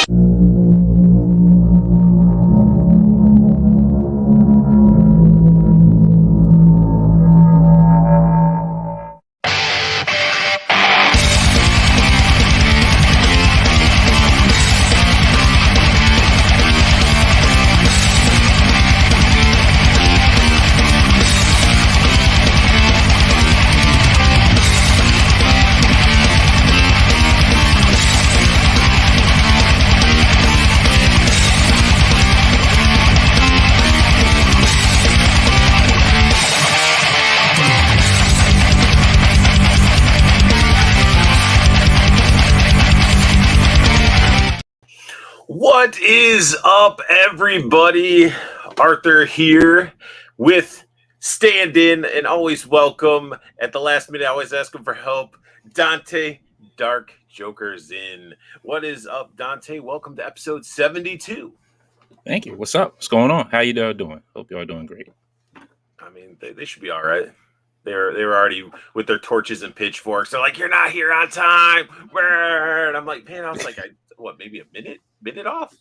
What is up, everybody? Arthur here with stand-in and always welcome. At the last minute, I always ask him for help. Dante, Dark Joker's in. What is up, Dante? Welcome to episode 72. Thank you. What's up? What's going on? How you doing? Hope you all doing great. I mean, they should be all right. They were already with their torches and pitchforks. They're like, "You're not here on time." And I'm like, man, I was like, maybe a minute off.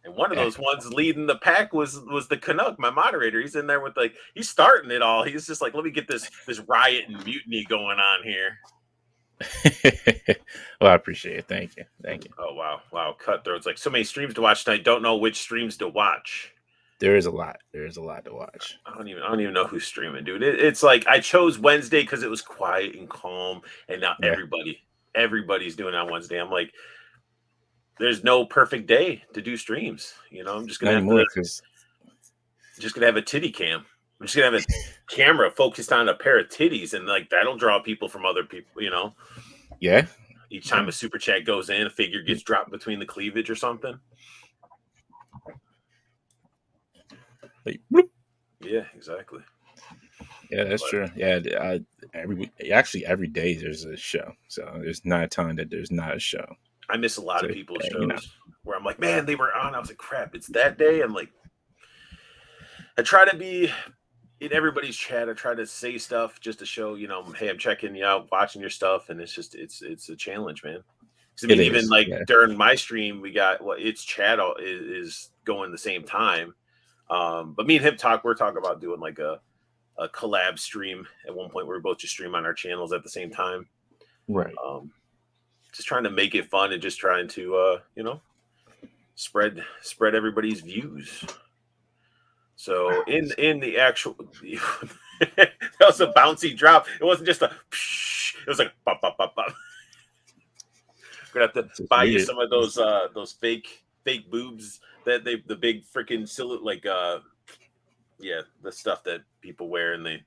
And one of those ones leading the pack was the Canuck, my moderator. He's in there with he's starting it all. He's just like, let me get this riot and mutiny going on here. Well, I appreciate it. Thank you. Oh wow, cutthroats! Like so many streams to watch tonight. Don't know which streams to watch. There is a lot to watch. I don't even know who's streaming, dude. It's like I chose Wednesday because it was quiet and calm, and now everybody's doing it on Wednesday. I'm like, there's no perfect day to do streams. You know, I'm just gonna have a titty cam. I'm just gonna have a camera focused on a pair of titties, and that'll draw people from other people. You know. Yeah. Each time a super chat goes in, a figure gets dropped between the cleavage or something. Yeah, exactly. Yeah, that's true. Yeah, every day there's a show, so there's not a time that there's not a show. I miss a lot of people's shows where I'm like, man, they were on. I was like, crap, it's that day. I'm like, I try to be in everybody's chat. I try to say stuff just to show, hey, I'm checking you out, watching your stuff, and it's just it's a challenge, man. Because I mean, during my stream, we got its chat is going the same time. But me and him we're talking about doing a collab stream at one point where we both just stream on our channels at the same time. Right. Just trying to make it fun and just trying to, spread everybody's views. So in the actual, that was a bouncy drop. It wasn't just it was like pop, pop, pop, pop. We're gonna have to buy you some of those fake boobs that the big freaking silhouette, the stuff that people wear and they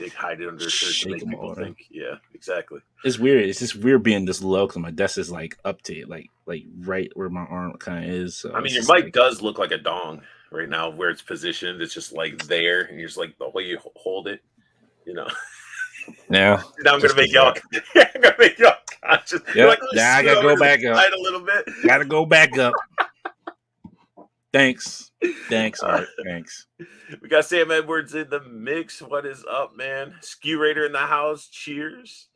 hide it under their shirt to make people think. Yeah, exactly. It's weird. It's just weird being this low because my desk is up to it, like right where my arm kind of is. So I mean, your mic does look like a dong right now where it's positioned. It's just there, and you're just the way you hold it, Now I'm gonna make y'all. I'm gonna make y'all conscious. Yep. Now I gotta go back up a little bit. Gotta go back up. Thanks. Art. Thanks. We got Sam Edwards in the mix. What is up, man? Skew Raider in the house. Cheers.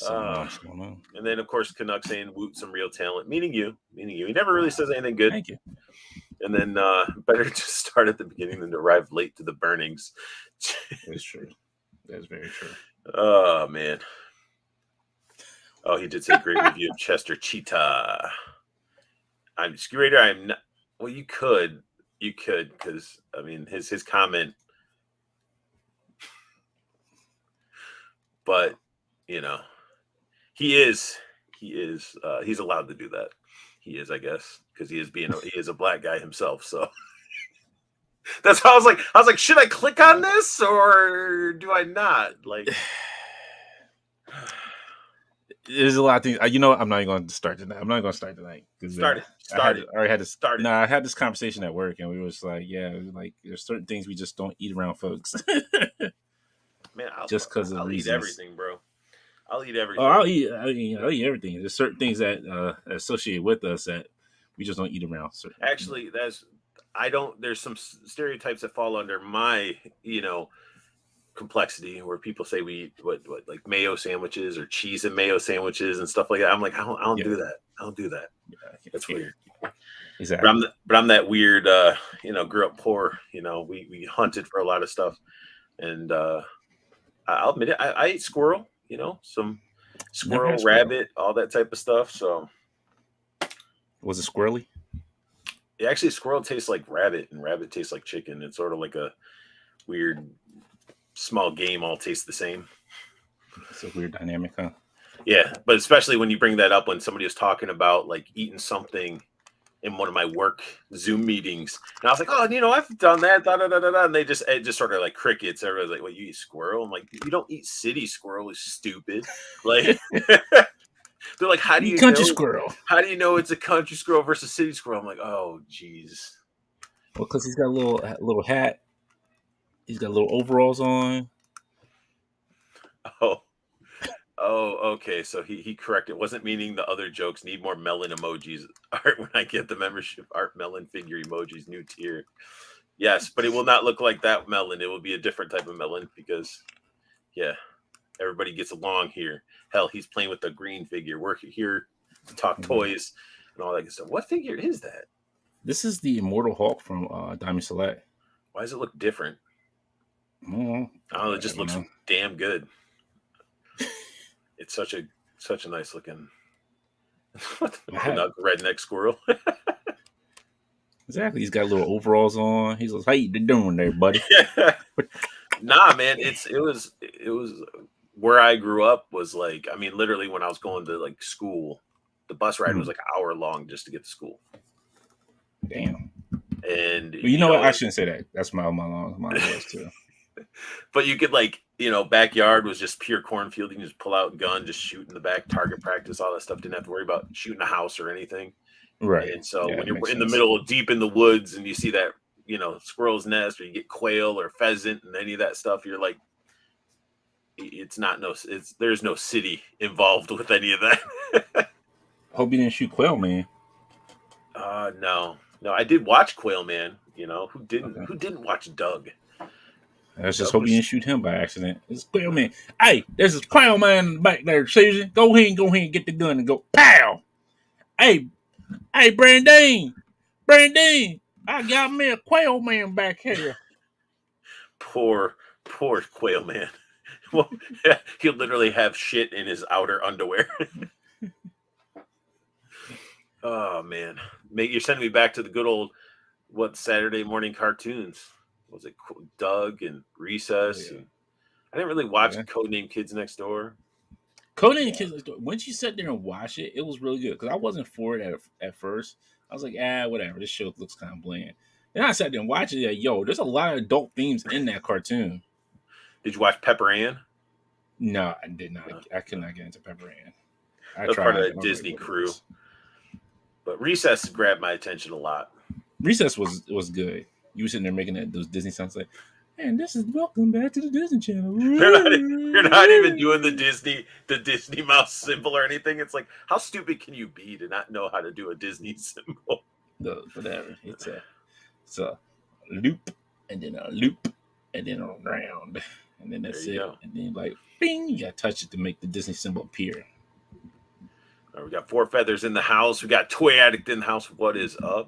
What's going on? And then, of course, Canuck saying, "Woot, some real talent." Meaning you. He never really says anything good. Thank you. And then, better to start at the beginning than to arrive late to the burnings. That's true. That's very true. Oh man. Oh, he did say great review of Chester Cheetah. I'm Skew Raider. I'm not. Well, you could, because I mean his comment, but he is he's allowed to do that. He is, I guess, because he is a black guy himself. So that's how I was like, should I click on this or do I not? There's a lot of things. I'm not even going to start tonight. I'm not going to start tonight. Start it. I had this conversation at work, and we was like, there's certain things we just don't eat around folks. Man, just because of I'll reasons. Eat everything, bro. I'll eat everything. Oh, I'll eat everything. There's certain things that associate with us that we just don't eat around. Actually, there's some stereotypes that fall under my, complexity where people say we eat what like mayo sandwiches or cheese and mayo sandwiches and stuff like that. I'm like, I don't do that. Don't do that. That's Yeah, weird. But exactly. I'm that weird. Grew up poor. We hunted for a lot of stuff, and I'll admit it. I ate squirrel. Some Never had squirrel, squirrel. rabbit, all that type of stuff. So Was it squirrely? actually, squirrel tastes like rabbit, and rabbit tastes like chicken. It's sort of like a weird small game. All taste the same. It's a weird dynamic, huh? Yeah, but especially when you bring that up when somebody was talking about like eating something in one of my work Zoom meetings, and I was like, "Oh, I've done that." Da, da, da, da, da. And it just sort of like crickets. Everybody's like, "What, you eat squirrel?" I'm like, "You don't eat city squirrel. It's stupid." Like they're like, "How do Eat you country know? squirrel. How do you know it's a country squirrel versus city squirrel?" I'm like, "Oh, geez." Well, because he's got a little hat. He's got little overalls on. Oh, okay. So he corrected. Wasn't meaning the other jokes. Need more melon emojis. Art when I get the membership. Art melon figure emojis new tier. Yes, but it will not look like that melon. It will be a different type of melon because, yeah, everybody gets along here. Hell, he's playing with the green figure. We're here to talk toys and all that good stuff. What figure is that? This is the Immortal Hulk from Diamond Select. Why does it look different? Oh, I don't know. It I just don't looks know. damn good. It's such a nice looking what the Hat. redneck squirrel. Exactly. He's got little overalls on. He's like, "How you doing there, buddy?" Nah, man, it was where I grew up was like, I mean, literally when I was going to like school, the bus ride was Hmm. like an hour long just to get to school. Damn. And But you know what? I shouldn't say that. That's my long mine was too. but you could like, backyard was just pure cornfield. You can just pull out gun, just shoot in the back, target practice, all that stuff. Didn't have to worry about shooting a house or anything. Right. And so Yeah, when it you're makes in the sense. middle of deep in the woods and you see that, squirrel's nest or you get quail or pheasant and any of that stuff, you're like, it's not no it's there's no city involved with any of that. Hope you didn't shoot Quail Man. No. No, I did watch Quail Man, who didn't Okay. who didn't watch Doug? I just Doug hope you was didn't shoot him by accident. It's Quail Man. Hey, there's this Quail Man back there, Susan. Go ahead and get the gun and go pow. Hey, hey, Brandon, I got me a Quail Man back here. poor Quail Man. Well, yeah, he'll literally have shit in his outer underwear. Oh man. You're sending me back to the good old what Saturday morning cartoons. Was it Doug and Oh Recess yeah, and I didn't really watch yeah. Codename Kids Next Door. Conan and Kids Next Door. Once you sat there and watched it, it was really good because I wasn't for it at first. I was like, whatever. This show looks kind of bland. Then I sat there and watched it. Like, yo, there's a lot of adult themes in that cartoon. Did you watch Pepper Ann? No, I did not. No, I could no. not get into Pepper Ann. I That's part of tried, that but I was like, Disney what is crew. this? But Recess grabbed my attention a lot. Recess was good. You were sitting there making those Disney sounds like, and this is welcome back to the Disney Channel. You're not you're not even doing the Disney mouse symbol or anything. It's like how stupid can you be to not know how to do a Disney symbol? The whatever. It's a loop and then a loop and then a round. And then There that's you it. go. And then like bing, you gotta touch it to make the Disney symbol appear. All right, we got four feathers in the house. We got Toy Addict in the house. What is up?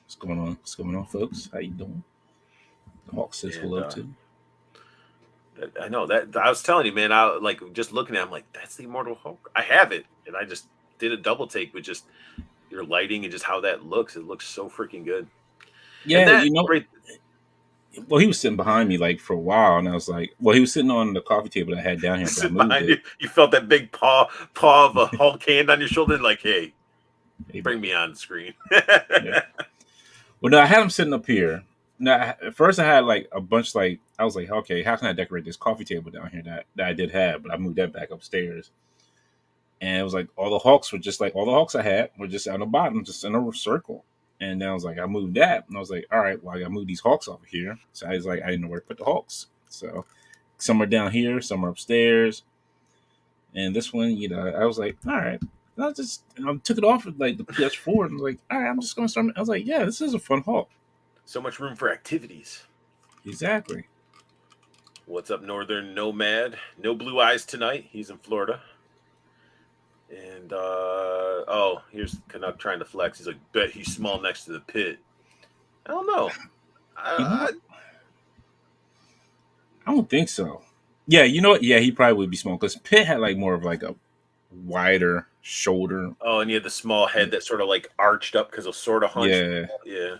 What's going on? What's going on, folks? How you doing? The Hawk says And hello too. I know that I was telling you, man. I like just looking at. It, I'm like, that's the Immortal Hulk. I have it, and I just did a double take with just your lighting and just how that looks. It looks so freaking good. And Yeah, that right well, he was sitting behind me like for a while, and I was like, well, he was sitting on the coffee table that I had down here, but I sitting moved behind you, it. you felt that big paw of a Hulk hand on your shoulder, and like, hey, Hey, bring bro. me on screen. Yeah. Well, no, I had him sitting up here. Now, at first, I had like a bunch. Like, I was like, okay, how can I decorate this coffee table down here that I did have, but I moved that back upstairs. And it was like all the Hawks were just like all the Hawks I had were just on the bottom, just in a circle. And then I was like, I moved that, and I was like, all right, well, I gotta move these Hawks over here. So I was like, I didn't know where to put the Hawks. So some are down here, some are upstairs, and this one, I was like, all right. And I took it off of like the PS4, and I was like, all right, I'm just gonna start. I was like, yeah, this is a fun Hawk. So much room for activities. Exactly. What's up, Northern Nomad? No blue eyes tonight. He's in Florida. And here's Canuck trying to flex. He's like, bet he's small next to the pit. I don't know. You know I, what? I don't think so. Yeah, you know what? Yeah, he probably would be small because Pitt had like more of like a wider shoulder. and he had the small head that sort of like arched up because it was sort of hunched. Yeah, Yeah,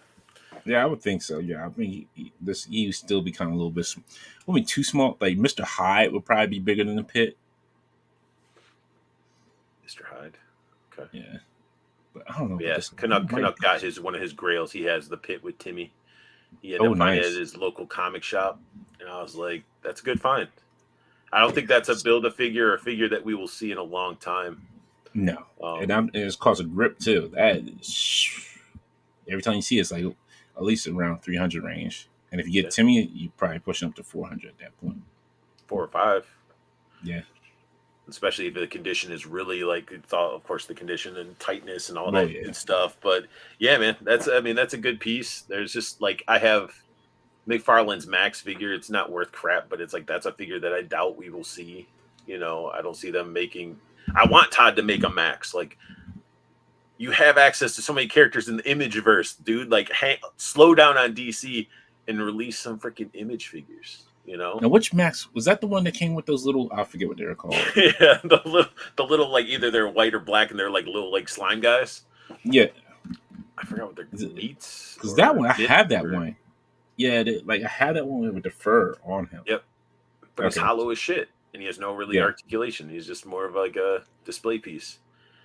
yeah, I would think so. Yeah, I think he would still be kind of a little bit. I mean, too small. Like Mr. Hyde would probably be bigger than the Pitt. Mr. Hyde. Okay. Yeah, but I don't know about Yeah, this. I might Canuck be. got his one of his grails. He has the pit with Timmy. He ended Oh, up finding it at nice. his local comic shop, and I was like, "That's a good find." I don't think that's a build a figure or a figure that we will see in a long time. No, and Um, it's caused a grip too. That is, every time you see it, it's like at least around 300 range. And if you get yeah, Timmy, you probably pushing up to 400 at that point. 4 or 5. Yeah. Especially if the condition is really like it's all, of course, the condition and tightness and all Oh that yeah. good stuff. But yeah, man, that's a good piece. There's just like I have McFarlane's Max figure. It's not worth crap, but it's like that's a figure that I doubt we will see. I don't see them making. I want Todd to make a Max. Like you have access to so many characters in the Imageverse, dude. Like slow down on DC and release some freaking Image figures. Now, which Max was that? The one that came with those little? I forget what they were called. Yeah, the little like either they're white or black and they're like little like slime guys. Yeah, I forgot what they're meats because that or one I knit have that or one. Yeah, like I had that one with the fur on him. yep. But he's Okay. hollow as shit and he has no really Yeah, articulation. He's just more of like a display piece.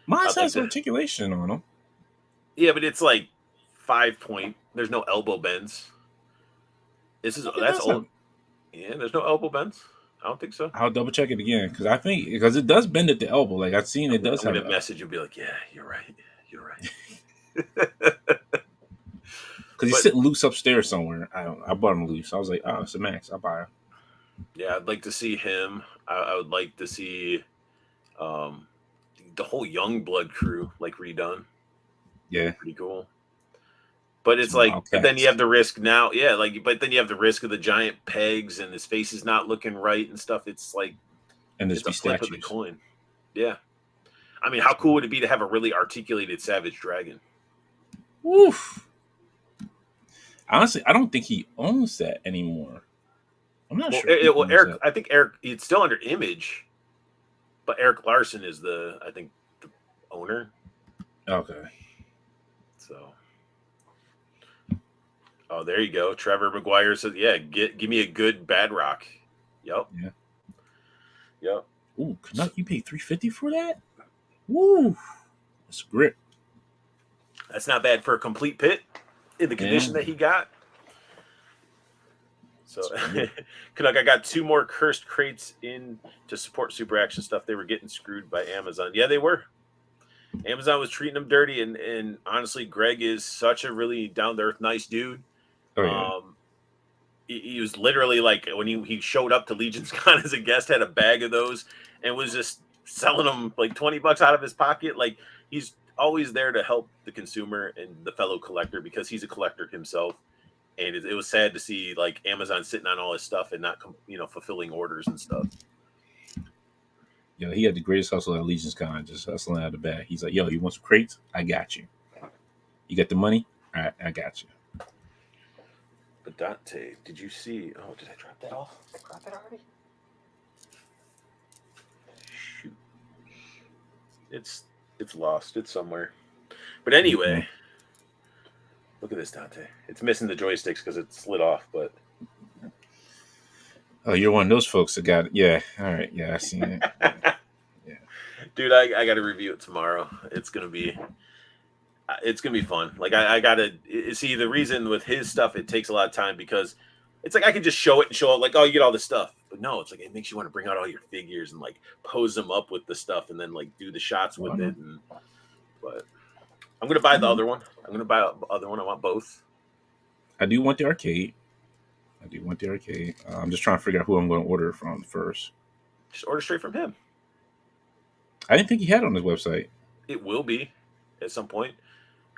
mine I'd like has to articulation on them. yeah, but it's like 5 point. There's no elbow bends. This is I think it that's does have. old. Yeah, there's no elbow bends. I don't think so. I'll double check it again because I think because it does bend at the elbow. Like I've seen, it does I'm have. gonna message you and be like, yeah, you're right. You're right. Because he's But sitting loose upstairs somewhere. I don't. I bought him loose. I was like, oh, it's a Max. I'll buy him. yeah, I'd like to see him. I would like to see um, the whole young blood crew like redone. That'd Yeah, be pretty cool. But it's some like, but then you Wildcats have the risk now, yeah. Like, but then you have the risk of the giant pegs and his face is not looking right and stuff. It's like and there's it's a be flip of the statues. coin. Yeah, I mean, how cool would it be to have a really articulated savage dragon? Woof. Honestly, I don't think he owns that anymore. I'm not Well, sure if he owns Eric, that. I think Eric, it's still under Image, but Eric Larson is I think, the owner. Okay. So, oh, there you go. Trevor McGuire says, "Yeah, give me a good Bad Rock." Yep, Yeah. yep. Ooh, So, Canuck, you paid $350 for that? Woo. That's a grip. that's not bad for a complete pit in the Yeah. condition that he got. So, That's a grip. Canuck, I got 2 more cursed crates in to support Super Action stuff. They were getting screwed by Amazon. Yeah, they were. Amazon was treating them dirty, and honestly, Greg is such a really down to earth, nice dude. Oh yeah. Um, he was literally like when he showed up to Legion's Con as a guest, had a bag of those and was just selling them like $20 out of his pocket. Like he's always there to help the consumer and the fellow collector because he's a collector himself. And it was sad to see like Amazon sitting on all his stuff and not fulfilling orders and stuff. Yeah, he had the greatest hustle at Legion's Con, just hustling out of the bag. He's like, yo, you want some crates? I got you. You got the money? I got you. But Dante, did you see? Oh, did I drop that off? Did I drop that already? Shoot, it's lost. It's somewhere. But anyway, Mhm. look at this Dante. It's missing the joysticks because it slid off. But Oh, you're one of those folks that got it. Yeah. All right. Yeah, I seen it. Yeah. dude, I got to review it tomorrow. It's gonna be fun. Like I gotta see the reason with his stuff. It takes a lot of time because it's like I can just show it and show it like, oh, you get all this stuff, but no, it's like it makes you want to bring out all your figures and like pose them up with the stuff and then like do the shots Well, I with know. it. But I'm gonna buy I the know. other one. I'm gonna buy the other one. I want both. I do want the arcade. I'm just trying to figure out who I'm going to order it from first. Just order straight from him. I didn't think he had it on his website. It will be at some point.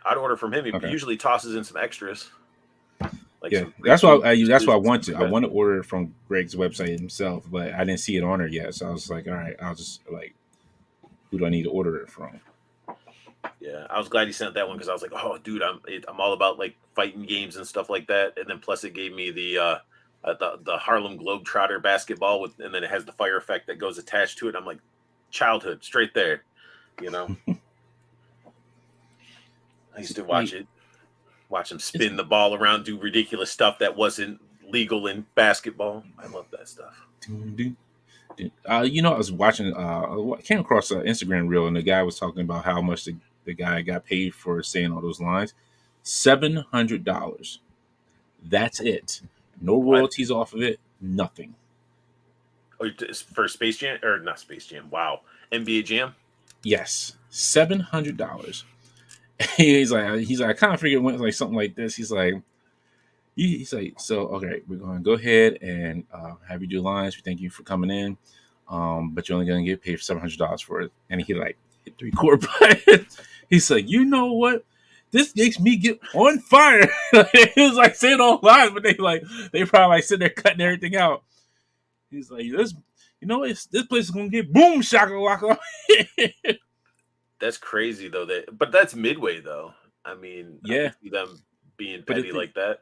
I'd order from him. He Okay. usually tosses in some extras, like Yeah, some free that's why food that's pieces why I and want stuff to. like I that. want to order it from Greg's website himself, but I didn't see it on there yet. So I was like, all right, I'll just like who do I need to order it from? Yeah, I was glad he sent that one because I was like, oh, dude, I'm all about like fighting games and stuff like that. And then plus it gave me the Harlem Globetrotter basketball with, and then it has the fire effect that goes attached to it. I'm like, childhood straight there, you know. I used to Like watch him it's spin the ball around, do ridiculous stuff that wasn't legal in basketball. I love that stuff. I was watching. I came across an Instagram reel, and the guy was talking about how much the guy got paid for saying all those lines. $700. That's it. No What? royalties off of it. Nothing. Oh, for Space Jam or not Space Jam? Wow, NBA Jam. Yes, $700. He's like, I kind of figured it went like something like this. He's like, so okay, we're going to go ahead and have you do lines. We thank you for coming in, but you're only going to get paid for $700 for it. And he like hit 3/4 button. He's like, you know what? This makes me get on fire. He was like saying all lines, but they probably like sitting there cutting everything out. He's like, this place is gonna get boom shakalaka. That's crazy though. But that's Midway though. I mean, I Yeah, could see them being but petty like that.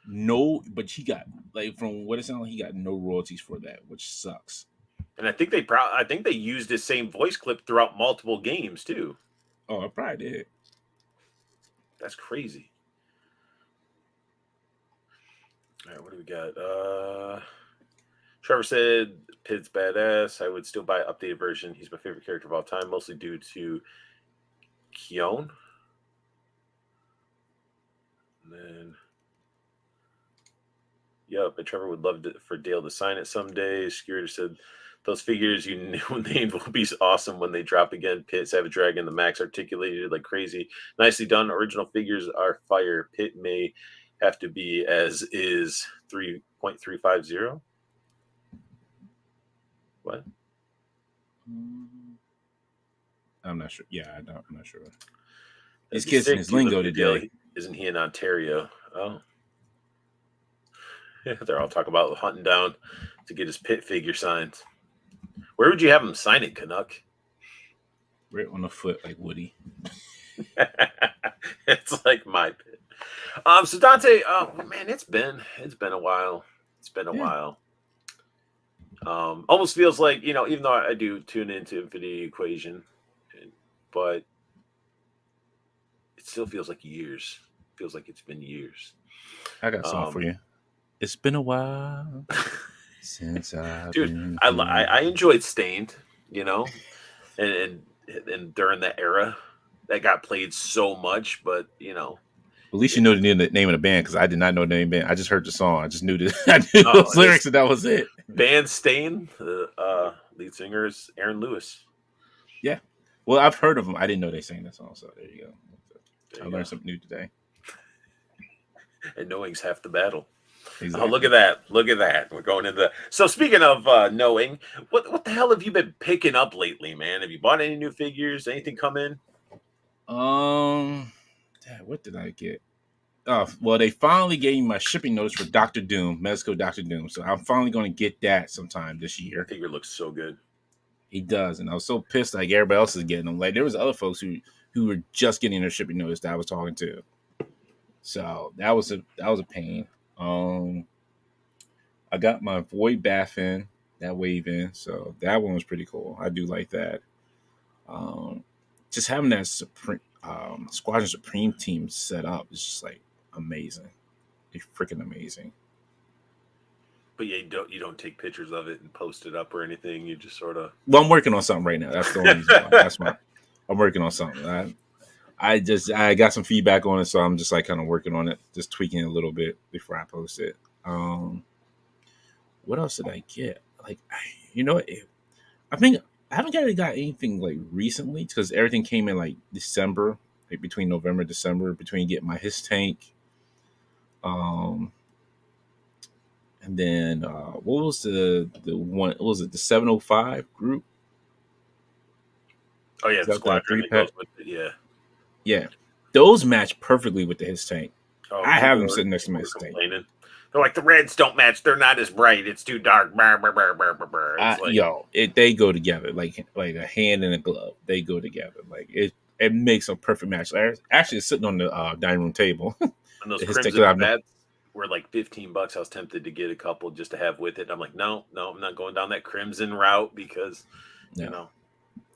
no, but he got like from what it sounds like he got no royalties for that, which sucks. And I think they used this same voice clip throughout multiple games too. Oh, I probably did. That's crazy. All right, what do we got? Trevor said Pitt's badass. I would still buy an updated version. He's my favorite character of all time, mostly due to Keone. And then, yep, and Trevor would love for Dale to sign it someday. Skewer said those figures you named will be awesome when they drop again. Pitt, Savage Dragon, the Max articulated like crazy. Nicely done. Original figures are fire. Pitt may have to be as is 3.350. What? I'm not sure. Yeah, I'm not sure. That'd He's be kissing sick, his too, lingo look at Dale. today. Isn't he in Ontario? Oh. Yeah, they're all talking about hunting down to get his Pit figure signed. Where would you have him sign it, Canuck? Right on the foot like Woody. It's like my Pit. So Dante, man, it's been a while. It's been a Yeah. while. Almost feels like, even though I do tune into Infinity Equation, but it still feels like years. Feels like it's been years. I got a song for you. It's been a while since I've dude, been I enjoyed Stained, and during that era, that got played so much. But At least you know the name of the band because I did not know the name of the band. I just heard the song. I just knew I knew those lyrics and that was it. Band Stain, the lead singer is Aaron Lewis. Yeah. Well, I've heard of them. I didn't know they sang that song. So there you go. I learned something new today. And knowing's half the battle. Exactly. Oh, look at that. Look at that. We're going into So speaking of knowing, what the hell have you been picking up lately, man? Have you bought any new figures? Anything come in? What did I get? Well, they finally gave me my shipping notice for Doctor Doom, Mezco Doctor Doom. So I'm finally going to get that sometime this year. Figure looks so good. He does, and I was so pissed like everybody else is getting them. Like there was other folks who were just getting their shipping notice that I was talking to. So that was a pain. I got my Void Baffin, that wave in, so that one was pretty cool. I do like that. Just having that Squadron Supreme team set up is just like amazing. It's freaking amazing. But yeah, you don't take pictures of it and post it up or anything. You just sort of. Well, I'm working on something right now. That's the only reason why. I'm working on something. I got some feedback on it, so I'm just like kind of working on it, just tweaking it a little bit before I post it. What else did I get? Like, I think I haven't really got anything like recently because everything came in like December, like between November and December, between getting my his tank. And then what was the one? What was it? The 705 group? Oh yeah, the Squadron that goes with it. Yeah. Yeah, those match perfectly with the his tank. Oh, I have them sitting next to my his tank. They're like the reds don't match. They're not as bright. It's too dark. Brr, brr, brr, brr, brr, brr. It's like They go together like a hand and a glove. They go together. Like it makes a perfect match. Actually, it's sitting on the dining room table. and those His take crimson that I've no, bats were like $15. I was tempted to get a couple just to have with it. I'm like, no, no, I'm not going down that crimson route because, you no, know,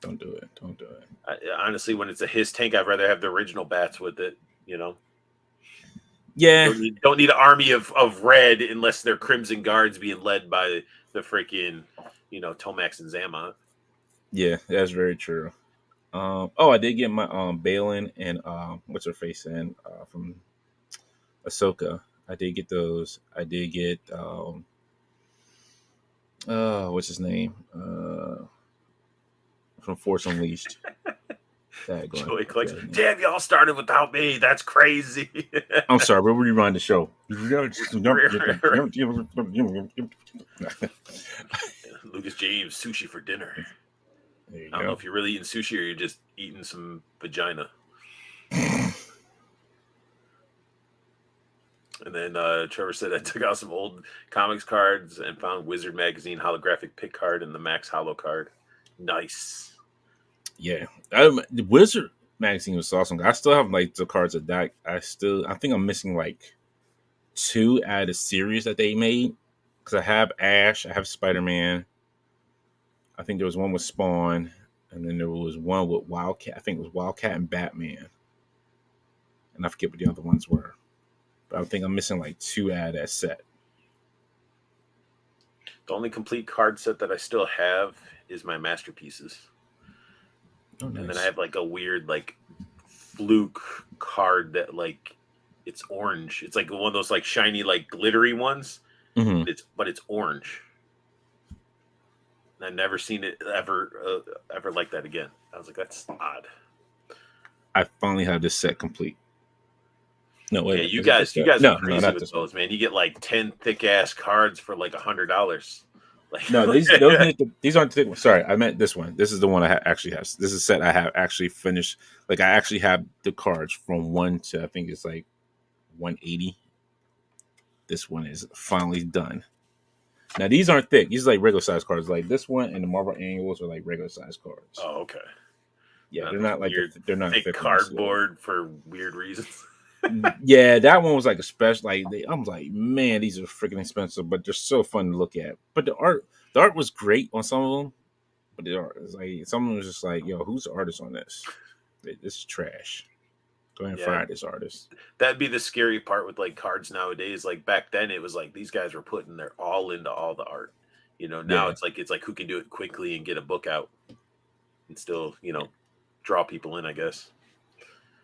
don't do it. Don't do it. honestly, when it's a his tank, I'd rather have the original bats with it. You know, Yeah, don't need an army of red unless they're crimson guards being led by the freaking, Tomax and Zamont. yeah, that's very true. Oh, I did get my Balin and what's her face in from Ahsoka. I did get those. I did get what's his name? From Force Unleashed. Daggone, Joey I clicks. forgot his name. Damn, y'all started without me. That's crazy. I'm sorry, but we rewind the show. Lucas James, sushi for dinner. There you I don't know go. if you're really eating sushi or you're just eating some vagina. And then Trevor said I took out some old comics cards and found Wizard Magazine holographic pick card and the Max Hollow card. Nice. Yeah, the Wizard magazine was awesome. I still have like the cards of that. I think I'm missing like two out of the series that they made because I have Ash, I have Spider Man. I think there was one with Spawn, and then there was one with Wildcat. I think it was Wildcat and Batman, and I forget what the other ones were. But I think I'm missing like two out of that set. The only complete card set that I still have is my masterpieces. Oh, And then I nice. have like a weird like fluke card that like it's orange. It's like one of those like shiny like glittery ones, Hmm. but it's orange. And I've never seen it ever like that again. I was like, that's odd. I finally have this set complete. No, wait a Yeah, minute. you Is it this guys, you guy? guys are No, no, crazy not with this one. those, man. You get like 10 thick ass cards for like $100. Like, No, these aren't the thick ones. Sorry, I meant this one. This is the one actually have. This is a set I have actually finished. Like I actually have the cards from one to I think it's like 180. This one is finally done. Now these aren't thick. These are like regular size cards. Like this one and the Marvel Annuals are like regular size cards. oh, okay. Yeah, Not they're those not like weird they're not thick thick ones. cardboard for weird reasons. Yeah, that one was like a special. I was like, man, these are freaking expensive, but they're so fun to look at. But the art was great on some of them. But the art is like some of them was just like, yo, who's the artist on this? This is trash. Go ahead and Yeah, fire this artist. that'd be the scary part with like cards nowadays. Like back then, it was like these guys were putting their all into all the art. Now Yeah. it's like who can do it quickly and get a book out and still draw people in. I guess.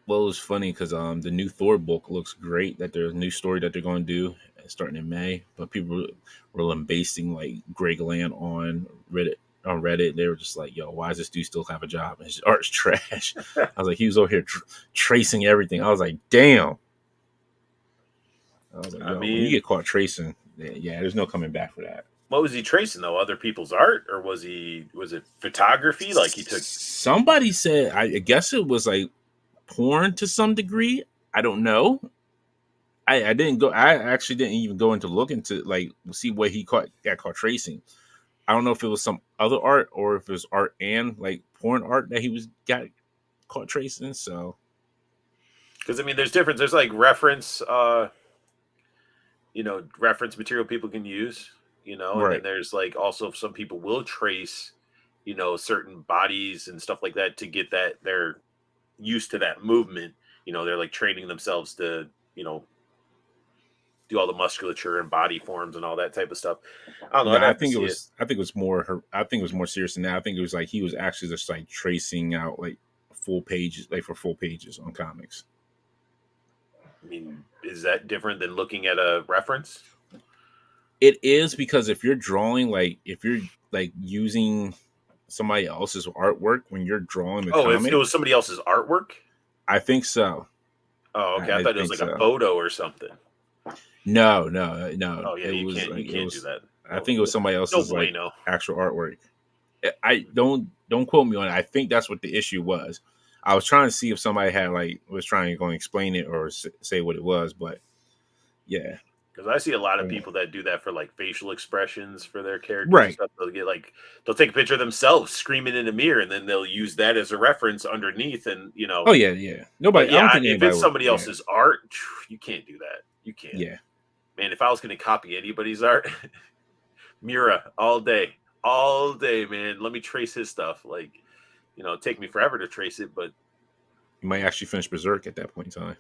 Well, it was funny because the new Thor book looks great. That there's a new story that they're going to do starting in May. But people were lambasting like Greg Land on Reddit. On Reddit, they were just like, "Yo, why does this dude still have a job? And his art's trash." I was like, he was over here tracing everything. I was like, "Damn." I was like, I "Yo, when you mean, get caught tracing, yeah, there's no coming back for that." what was he tracing though? Other people's art, or was it photography? Like he took. Somebody said, I guess it was like porn to some degree. I don't know. I didn't go. I actually didn't even go into look into like see what he got caught tracing. I don't know if it was some other art or if it was art and like porn art that he was got caught tracing. So Because I mean, there's difference. There's like reference material people can use, and then right, there's like also some people will trace, certain bodies and stuff like that to get that they're used to that movement. They're like training themselves to, do all the musculature and body forms and all that type of stuff. I don't know. no, I'd have to see it. I think it was more. I think it was more serious than that. I think it was like he was actually just like tracing out like full pages, like for full pages on comics. I mean, is that different than looking at a reference? It is because if you're drawing, like if you're like using somebody else's artwork when you're drawing the Oh, it comic, was somebody else's artwork. I think so. Oh, okay. I I thought it was think like a so. photo or something. No. Oh yeah, you It can't do was. that. I No, think it was somebody no else's like bueno. actual artwork. I don't quote me on it. I think that's what the issue was. I was trying to see if somebody had like was trying to go and explain it or say what it was, but yeah, Because I see a lot of Oh, people that do that for like facial expressions for their characters and right. stuff. They'll get like they'll take a picture of themselves screaming in a mirror, and then they'll use that as a reference underneath. And Oh yeah, yeah. but Nobody. I yeah, don't think if anybody it's would. somebody Yeah, else's art, you can't do that. You can't, yeah. man. If I was going to copy anybody's art, Mira all day, man. Let me trace his stuff. Like, it'd take me forever to trace it, but You might actually finish Berserk at that point in time.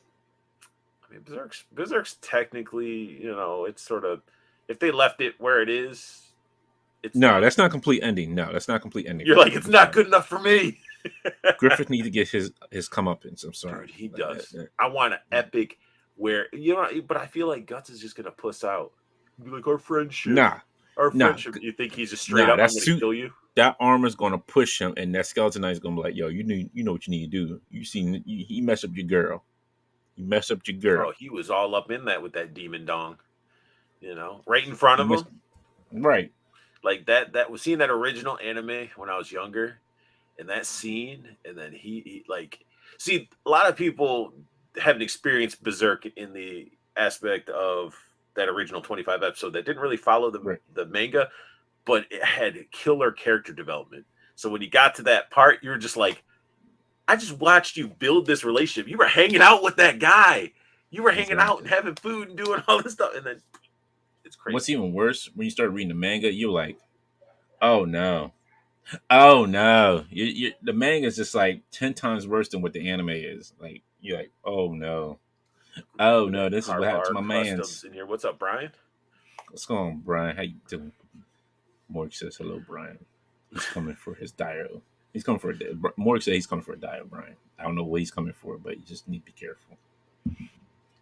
I mean, Berserk's technically, it's sort of if they left it where it is, it's No, done. that's not complete ending. No, that's not complete ending You're for like, me. it's I'm not sorry. good enough for me. Griffith needs to get his comeuppance. I'm Dude, sorry. he Like, does. I want an epic where but I feel like Guts is just gonna puss out. Be like, our friendship. nah, Our nah, friendship. You think he's just straight nah. up, That I'm gonna suit, kill you? that armor's gonna push him, and that skeleton knight's gonna be like, "Yo, you know what you need to do. He messed up your girl. You messed up your Oh, girl. he was all up in that with that demon dong, right in front You of him. messed right. Like that was seeing that original anime when I was younger, and that scene, and then he like see a lot of people haven't experienced Berserk in the aspect of that original 25 episode that didn't really follow the Right. the manga, but it had killer character development. So when you got to that part, you were just like, I just watched you build this relationship. You were hanging out with that guy. You were hanging out and Exactly. having food and doing all this stuff, and then it's What's crazy. even worse when you start reading the manga, you're like, "Oh no, oh no." The manga is just like 10 times worse than what the anime is. Like you're like, "Oh no, oh We got no, this is what happened to Harbar my Customs man's." in here. What's up, Brian? What's going on, Brian? How you doing? Morg says hello, Brian. He's coming for his dio. He's coming for a Morg said he's coming for a dio, Brian. I don't know what he's coming for, but you just need to be careful.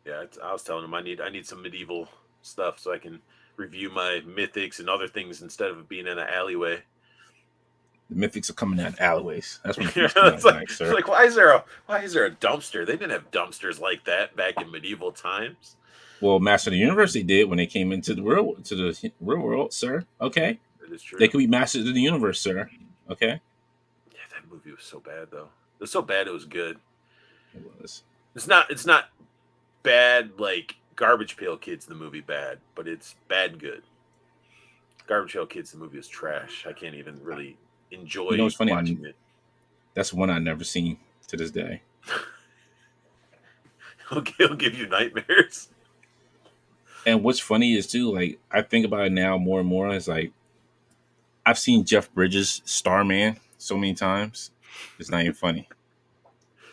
Yeah, I was telling him I need some medieval stuff so I can review my mythics and other things instead of being in an alleyway. The mythics are coming out alleyways. That's when the feast come it's out like next, it's sir. like why is there a dumpster? They didn't have dumpsters like that back in medieval times. Well, Master of the Universe they did when they came into the real world, sir. Okay, It is they true. could be masters of the universe, sir. Okay, Yeah, that movie was so bad though. It was so bad it was good. it was. It's not bad like Garbage Pail Kids the movie bad, but it's bad good. Garbage Pail Kids the movie is trash. I can't even really You know enjoy what's funny? watching it. That's one I never seen to this day. It'll give you nightmares. And what's funny is too, like I think about it now more and more. It's like I've seen Jeff Bridges Starman so many times. It's not even funny.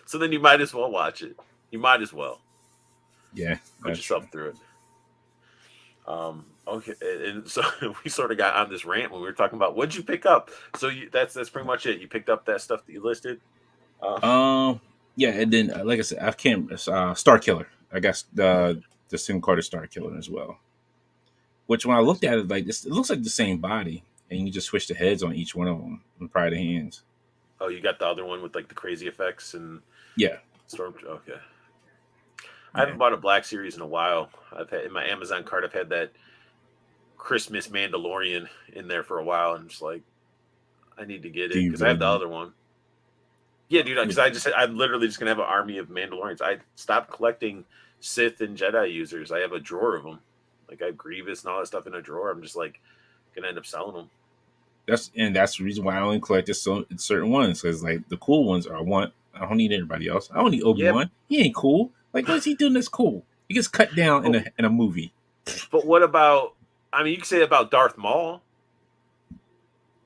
So then you might as well watch it. You might as well Yeah, put that's true. yourself through it. Okay, and so we sort of got on this rant when we were talking about what'd you pick up. So that's pretty much it. You picked up that stuff that you listed. Uh, Um, yeah, and then like I said, I can't. Star Killer. I guess the Sim Carter Star Killer as well. Which when I looked at it, like this, it looks like the same body, and you just switch the heads on each one of them and probably the hands. oh, you got the other one with like the crazy effects and Yeah, storm. Okay, I yeah. haven't bought a Black Series in a while. I've had in my Amazon cart. I've had that Christmas Mandalorian in there for a while. I'm just like, I need to get Do it you because I really have the need it? other one. Yeah, dude. Because I'm literally just gonna have an army of Mandalorians. I stopped collecting Sith and Jedi users. I have a drawer of them. Like I have Grievous and all that stuff in a drawer. I'm just like gonna end up selling them. That's the reason why I only collected certain ones because like the cool ones are I want. I don't need anybody else. I don't need Obi Yeah, Wan. He ain't cool. Like what is he doing that's cool? He gets cut down in but a movie. but what about? I mean, you can say about Darth Maul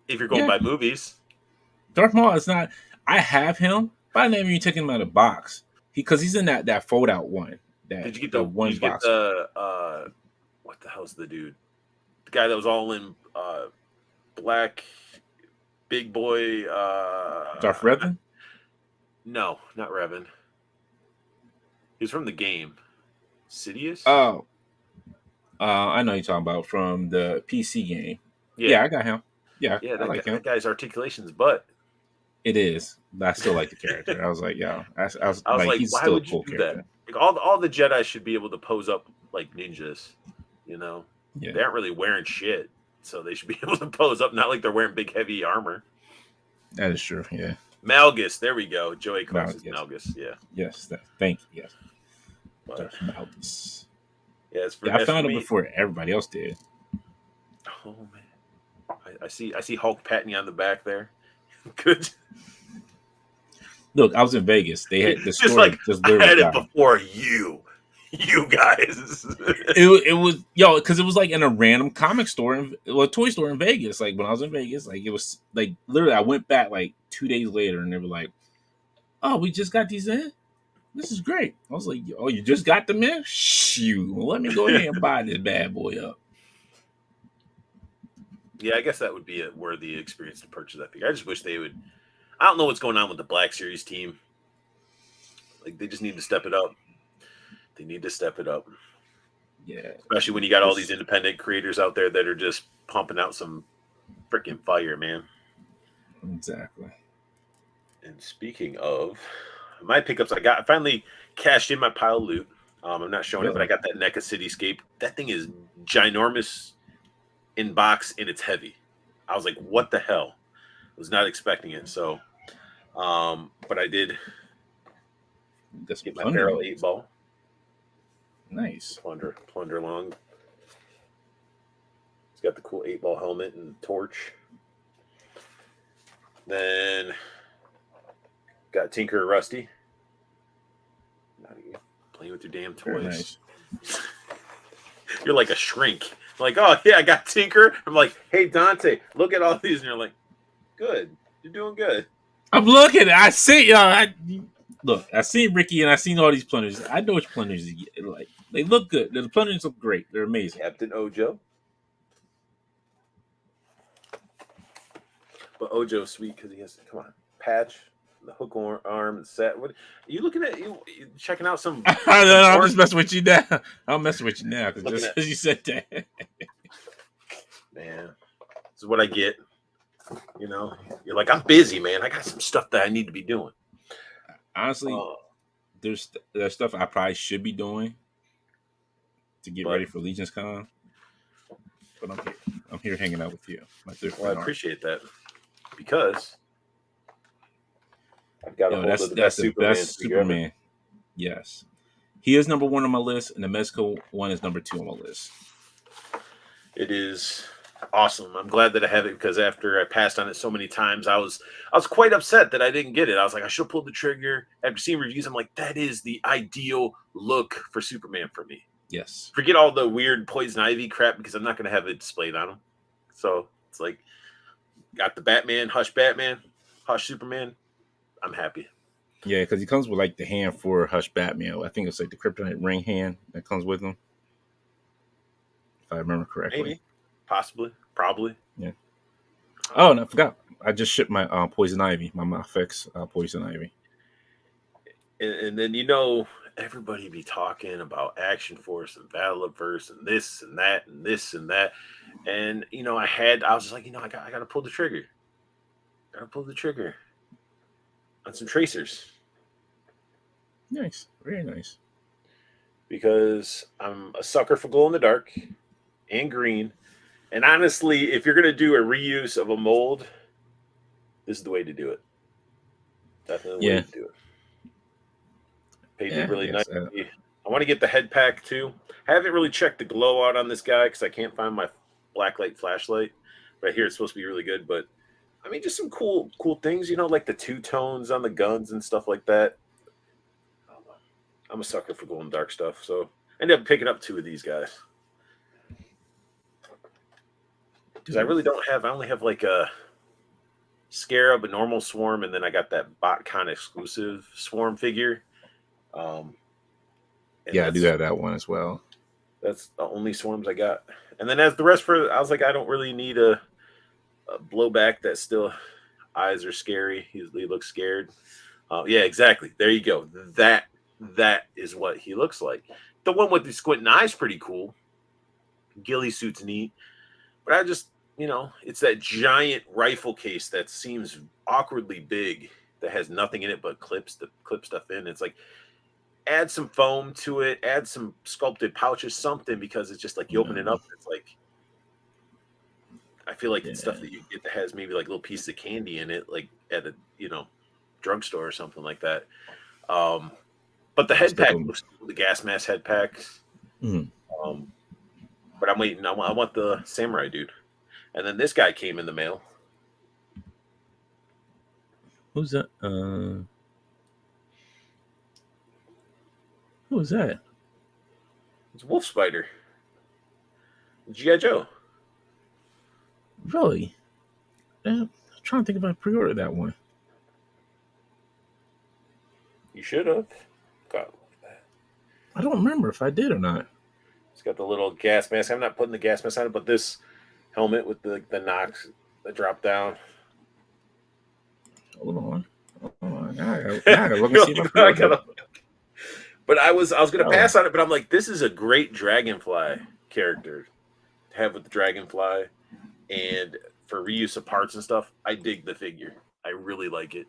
if you're going Yeah, by movies. Darth Maul is not. I have him, but I never even took him out of the box. Because he's in that fold out one, that Did you get the the? Did one you get box. the? What the hell's the dude? The guy that was all in black, big boy. Darth Revan. No, not Revan. He's from the game. Sidious. Oh, I know you're talking about from the PC game. Yeah, Yeah, I got him. Yeah, yeah. I That like him. that guy's articulation's butt. It is, but I still like the character. I was like, yeah, I was I was like, like, he's why still a would you cool do that? character. Like all the Jedi should be able to pose up like ninjas. You know, Yeah, they aren't really wearing shit, so they should be able to pose up. Not like they're wearing big heavy armor. that is true. Yeah, Malgus, there we go. Joey calls Mal, his yes, Malgus. Yeah, yes. Thank you. Yes, but Darth Malgus. Yeah, Yeah, I as for found it me. before everybody else did. Oh man, I see Hulk patting you on the back there. Good. Look, I was in Vegas. They had the Just store like had just I literally had it got 'em. before you, you guys. It was yo because it was like in a random comic store a toy store in Vegas. Like when I was in Vegas, like it was like literally I went back like 2 days later and they were like, "Oh, we just got these in. This is great." I was like, "Oh, you just got them in? Shoot, well, let me go ahead and buy this bad boy up." Yeah, I guess that would be a worthy experience to purchase that figure. I just wish they would. I don't know what's going on with the Black Series team. Like they just need to step it up. They need to step it up, Yeah, especially when you got all these this independent creators out there that are just pumping out some freaking fire, man. exactly. And speaking of my pickups, I finally cashed in my pile of loot. I'm not showing it, but I Uh-oh. got that NECA Cityscape. That thing is ginormous in box and it's heavy. I was like, what the hell? I was not expecting it. So, but I did Got some get my plunder barrel eight loot. ball, Nice. plunder long. It's got the cool 8-ball helmet and torch. Then got Tinker Rusty. Playing with your damn Very toys. nice. You're like a shrink. Like, oh yeah, I got Tinker. I'm like, hey Dante, look at all these, and you're like, good, you're doing good. I'm looking. I see y'all. Look. I seen Ricky and I seen all these plunders. I know which plunders you get. Like they look good. The plunders look great. They're amazing. Captain Ojo, but Ojo's sweet because he has come on patch, the hook arm and set. What are you looking at? You checking out some I'm porn? just messing with you now. I'm messing with you now because Looking just at because you said that. man, this is what I get. You know, you're like, I'm busy, man. I got some stuff that I need to be doing. Honestly, Uh, there's stuff I probably should be doing to get ready but for Legion's Con, but I'm here. I'm here hanging out with you, my dear well, I friend Art. appreciate that because I've got a Yo, hold of the that's best the Superman best figure ever. Superman. Yes, he is number one on my list, and the Mezco one is number two on my list. It is awesome. I'm glad that I have it because after I passed on it so many times, I was quite upset that I didn't get it. I was like, I should have pulled the trigger. After seeing reviews, I'm like, that is the ideal look for Superman for me. Yes. Forget all the weird poison ivy crap because I'm not going to have it displayed on him. So it's like, got the Batman, Hush Superman. I'm happy. Yeah, because he comes with like the hand for Hush Batman. I think it's like the Kryptonite ring hand that comes with him, if I remember correctly. Maybe, possibly, probably. Yeah. Oh, and I forgot. I just shipped my Poison Ivy, my Mafex Poison Ivy. And then you know everybody be talking about Action Force and Battleverse and this and that and this and that, and you know I was just like I got to pull the trigger, gotta pull the trigger on some tracers Nice, very nice. because I'm a sucker for glow in the dark and green, and honestly, if you're gonna do a reuse of a mold, this is the way to do it. Definitely the way Yeah, to do it. Painted yeah, I really guess. nicely. I want to get the head pack too. I haven't really checked the glow out on this guy because I can't find my blacklight flashlight. But I hear it's supposed to be really good. But I mean, just some cool things, like the two tones on the guns and stuff like that. I don't know. I'm a sucker for glow and dark stuff, so I ended up picking up two of these guys because I Dude. really don't have. I only have like a Scarab, a normal Swarm, and then I got that BotCon exclusive Swarm figure. Um, and Yeah, I do have that one as well. that's the only Swarms I got. And then as the rest for, I was like, I don't really need a blowback that still eyes are scary. He looks scared. Yeah, exactly. There you go. That is what he looks like. The one with the squinting eyes pretty cool. Ghillie suit's neat, but I just it's that giant rifle case that seems awkwardly big that has nothing in it but clips to clip stuff in. It's like add some foam to it, add some sculpted pouches, something because it's just like you open it up, it's like I feel like it's stuff Yeah, that you get that has maybe like little pieces of candy in it, like at a drugstore or something like that. But the head stick pack them. looks cool, the gas mask head packs. Mm. But I'm waiting. I want the samurai dude. And then this guy came in the mail. Who's that? Who's that? It's Wolf Spider. G.I. Joe. Really? I'm trying to think if I pre-ordered that one. You should have. God, I don't remember if I did or not. it's got the little gas mask. I'm not putting the gas mask on it, but this helmet with the knocks, the drop down. Hold on. Now I gotta look and see if I I pre-ordered gotta, but I was gonna it. pass on it, but I'm like, this is a great Dragonfly character to have with the Dragonfly, and for reuse of parts and stuff. I dig the figure. I really like it.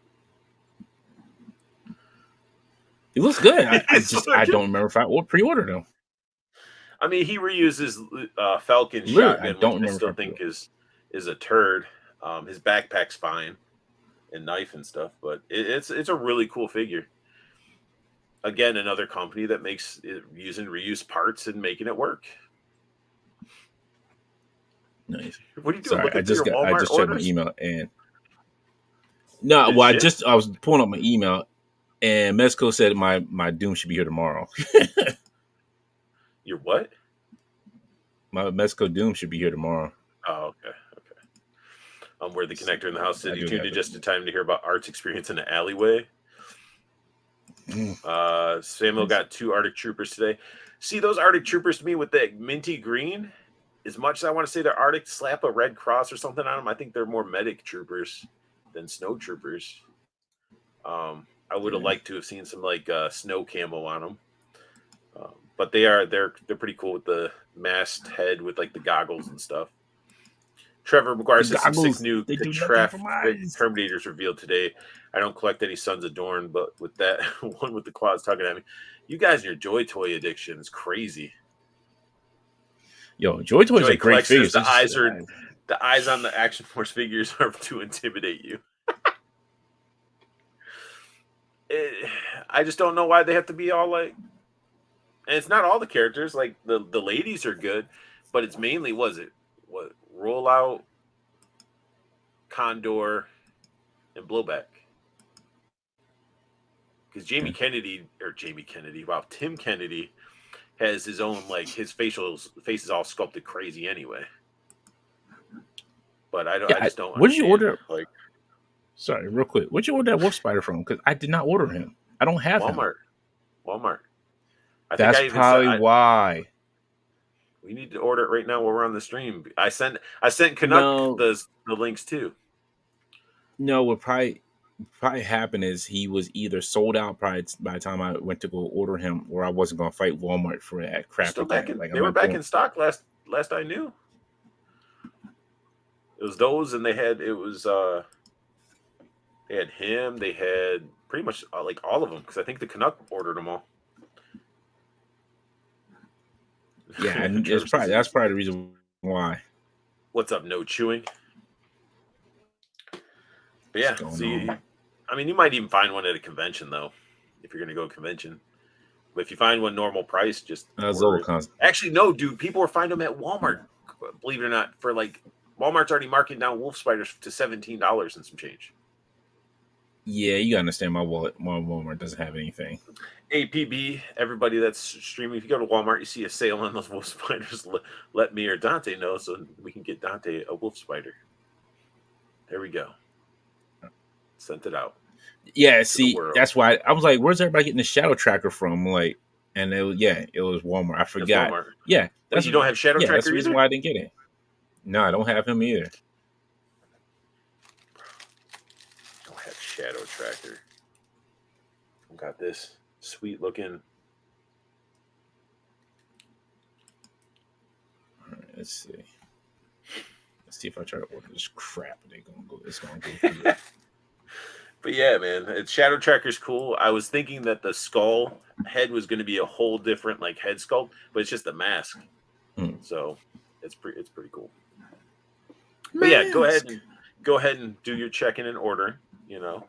It looks good. I Good. don't remember if I pre-ordered him. I mean, he reuses Falcon Literally, I shotgun, which don't I remember still if I think pre-ordered. is a turd. His backpack's fine, and knife and stuff, but it's a really cool figure. Again, another company that makes it using reused parts and making it work. Nice. What are you doing? Sorry, Looking through your I Walmart just checked my orders? email and no, Did it well, ship? I was pulling up my email and Mexico said my Doom should be here tomorrow. Your what? My Mexico Doom should be here tomorrow. Oh, okay. Where the connector in the house said I you do tuned have in it. just in time to hear about Art's experience in the alleyway. Samuel got 2 Arctic Troopers today. See those Arctic Troopers to me with the minty green? As much as I want to say they're Arctic, slap a red cross or something on them. I think they're more medic troopers than snow troopers. I would have liked to have seen some like snow camo on them, but they're pretty cool with the mast head with like the goggles and stuff. Trevor McGuire The says some 6 goggles, new they do nothing for my Traffic eyes. Terminators revealed today. I don't collect any Sons of Dorn, but with that one with the claws tugging at me, you guys and your Joy Toy addiction is crazy. Yo, Joy Toys Joy are great collects says figures. the eyes on the Action Force figures are to intimidate you. I just don't know why they have to be all like. And it's not all the characters. Like the ladies are good, but it's mainly what Rollout, Condor, and Blowback. Because Tim Kennedy has his own like his face is all sculpted crazy anyway. But I just don't. What did you order? Like, sorry, real quick. Where'd you order that Wolf Spider from? Because I did not order him. I don't have him. Walmart. That's probably why. We need to order it right now while we're on the stream. I sent Canuck the links too. No, what probably happened is he was either sold out probably by the time I went to go order him, or I wasn't going to fight Walmart for that crap. Still back in, they were back in stock last I knew. It was those, and they had him. They had pretty much like all of them because I think the Canuck ordered them all. Yeah, and that's probably the reason why. What's up? No chewing. But yeah, see, I mean, you might even find one at a convention though, if you're going to go to a convention. But if you find one normal price, just actually no, dude. People are finding them at Walmart. Believe it or not, for like Walmart's already marking down Wolf Spiders to $17 and some change. Yeah, you gotta understand my Walmart doesn't have anything. APB, everybody that's streaming, if you go to Walmart, you see a sale on those Wolf Spiders, let me or Dante know so we can get Dante a Wolf Spider. There we go. Sent it out. Yeah, see, that's why I was like, where's everybody getting the Shadow Tracker from? Like, and it was Walmart. I forgot. Walmart. Yeah. Wait, you don't have Shadow Tracker that's the reason either? why I didn't get it. No, I don't have him either. Don't have Shadow Tracker. I got this sweet looking. All right, let's see. Let's see if I try to order this crap. It's gonna go through. But yeah, man, it's Shadow Tracker's cool. I was thinking that the skull head was going to be a whole different like head sculpt, but it's just a mask. So it's pretty cool. But yeah, go ahead and do your check-in and order. You know,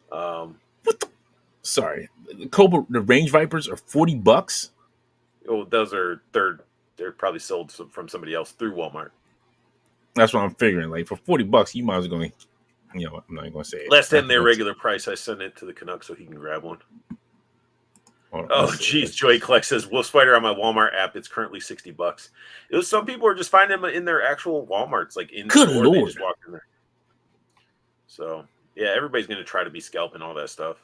What the? Sorry, the Range Vipers are $40. Oh, those are third. They're probably sold from somebody else through Walmart. That's what I'm figuring. Like for $40, you might as well go. You know, I'm not even gonna say it. Less I than think their that's regular price. I sent it to the Canuck so he can grab one. hold on, Oh, let's see. geez. Joey Kleck says Wolf Spider on my Walmart app. It's currently $60. It was some people are just finding them in their actual Walmarts, like in Good store. They lord. just walk in there. So yeah, everybody's gonna try to be scalping all that stuff.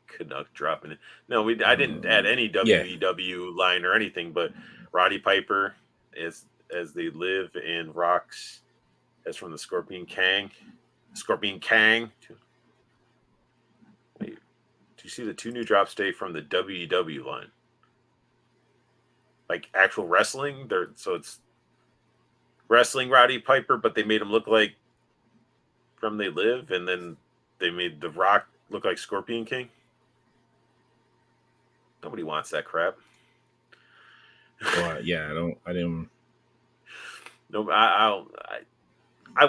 Canuck dropping it. No, I didn't add any Yeah. WEW line or anything, but Roddy Piper as they live and rocks as from the Scorpion Kang. Scorpion Kang. Wait, do you see the two new drops today from the WEW line? Like actual wrestling. So it's wrestling Roddy Piper, but they made him look like from They Live, and then they made The Rock look like Scorpion King. Nobody wants that crap. Well, yeah. I didn't. No, I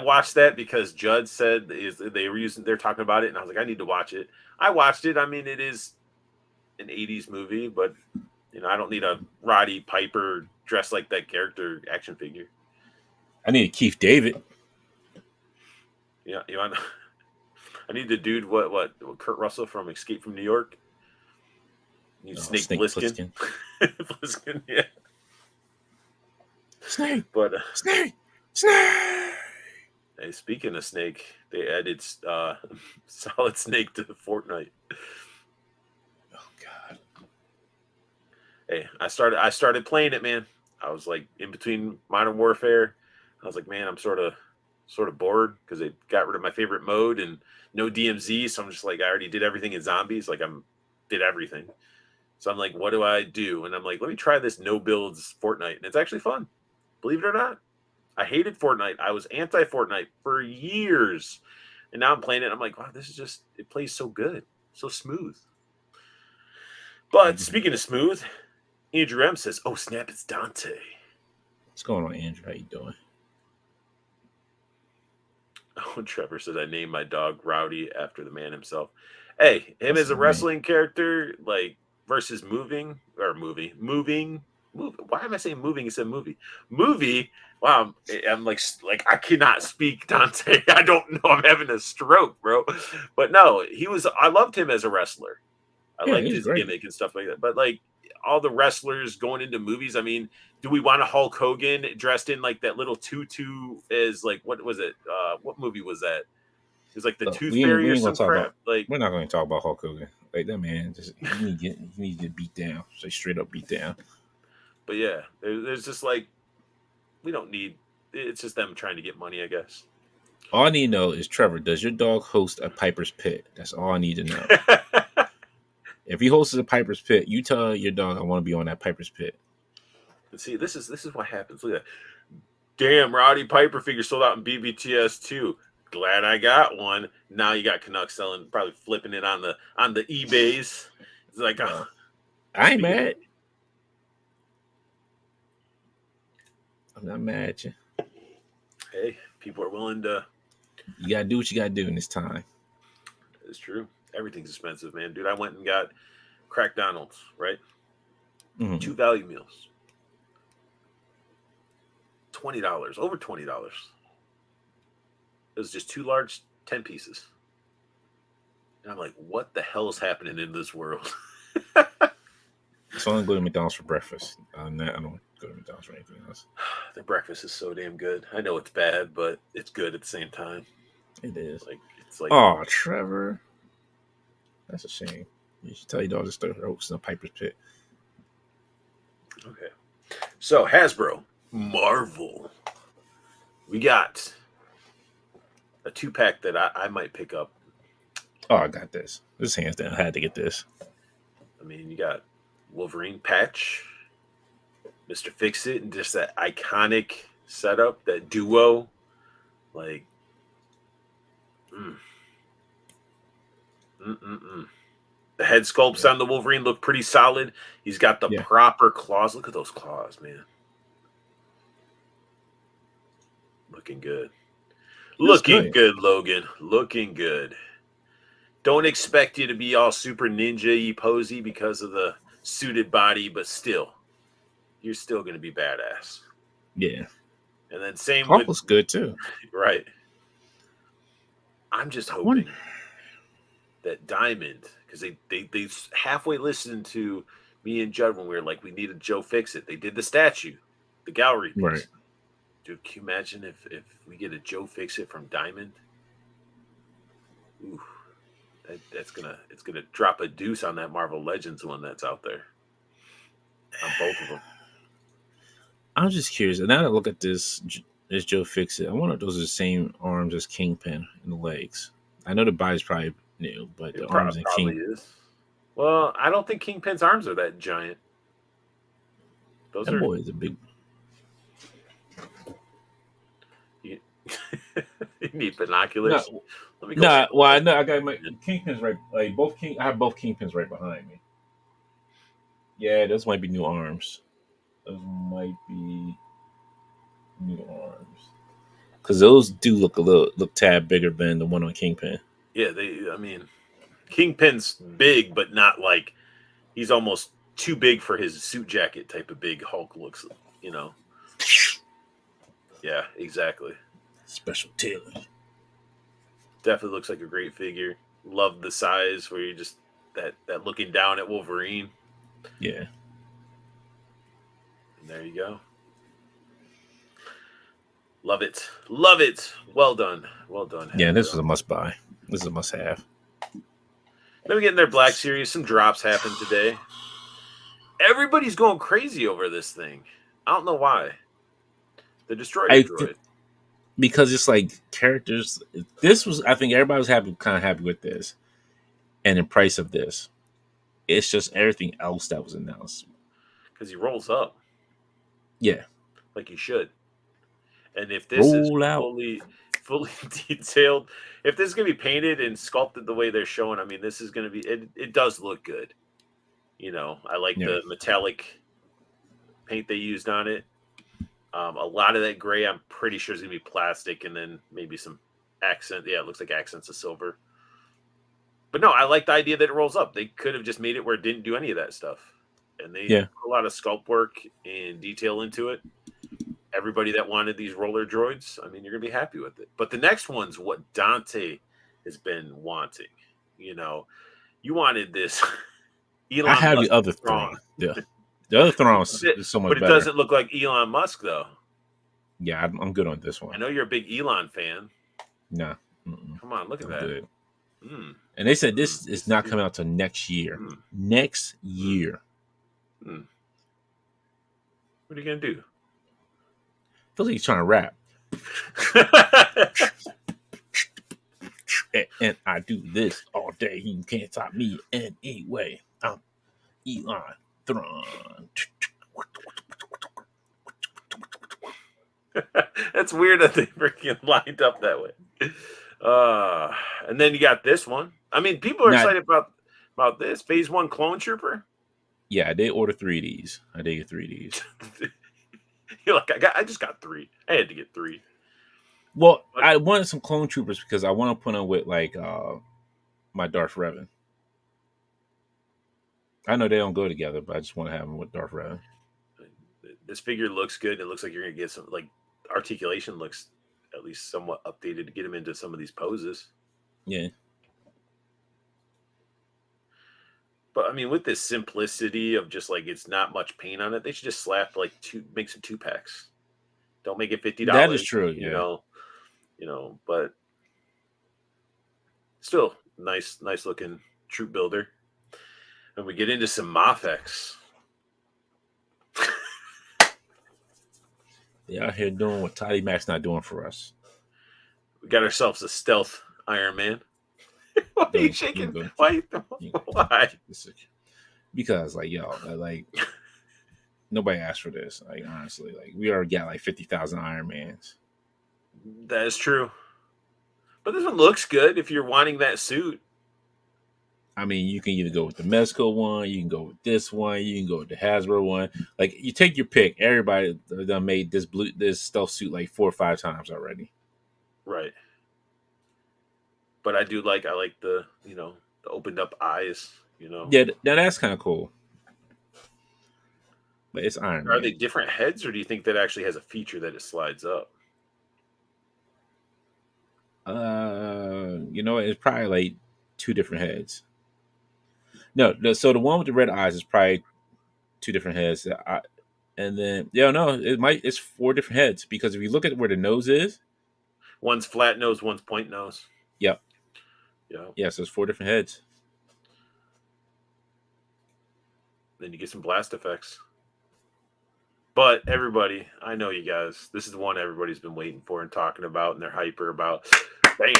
watched that because Judd said they're talking about it, and I was like, I need to watch it. I watched it. I mean, it is an '80s movie, but I don't need a Roddy Piper dressed like that character action figure. I need Keith David. Yeah, I need the dude. What Kurt Russell from Escape from New York. You Oh, Snake Snake Plissken. Plissken. Plissken, yeah. Snake. But Snake. Snake. hey, speaking of Snake, they added Solid Snake to Fortnite. Oh God. Hey, I started playing it, man. I was like in between Modern Warfare. I was like, man, I'm sort of bored because they got rid of my favorite mode and no DMZ. So I'm just like, I already did everything in zombies. Like did everything. So I'm like, what do I do? And I'm like, let me try this no builds Fortnite, and it's actually fun. Believe it or not, I hated Fortnite. I was anti Fortnite for years, and now I'm playing it. I'm like, wow, this is it plays so good, so smooth. But speaking of smooth, Andrew M says, "Oh snap, it's Dante." What's going on, Andrew? How you doing? Oh, Trevor says I named my dog Rowdy after the man himself. Hey, him That's as a his name. wrestling character, like versus moving. Why am I saying moving instead of movie? Movie. Wow, I'm like I cannot speak, Dante. I don't know. I'm having a stroke, bro. But no, I loved him as a wrestler. I Yeah, liked he's his great. gimmick and stuff like that. But like all the wrestlers going into movies, I mean, do we want a Hulk Hogan dressed in like that little tutu as like what was it? What movie was that? It was like the Look, Tooth Fairy we or ain't gonna some talk crap. about. Like, We're not going to talk about Hulk Hogan. Like that man, just he need to get beat down. Say straight up beat down. but yeah, there's just like we don't need. It's just them trying to get money, I guess. All I need to know is Trevor. Does your dog host a Piper's Pit? That's all I need to know. If he hosts a Piper's Pit, you tell your dog I want to be on that Piper's Pit. See, this is what happens. Look at that. Damn, Roddy Piper figure sold out in BBTS too. Glad I got one. Now you got Canucks selling, probably flipping it on the eBays. It's like, Well, I ain't speaking of, mad. I'm not mad at you. hey, people are willing to. You gotta do what you gotta do in this time. It's true. Everything's expensive, man. Dude, I went and got Crack Donald's, right? Mm-hmm. 2 value meals. $20, over $20. It was just two large 10 pieces. And I'm like, what the hell is happening in this world? So I don't go to McDonald's for breakfast. I don't go to McDonald's for anything else. The breakfast is so damn good. I know it's bad, but it's good at the same time. It is. It's like Oh, Trevor. That's a shame. You should tell your dog to start hosting a Piper's Pit. okay. So Hasbro, Marvel. We got a 2-pack that I might pick up. Oh, I got this. This hands down. I had to get this. I mean, you got Wolverine patch, Mr. Fix It, and just that iconic setup, that duo. Like, the head sculpts Yeah. on the Wolverine look pretty solid. He's got the Yeah. proper claws. Look at those claws, man. Looking good. Looking good, Logan. Looking good. Don't expect you to be all super ninja-y posy because of the suited body, but still, you're still going to be badass. Yeah. And then same Hawk with looks good too. right. I'm just One. hoping that Diamond, because they halfway listened to me and Judd when we were like, we need a Joe Fix It. They did the statue, the gallery Right. piece. Dude, can you imagine if we get a Joe Fix It from Diamond? Ooh, it's gonna drop a deuce on that Marvel Legends one that's out there on both of them. I'm just curious. Now that I look at this Joe Fix It, I wonder if those are the same arms as Kingpin and the legs. I know the body's probably new, but the It arms and probably King, is. Well, I don't think Kingpin's arms are that giant. Those that are boy is a big. you, you need binoculars. No, Let me go no. scope Well, I that. know I got my Kingpins right. Like both King, I have both Kingpins right behind me. Yeah, those might be new arms. Those might be new arms because those do look tad bigger than the one on Kingpin. Yeah, I mean, Kingpin's big, but not like he's almost too big for his suit jacket type of big Hulk looks. You know. Yeah, exactly. Special tailor. Definitely looks like a great figure. Love the size where you just that looking down at Wolverine. Yeah, And there you go. Love it. Love it. Well done. Well done, yeah. This was Hasbro. a must buy. This is a must have. Then we get in their Black Series. Some drops happened today. Everybody's going crazy over this thing. I don't know why. The Destroyer I droid. because it's like characters. This was, I think, everybody was happy, kind of happy with this, and the price of this. It's just everything else that was announced. Because he rolls up Yeah, like he should. And if this is roll out. fully detailed, if this is gonna be painted and sculpted the way they're showing, I mean, this is gonna be it does look good. You know, I like Yeah, the metallic paint they used on it. A lot of that gray, I'm pretty sure is gonna be plastic, and then maybe some accent. Yeah, it looks like accents of silver. But no, I like the idea that it rolls up. They could have just made it where it didn't do any of that stuff, and they yeah. put a lot of sculpt work and detail into it. Everybody that wanted these roller droids, I mean, you're gonna be happy with it. But the next one's what Dante has been wanting. You know, you wanted this I Elon have the Musk other Thrawn, Thrawn. Yeah, the other Thrawn is so but much it better. doesn't look like Elon Musk though. Yeah, I'm good on this I one. know you're a big Elon fan. Nah, mm-mm, Come on, look at I'm that. good. Mm, And they said mm, this is this is not good. coming out till next year. Mm, Next mm, year. mm. What are you gonna do? Feels like he's trying to rap. And I do this all day. You can't stop me in any way. I'm Elon Thrawn. That's weird that they freaking lined up that way. Uh, and then you got this one. I mean, people are Now, excited about this Phase One Clone Trooper. yeah, I did order 3 of these. I did get 3 of these. You're like, I just got three. I had to get three. Well, But I wanted some clone troopers because I want to put them with like my Darth Revan. I know they don't go together, but I just want to have them with Darth Revan. this figure looks good. It looks like you're gonna get some like articulation looks at least somewhat updated to get him into some of these poses. Yeah, But I mean, with this simplicity of just like it's not much paint on it, they should just slap like make some 2 packs. Don't make it fifty that is dollars. true. Yeah, But still nice looking troop builder. And we get into some Mafex. they out here doing what Toddy Mac's not doing for us. We got ourselves a stealth Iron Man. Why are you You can shaking? go. Why? You Why? because like yo, like nobody asked for this. Like honestly, like we already got like 50,000 Iron Mans. That is true. But this one looks good if you're wanting that suit. I mean, you can either go with the Mezco one, you can go with this one, you can go with the Hasbro one. Like you take your pick. Everybody done made this stealth suit like 4 or 5 times already. Right. but I like the the opened up eyes. Yeah, that's kind of cool. But it's Iron Are they Man. different heads, or do you think that actually has a feature that it slides up? It's probably like two different heads. No, so the one with the red eyes is probably two different heads. And then no, it's four different heads because if you look at where the nose is, One's flat nose, one's point nose. yep, Yeah. yeah, so it's four different heads. Then you get some blast effects. But everybody, I know you guys. This is the one everybody's been waiting for and talking about, and they're hyper about. Bam,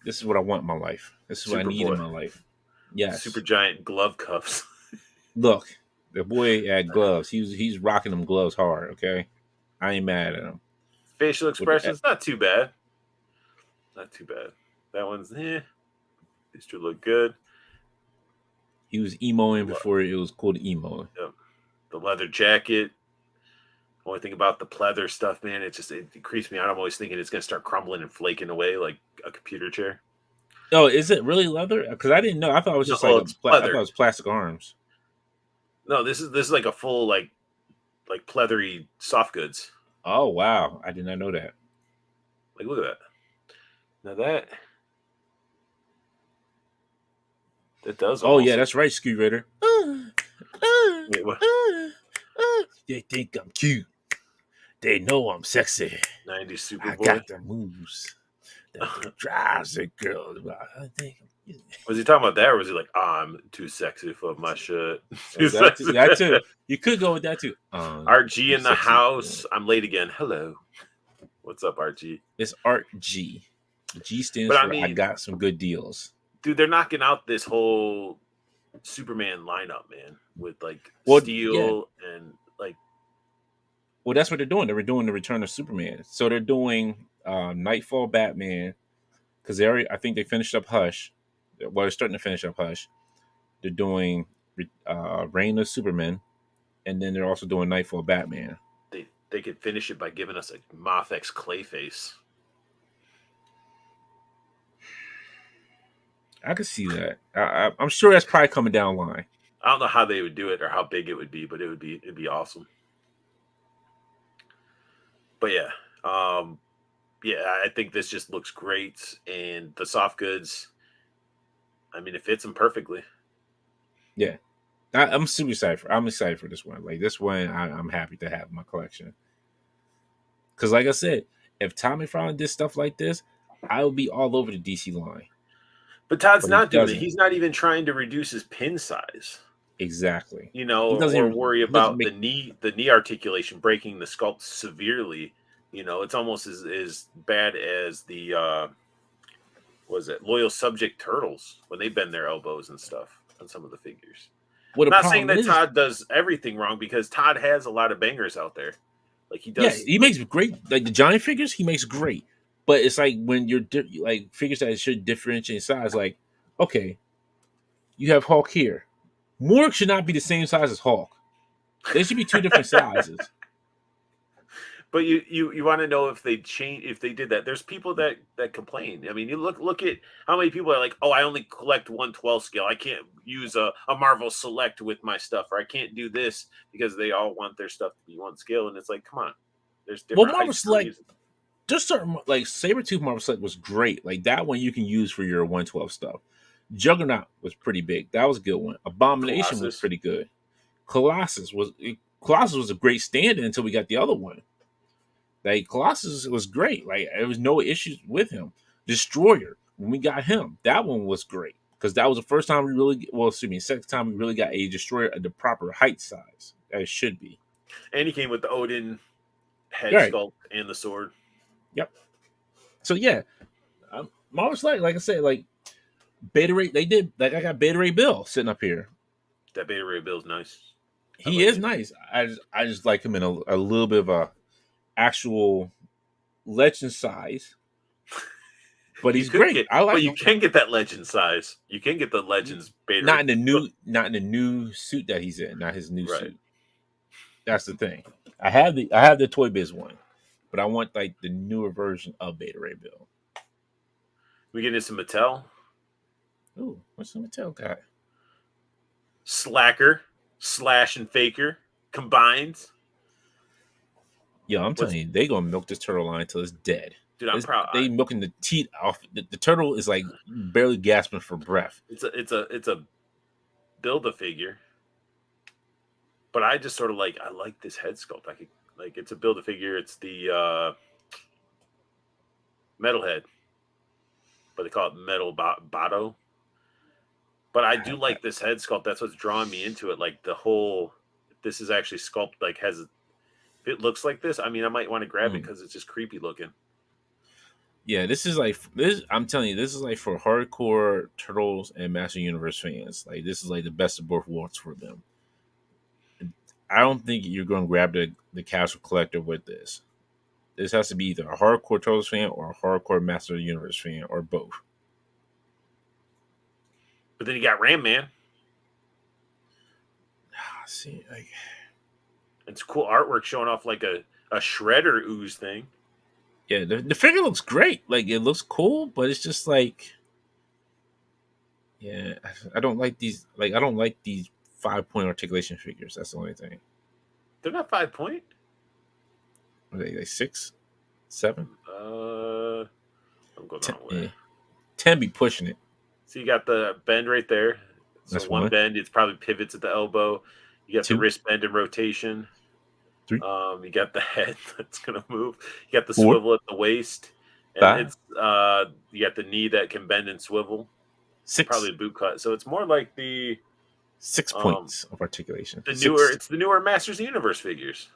This is what I want in my life. This is what I need in Superboy, my life. Yes. super giant glove cuffs. Look, the boy had gloves. He's rocking them gloves hard. Okay, I ain't mad at him. Facial With the, expressions, not too bad. Not too bad. That one's These two look good. he was emoing Lo- before it was cool to emo. Yep. The leather jacket. Only thing about the pleather stuff, man, it creeps me out. I'm always thinking it's gonna start crumbling and flaking away like a computer chair. Oh, is it really leather? Because I didn't know. I thought it was No, just like well, it's I thought it pleather. was plastic arms. No, this is like a full like pleathery soft goods. Oh wow, I did not know that. Like look at that. Now that does Oh yeah, almost. that's right, Ski Ritter. Wait, what? They think I'm cute. They know I'm sexy. 90s I Superboy. got the moves that drives the girls. I think Was he talking about that, or was he like, I'm too sexy for my shirt? Too sexy. that too. You could go with that too. RG You in the sexy. house. I'm late again. Hello. What's up, RG? It's Art G. G stands But I for I mean, got some good deals. dude, they're knocking out this whole Superman lineup, man, with like Well, yeah. Steel and like. Well, that's what they're doing. They're doing the Return of Superman. So they're doing Nightfall Batman because they already. I think they finished up Hush. Well, they're starting to finish up Hush. They're doing Reign of Superman, and then they're also doing Nightfall Batman. They could finish it by giving us a Moth X Clayface. I could see that. I'm sure that's probably coming down the line. I don't know how they would do it or how big it would be, but it'd be awesome. But yeah, I think this just looks great, and the soft goods. I mean, it fits them perfectly. Yeah, I'm excited for this one. Like this one, I'm happy to have in my collection. Because, like I said, if Tommy McFarlane did stuff like this, I would be all over the DC line. But Todd's But he not doing it. doesn't. He's not even trying to reduce his pin size, Exactly. you know, He doesn't or even. worry He doesn't about make. the knee articulation breaking the sculpt severely. You know, it's almost as bad as the was it loyal subject turtles when they bend their elbows and stuff on some of the figures. What I'm the not saying problem that is, Todd does everything wrong because Todd has a lot of bangers out there. Like he yeah, does. he makes great. Like the giant figures, he makes great. But it's like when you're like figures that should differentiate in size. Like, okay, you have Hulk here. Morg should not be the same size as Hulk. They should be two different sizes. But you want to know if they did that. There's people that complain. I mean, you look at how many people are like, oh, I only collect 1/12 scale. I can't use a Marvel Select with my stuff, or I can't do this because they all want their stuff to be one scale. And it's like, come on, there's Well, different Marvel heights for a Select, reason. just certain like Sabretooth Marvel Select was great. Like that one you can use for your 112 stuff. Juggernaut was pretty big. That was a good one. Abomination was Colossus. pretty good. Colossus was a great stand-in until we got the other one. Like Colossus was great. Like there was no issues with him. Destroyer, when we got him, that one was great because that was the first time we really, well, excuse me, second time we really got a Destroyer at the proper height size as it should be. And he came with the Odin head Right. sculpt and the sword. Yep. So yeah, Marvel's like I said, like Beta Ray, they did like I got Beta Ray Bill sitting up here. That Beta Ray Bill's nice. I He like is it. nice. I just like him in a little bit of a actual legend size, but You he's could great. get, I but like you him. can get that legend size. You can get the Legends Beta Not Ray in the Bill. not in the new suit that he's in, not his new Right. suit. That's the thing. I have the Toy Biz one, but I want like the newer version of Beta Ray Bill. We get into some Mattel. Ooh, what's the Mattel guy? Slacker, Slash, and Faker combined. Yo, I'm What's telling you, they gonna milk this turtle line until it's dead. dude? I'm proud. They milking the teeth off. The turtle is like barely gasping for breath. It's a build a figure, but I just sort of like I like this head sculpt. I could like it's a build a figure. It's the metalhead, but they call it metal botto. But I do like this head sculpt. That's what's drawing me into it. Like the whole, this is actually sculpt. Like has if it looks like this, I mean, I might want to grab it because it's just creepy looking. Yeah, this is like this. I'm telling you, this is like for hardcore Turtles and Master Universe fans. Like this is like the best of both worlds for them. I don't think you're going to grab the casual collector with this. This has to be either a hardcore Turtles fan or a hardcore Master Universe fan or both. But then you got Ram Man. See, like It's cool artwork showing off like a shredder ooze thing. yeah, the figure looks great. Like it looks cool, but it's just like yeah, I don't like these. Like I don't like these 5-point articulation figures. That's the only thing. They're not 5 point. Are they like 6, 7? I'm going the wrong way. Yeah. 10 be pushing it. So you got the bend right there. So That's one one. bend, it's probably pivots at the elbow. You got 2, the wrist bend and rotation. 3, You got the head that's gonna move. You got the 4, swivel at the waist, and 5, it's you got the knee that can bend and swivel. 6. Probably a boot cut. So it's more like the 6 um points of articulation. the newer. 6. It's the newer Masters of the Universe figures.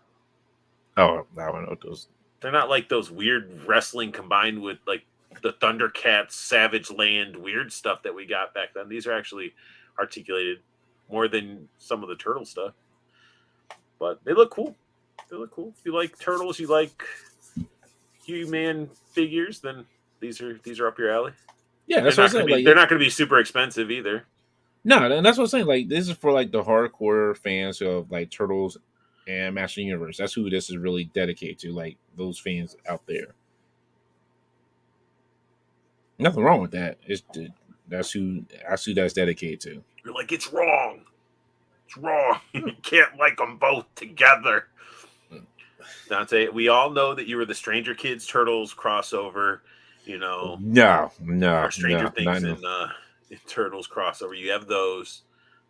Oh, I don't know what those. They're not like those weird wrestling combined with like the Thundercats, Savage Land, weird stuff that we got back then. These are actually articulated more than some of the turtle stuff, but they look cool. They look cool. If you like turtles, you like human figures, then these are up your alley. Yeah, They're that's what I'm not gonna saying. be Like, they're not gonna be super expensive either. no, and that's what I'm saying. Like, this is for like the hardcore fans of like Turtles and Master Universe. That's who this is really dedicated to. Like those fans out there. Nothing wrong with that. That's who that's dedicated to. You're like, it's wrong. It's wrong. You can't like them both together. Dante, we all know that you were the Stranger Kids Turtles crossover, you know, No, or Stranger not Things in Turtles crossover. You have those.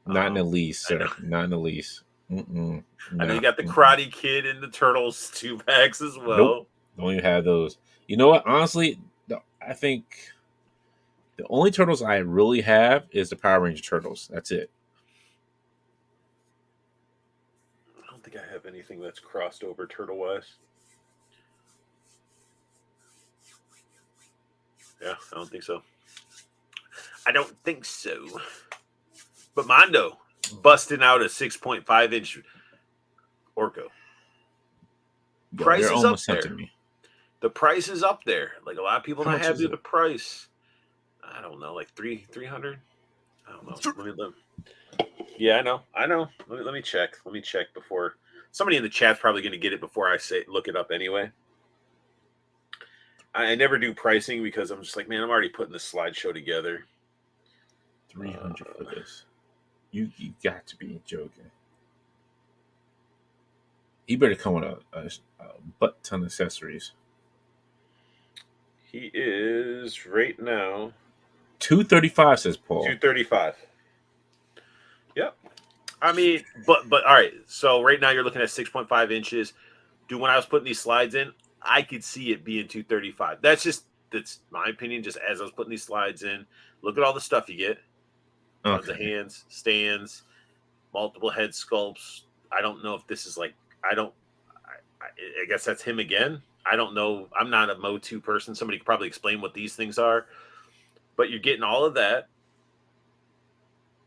not in the least, I know. sir. Not in the least. Mm-mm, I know no. you got the Karate Kid and the Turtles 2 packs as Nope. well. Don't even have those. You know what? Honestly, I think the only turtles I really have is the Power Ranger turtles. That's it. I don't think I have anything that's crossed over turtle wise. Yeah, I don't think so. I don't think so. But Mondo busting out a 6.5-inch Orco. Yo, Price they're is up almost there. tempting me. The price is up there. Like a lot of people How not much happy is with the it? price. I don't know, like 300. I don't know. Let me look. Yeah, I know. Let me check. Let me check before somebody in the chat's probably going to get it before I say look it up anyway. I never do pricing because I'm just like, man, I'm already putting this slideshow together. 300 for this. You got to be joking. He better come with a butt ton of accessories. He is right now 235 says Paul. 235. Yep. I mean, but all right. So right now you're looking at 6.5 inches. Dude, when I was putting these slides in, I could see it being 235. That's my opinion. Just as I was putting these slides in, look at all the stuff you get. Tons of hands, stands, multiple head sculpts. I don't know if this is like I guess that's him again. I don't know. I'm not a Motu person. Somebody could probably explain what these things are. But you're getting all of that.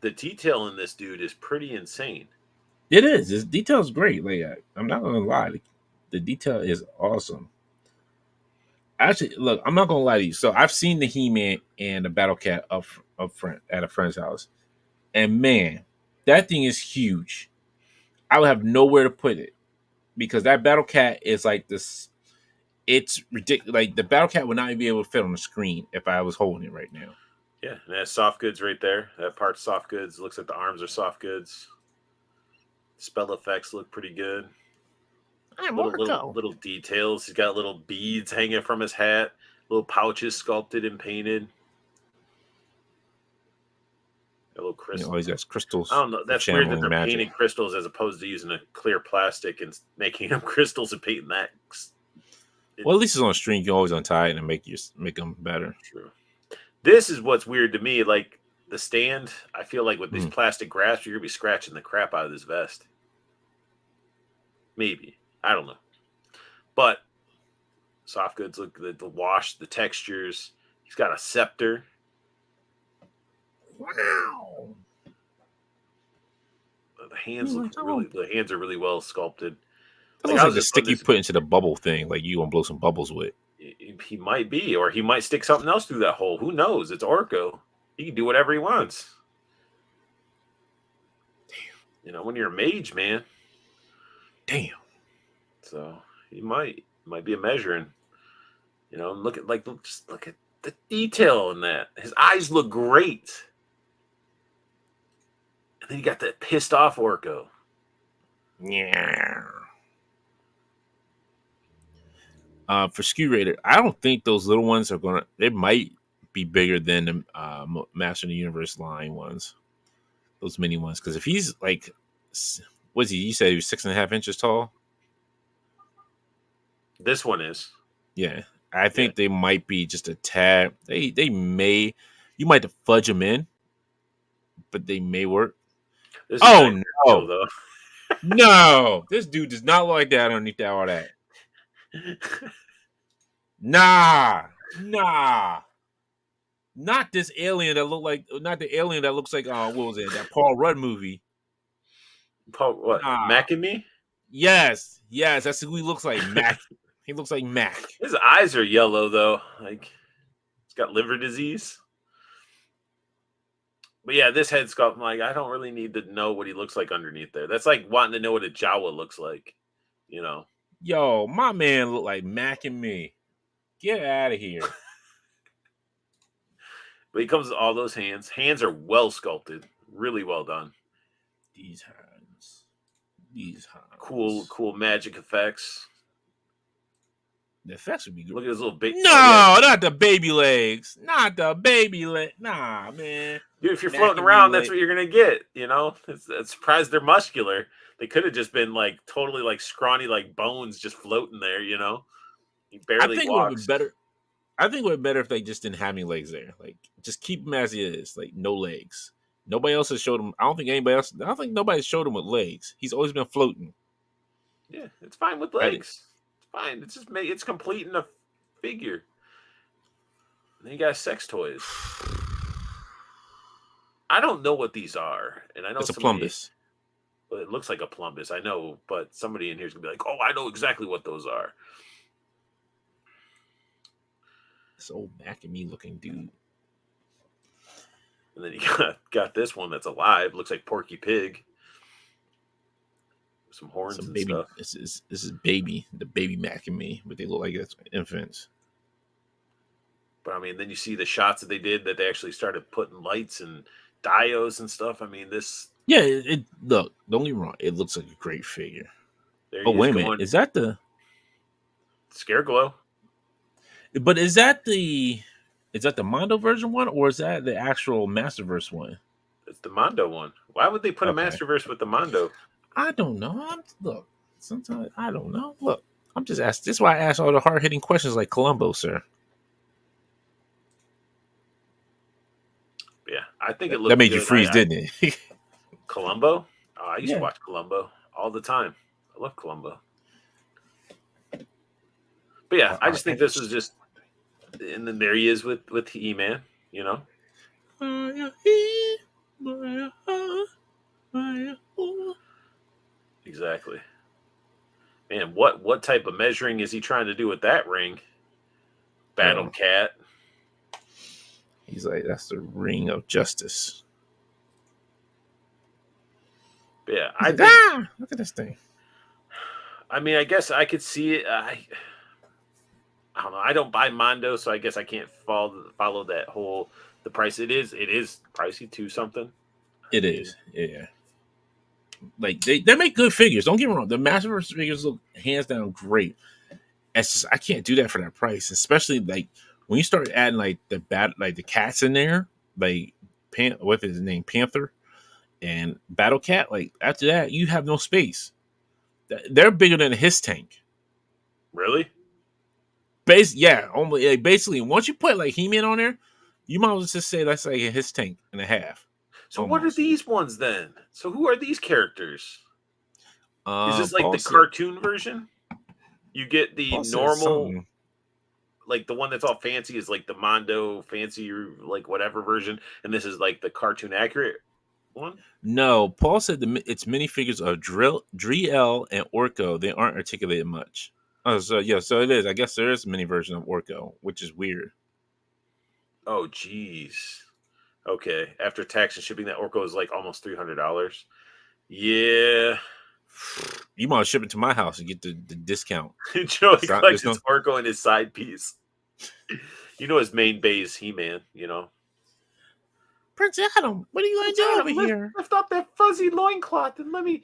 The detail in this dude is pretty insane. It is. This detail's great. Like I'm not gonna lie, the detail is awesome. Actually, look, I'm not gonna lie to you. So I've seen the He-Man and the Battle Cat up front at a friend's house, and man, that thing is huge. I would have nowhere to put it because that Battle Cat is like this. It's ridiculous. Like the Battle Cat would not be able to fit on the screen if I was holding it right now. Yeah, and that's soft goods right there. That part's soft goods. Looks like the arms are soft goods. Spell effects look pretty good. I'm Little Orko. little details. He's got little beads hanging from his hat. Little pouches sculpted and painted. A little You know, crystal. all these guys I crystals don't know. for That's weird that channeling they're magic. painting crystals as opposed to using a clear plastic and making them crystals and painting that. Well, at least it's on a string. You can always untie it and make them better. True. This is what's weird to me. Like the stand, I feel like with these Mm. plastic grasps, you're gonna be scratching the crap out of this vest. Maybe, I don't know, but soft goods look good. The wash, the textures. He's got a scepter. Wow. The hands look really. The hands are really well sculpted. That Like looks I like was the just on stick you this. put into the bubble thing. Like you gonna blow some bubbles with. He might be, or he might stick something else through that hole. Who knows? It's Orko. He can do whatever he wants. You know, when you're a mage, man. Damn. So he might be a measuring. You know, look at just look at the detail in that. His eyes look great. And then you got that pissed off Orko. Yeah. For Skew Raider, I don't think those little ones are gonna. They might be bigger than the Master of the Universe line ones. Those mini ones, because if he's like, what's he? You said he was 6.5 inches tall. This one is. Yeah, I Yeah. think they might be just a tad. They may. You might have to fudge them in, but they may work. This is Oh nice no, though. no! This dude does not look like that underneath all that. Nah, nah. Not this alien that looked like, not the alien that looks like, what was it? That Paul Rudd movie. Paul, what? Nah. Mac and me? Yes, that's who he looks like. Mac. He looks like Mac. His eyes are yellow though. Like he's got liver disease. But yeah, this head sculpt, I'm like, I don't really need to know what he looks like underneath there. That's like wanting to know what a Jawa looks like, you know. Yo, my man look like Mac and me. Get out of here. But he comes with all those hands. Hands are well sculpted, really well done. These hands. These hands. Cool magic effects. The effects would be good. Look at his little big. No, not the baby legs. Not the baby leg. Nah, man. Dude, if you're Mac floating and around, me that's what you're gonna get. You know, it's surprised they're muscular. They could have just been like totally like scrawny, like bones just floating there. You know, he I barely think it would have been walks. better. I think it would have been better if they just didn't have any legs there. Like, just keep him as he is. Like, no legs. Nobody else has showed him. I don't think anybody else. I don't think nobody showed him with legs. He's always been floating. Yeah, it's fine with Right? legs. It's fine. It's just it's complete in a figure. And then you got sex toys. I don't know what these are, and I know It's a somebody. plumbus. But it looks like a plumbus. I know, but somebody in here is gonna be like, "Oh, I know exactly what those are." This old Mac and me looking dude. And then you got this one that's alive. Looks like Porky Pig. Some horns Some and baby. stuff. This is baby. The baby Mac and me, but they look like it's infants. But I mean, then you see the shots that they did that they actually started putting lights and diodes and stuff. I mean, this. Yeah, it look. Don't get me wrong. It looks like a great figure. There Oh he is wait a minute. going Is that the? Scareglow. But is that the? Is that the Mondo version one, or is that the actual Masterverse one? It's the Mondo one. Why would they put a Masterverse with the Mondo? I don't know. Look, sometimes I don't know. Look, I'm just asking. This is why I ask all the hard hitting questions like Columbo, sir. Yeah, I think it looked That made good. you freeze, didn't it? Columbo? Oh, I used to Yeah. watch Columbo all the time. I love Columbo. But yeah, I just think this was just, and then there he is with E-Man, you know. Exactly. Man, what type of measuring is he trying to do with that ring? Battle Cat. He's like, that's the ring of justice. But yeah, Look at this thing. I mean, I guess I could see it. I don't know. I don't buy Mondo, so I guess I can't follow that whole the price. It is pricey too. Something. It I mean, is, yeah. Like they make good figures. Don't get me wrong. The Masterverse figures look hands down great. It's just I can't do that for that price, especially like when you start adding like the cats in there, like what is his name, Panther and Battle Cat. Like after that, you have no space. They're bigger than his tank. really. Yeah, only like, basically once you put like He-Man on there, you might as well just say that's like his tank and a half, So what are almost. these ones then? So who are these characters? Is this like Paul the said cartoon version? You get the Paul said normal, something. like the one that's all fancy is like the Mondo fancy or like whatever version, and this is like the cartoon accurate one. No, Paul said it's minifigures of Driel, and Orko. They aren't articulated much. Oh, so yeah, so it is. I guess there is a mini version of Orko, which is weird. Oh, geez. Okay. After tax and shipping, that Orco is like almost $300. Yeah. You might ship it to my house and get the discount. Joey It's not. collects There's his no Orco and his side piece. His main base He Man. Prince Adam. What are you going Prince to do over Adam, lift here, lift up that fuzzy loincloth and let me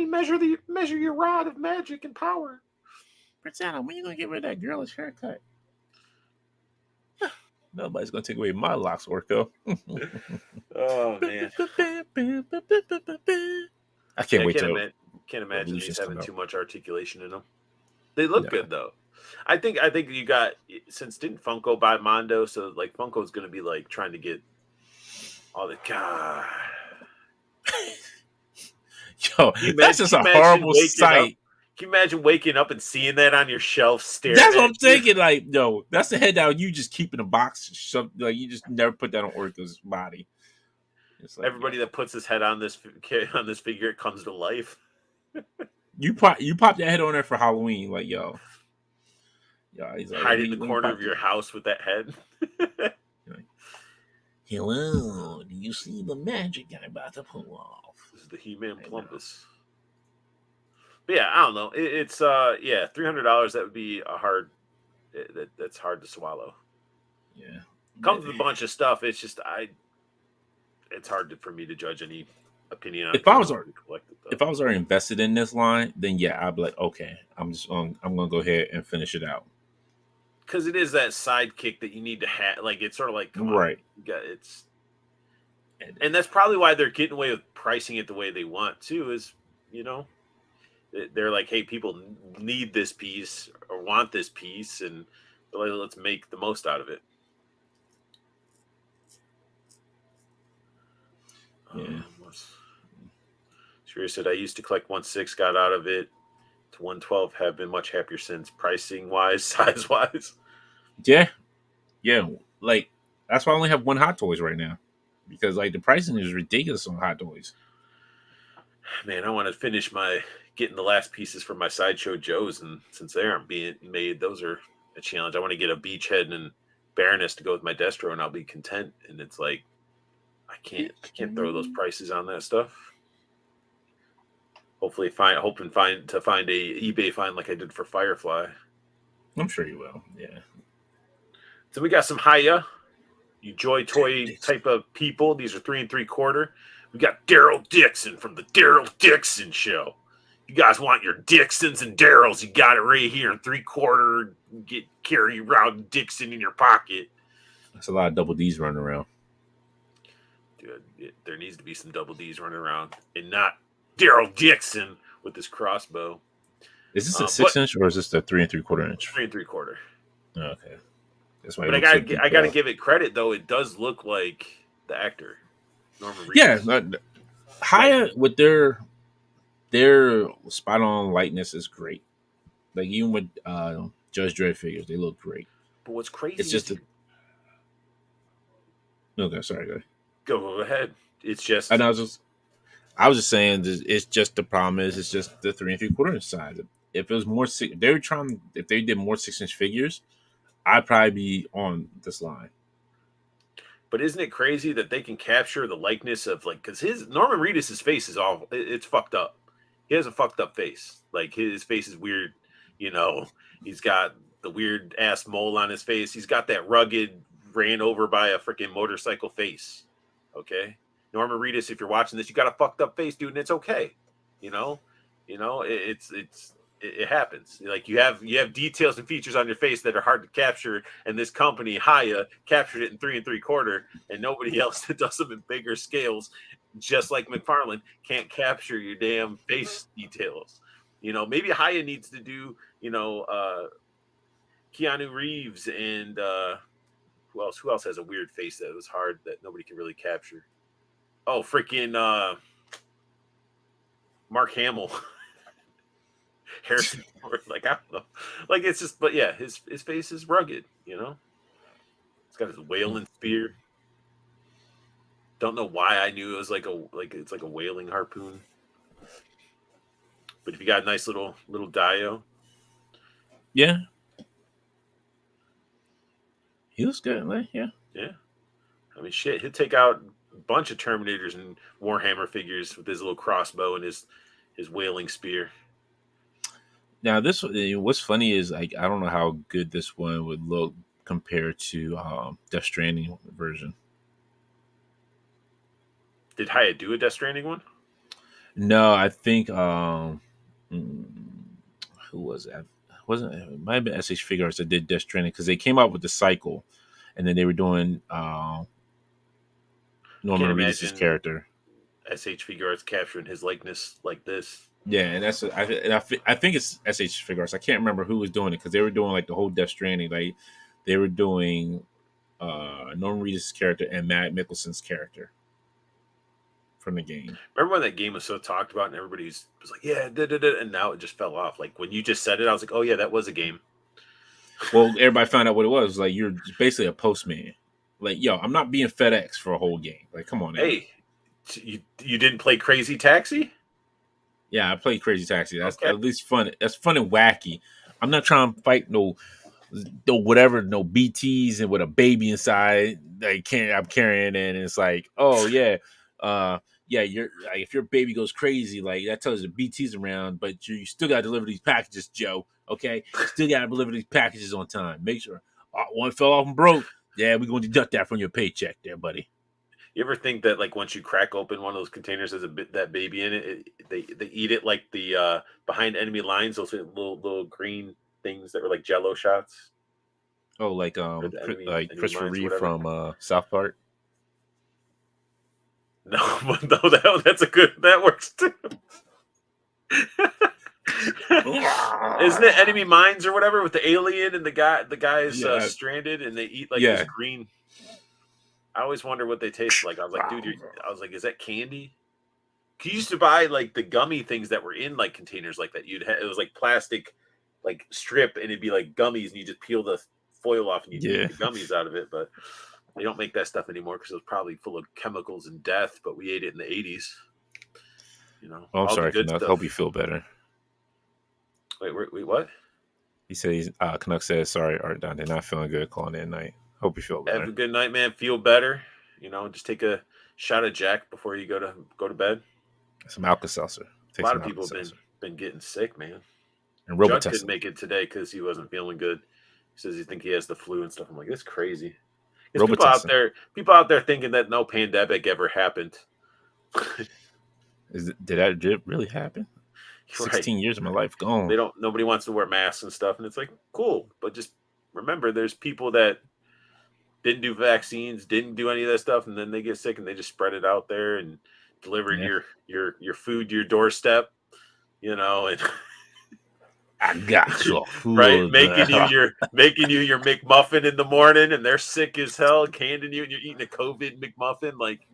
measure your rod of magic and power. Prince Adam? When are you going to get rid of that girlish haircut? Nobody's going to take away my locks, Orko. Oh man. I can't Yeah, I wait can't till imagine can't imagine these Revolutions come having out. too much articulation in them. They look No, good though. I think you got since didn't Funko buy Mondo, so like Funko's gonna be like trying to get all the God. yo, that's Can just you a imagine horrible waking up? sight. Can you imagine waking up and seeing that on your shelf staring That's what at I'm you? thinking. Like, yo, that's the head down. You just keep in a box. Like, you just never put that on Orko's body. It's like, yo, Everybody that puts his head on this figure, it comes to life. you pop that head on there for Halloween. Like, yo, he's like, Hide it in the let me corner pop of that. your house with that head. Like, hello, do you see the magic I'm about to pull off? This is the He-Man I know. Plumbus. But yeah, I don't know. It's yeah, $300. That would be a hard. That's hard to swallow. Yeah, but Comes with a bunch of stuff. It's just it's hard for me to judge any opinion on it if because I I was don't al- really collect it if though. I was already invested in this line, then yeah, I'd be like, okay, I'm gonna go ahead and finish it out. Because it is that sidekick that you need to have. Like it's sort of like, come on, Right. you got it's, And and that's probably why they're getting away with pricing it the way they want too. Is you know they're like, hey, people need this piece or want this piece, and they're like, let's make the most out of it. yeah, What's Sherry said, I used to collect 1/6, got out of it to 112, have been much happier since pricing wise, size wise. yeah, yeah. Like that's why I only have one Hot Toys right now because like the pricing is ridiculous on Hot Toys. Man, I want to finish my getting the last pieces for my Sideshow Joes, and since they aren't being made, those are a challenge. I want to get a Beachhead and Baroness to go with my Destro, and I'll be content. And it's like I can't throw those prices on that stuff. Hopefully, find a eBay find like I did for Firefly. I'm sure you will. Yeah. So we got some Haya, you Joy Toy type of people. These are 3 3/4. We got Daryl Dixon from the Daryl Dixon Show. You guys want your Dixons and Daryls? You got it right here, 3/4. Carry around Dixon in your pocket. That's a lot of double D's running around. Dude, there needs to be some double D's running around, and not Daryl Dixon with his crossbow. Is this a But 6 inch or is this a 3 3/4 inch? 3 3/4. Oh, okay, that's why it But I looks so got I got to detailed. give it credit though. It does look like the actor Norman Yeah, Reedus. Like Haya with their spot on lightness is great. Like even with Judge Dredd figures, they look great. But what's It's crazy is just a okay. Sorry, go ahead. go ahead. It's And just I was just saying it's just the problem is it's just the 3 3/4 inch size. If it was more if they did more 6 inch figures, I'd probably be on this line. but isn't it crazy that they can capture the likeness of like because his Norman Reedus's face is all it's fucked up. He has a fucked up face. Like his face is weird. You know, he's got the weird ass mole on his face. He's got that rugged, ran over by a freaking motorcycle face. Okay, Norman Reedus, if you're watching this, you got a fucked up face, dude, and it's okay. You know, it happens. Like you have details and features on your face that are hard to capture, and this company Haya captured it in 3 3/4, and nobody else that does them in bigger scales, just like McFarlane, can't capture your damn face details. Maybe Haya needs to do Keanu Reeves and who else? Who else has a weird face that was hard that nobody can really capture? Oh, freaking Mark Hamill, Harrison Ford. Like I don't know, like it's just, but yeah, his face is rugged. He's got his whaling spear. Don't know why I knew it was it's like a whaling harpoon. But if you got a nice little dio, Yeah, he was good. Like, yeah. yeah. I mean, shit, he'd take out a bunch of Terminators and Warhammer figures with his little crossbow and his whaling spear. Now this, what's funny is like I don't know how good this one would look compared to Death Stranding version. Did Hyatt do a Death Stranding one? No, I think mm, who was that? Wasn't it might have been SH Figures that did Death Stranding because they came out with the cycle, and then they were doing Can't Norman Reedus' imagine character. SH Figuarts capturing his likeness like this. Yeah, and I think it's SH Figures. I can't remember who was doing it because they were doing like the whole Death Stranding. Like they were doing Norman Reedus' character and Matt Mikkelsen's character from the game. Remember when that game was so talked about and everybody was like, yeah, da, da, da, and now it just fell off. Like when you just said it, I was like, oh yeah, that was a game. Well, everybody found out what it was. Like you're basically a postman. Like, yo, I'm not being FedEx for a whole game. Like, come on, now. Hey, you didn't play Crazy Taxi? Yeah, I played Crazy Taxi. That's Okay. at least fun. That's fun and wacky. I'm not trying to fight no whatever, no BTs and with a baby inside that I'm carrying, and it's like, oh yeah, yeah, you're like, if your baby goes crazy, like that tells you the BT's around, but you still got to deliver these packages, Joe. Okay, still got to deliver these packages on time. Make sure one fell off and broke. Yeah, we're going to deduct that from your paycheck, there, buddy. You ever think that like once you crack open one of those containers, there's a bit that baby in it, they eat it like the behind enemy lines, those little green things that were like Jello shots. Oh, like Or the enemy Christopher mines or Reeve whatever. from South Park. No, but no, that's a good, that works too. Isn't it enemy mines or whatever with the alien and the guy's Yeah, stranded and they eat like this yeah. green. I always wonder what they taste like. I was like, dude, I was like, is that candy? You used to buy like the gummy things that were in like containers like that. It was like plastic, like strip, and it'd be like gummies, and you just peel the foil off and you Yeah. eat the gummies out of it. But they don't make that stuff anymore because it was probably full of chemicals and death. But we ate it in the 80s. Oh, I'm all the sorry, good Canuck. stuff. Hope you feel better. Wait, what? He said Canuck says sorry, Art Dante, not feeling good calling in night. Hope you feel better. Have a good night, man. Feel better. Just take a shot of Jack before you go to bed. Some Alka-Seltzer. A lot of people have been getting sick, man. And Judd couldn't Robitussin. make it today because he wasn't feeling good. He says he think he has the flu and stuff. I'm like, that's crazy. There's people out there thinking that no pandemic ever happened. Did that really happen? 16 years of my life gone. Nobody wants to wear masks and stuff, and it's like, cool, but just remember, there's people that didn't do vaccines, didn't do any of that stuff, and then they get sick and they just spread it out there and delivering your food to your doorstep, and I got your food. Right, making you your McMuffin in the morning, and they're sick as hell, handing you, and you're eating a COVID McMuffin. Like,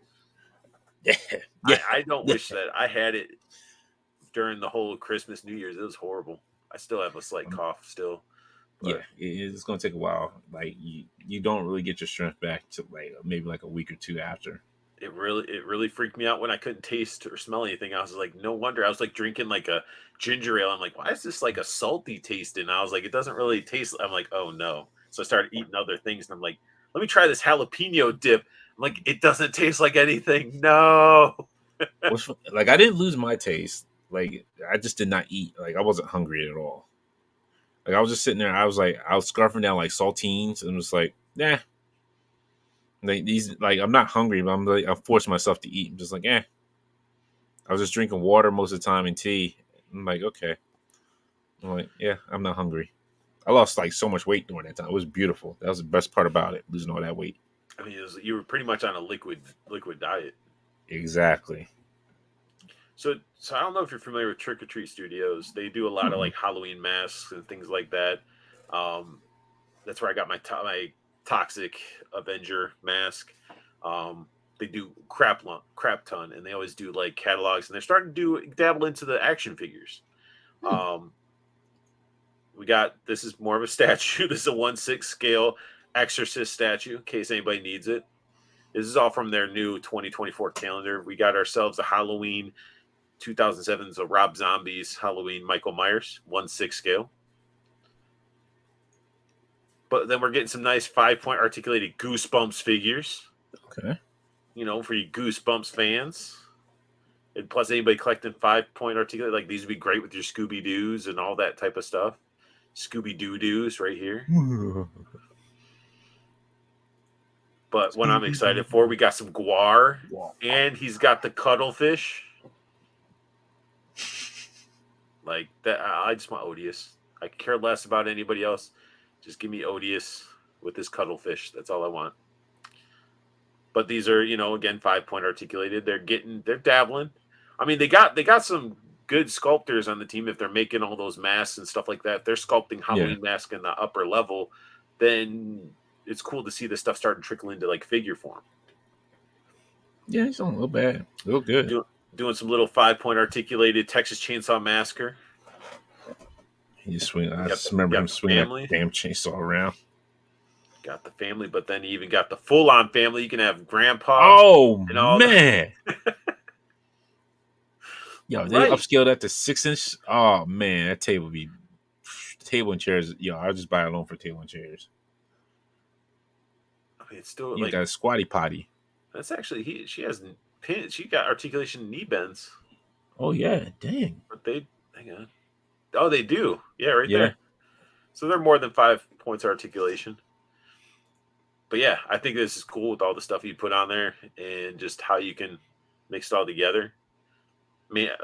I don't wish that I had it during the whole Christmas, New Year's. It was horrible. I still have a slight cough still. Yeah, it's going to take a while. Like you don't really get your strength back to like maybe like a week or two after. It really freaked me out when I couldn't taste or smell anything. I was like, no wonder. I was like drinking like a ginger ale. I'm like, why is this like a salty taste? And I was like, it doesn't really taste. I'm like, oh no. So I started eating other things, and I'm like, let me try this jalapeno dip. I'm like, it doesn't taste like anything. No. Like I didn't lose my taste. Like I just did not eat. Like I wasn't hungry at all. Like I was just sitting there. I was scarfing down like saltines, and was like, nah. Like these, like I'm not hungry, but I'm forcing myself to eat. I'm just like, eh. I was just drinking water most of the time and tea. I'm like, okay. I'm like, yeah, I'm not hungry. I lost like so much weight during that time. It was beautiful. That was the best part about it, losing all that weight. I mean, you were pretty much on a liquid diet. Exactly. So I don't know if you're familiar with Trick or Treat Studios. They do a lot of Mm-mm. like Halloween masks and things like that. Um, that's where I got my Toxic Avenger mask. Um, they do crap ton, and they always do like catalogs, and they're starting to dabble into the action figures. Hmm. Um, we got this is more of a statue. This is a 1/6 scale Exorcist statue, in case anybody needs it. This is all from their new 2024 calendar. We got ourselves a Halloween 2007's a Rob Zombie's Halloween Michael Myers 1/6 scale. But then we're getting some nice 5-point articulated Goosebumps figures, Okay. for you Goosebumps fans. And plus, anybody collecting 5-point articulated, like these would be great with your Scooby Doos and all that type of stuff. Scooby Doo Doos right here. But what I'm excited for, we got some Guar, and he's got the Cuttlefish. Like that, I just want Odious. I care less about anybody else. Just give me Odious with this Cuttlefish. That's all I want. But these are, again, 5-point articulated. They're dabbling. I mean, they got some good sculptors on the team. If they're making all those masks and stuff like that, they're sculpting Yeah. Halloween mask in the upper level. Then it's cool to see this stuff starting to trickle into like figure form. Yeah, he's not a little bad. Real good. Doing some little 5-point articulated Texas Chainsaw Massacre. He swing. I just remember him swinging that damn chainsaw around. Got the family, but then you even got the full-on family. You can have Grandpa. Oh man! Yo, they right. upscaled that to 6-inch. Oh man, that table be table and chairs. Yo, I'll just buy a loan for table and chairs. I mean, it's still You like got a squatty potty. That's actually she has pin. She got articulation knee bends. Oh yeah, dang. But hang on. Oh, they do. Yeah, right Yeah. there. So they're more than 5 points of articulation. But yeah, I think this is cool with all the stuff you put on there and just how you can mix it all together.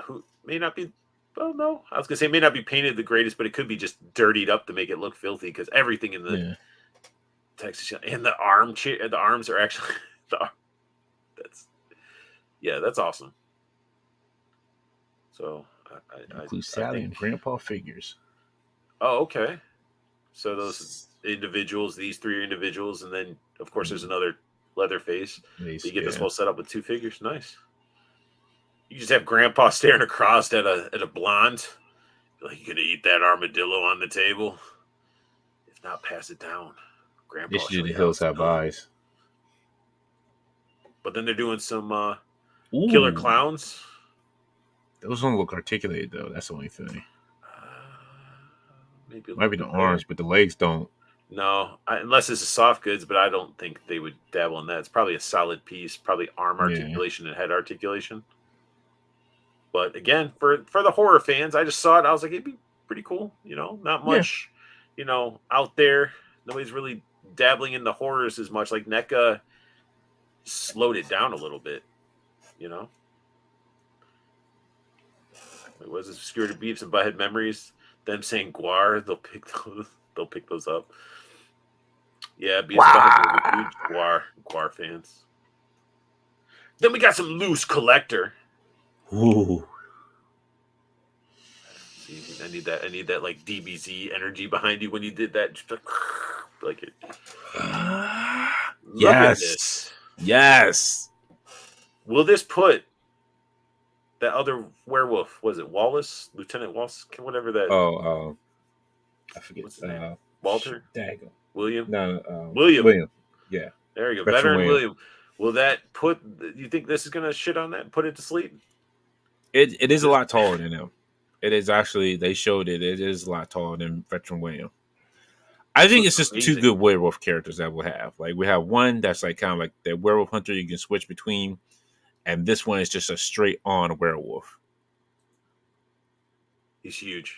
Who may not be. Well, no, I was gonna say it may not be painted the greatest, but it could be just dirtied up to make it look filthy because everything in the Texas and the arms are actually that's awesome. So include Sally and Grandpa figures. Oh, okay. So those individuals, these 3 are individuals, and then of course there's another Leatherface. You get this whole setup with 2 figures. Nice. You just have Grandpa staring across at a blonde. Like, you gonna eat that armadillo on the table? If not, pass it down. Grandpa. This do the hills have eyes. But then they're doing some killer clowns. Those don't look articulated though. That's the only thing. Maybe might be the arms, but the legs don't. No, unless it's a soft goods, but I don't think they would dabble in that. It's probably a solid piece, probably arm articulation and head articulation. But again, for the horror fans, I just saw it. I was like, it'd be pretty cool. Not much, out there. Nobody's really dabbling in the horrors as much. Like NECA slowed it down a little bit. It was it Spirited Beefs and Butthead Memories? Them saying Guar, they'll pick those up. Yeah, Beefs Butthead are huge Guar fans. Then we got some loose collector. Ooh. See, I need that like DBZ energy behind you when you did that. Just like it. Look at this. Yes. Will this put that other werewolf? Was it Wallace? Lieutenant Wallace? Whatever that. Oh, I forget. What's his name? Walter? Dago. William? No, William. Yeah. There you go. Veteran William. Will that you think this is going to shit on that and put it to sleep? It is a lot taller than him. It is actually, they showed it. It is a lot taller than Veteran William. I think it's just amazing. 2 good werewolf characters that we'll have. Like, we have one that's like kind of like that werewolf hunter you can switch between, and this one is just a straight on werewolf. He's huge.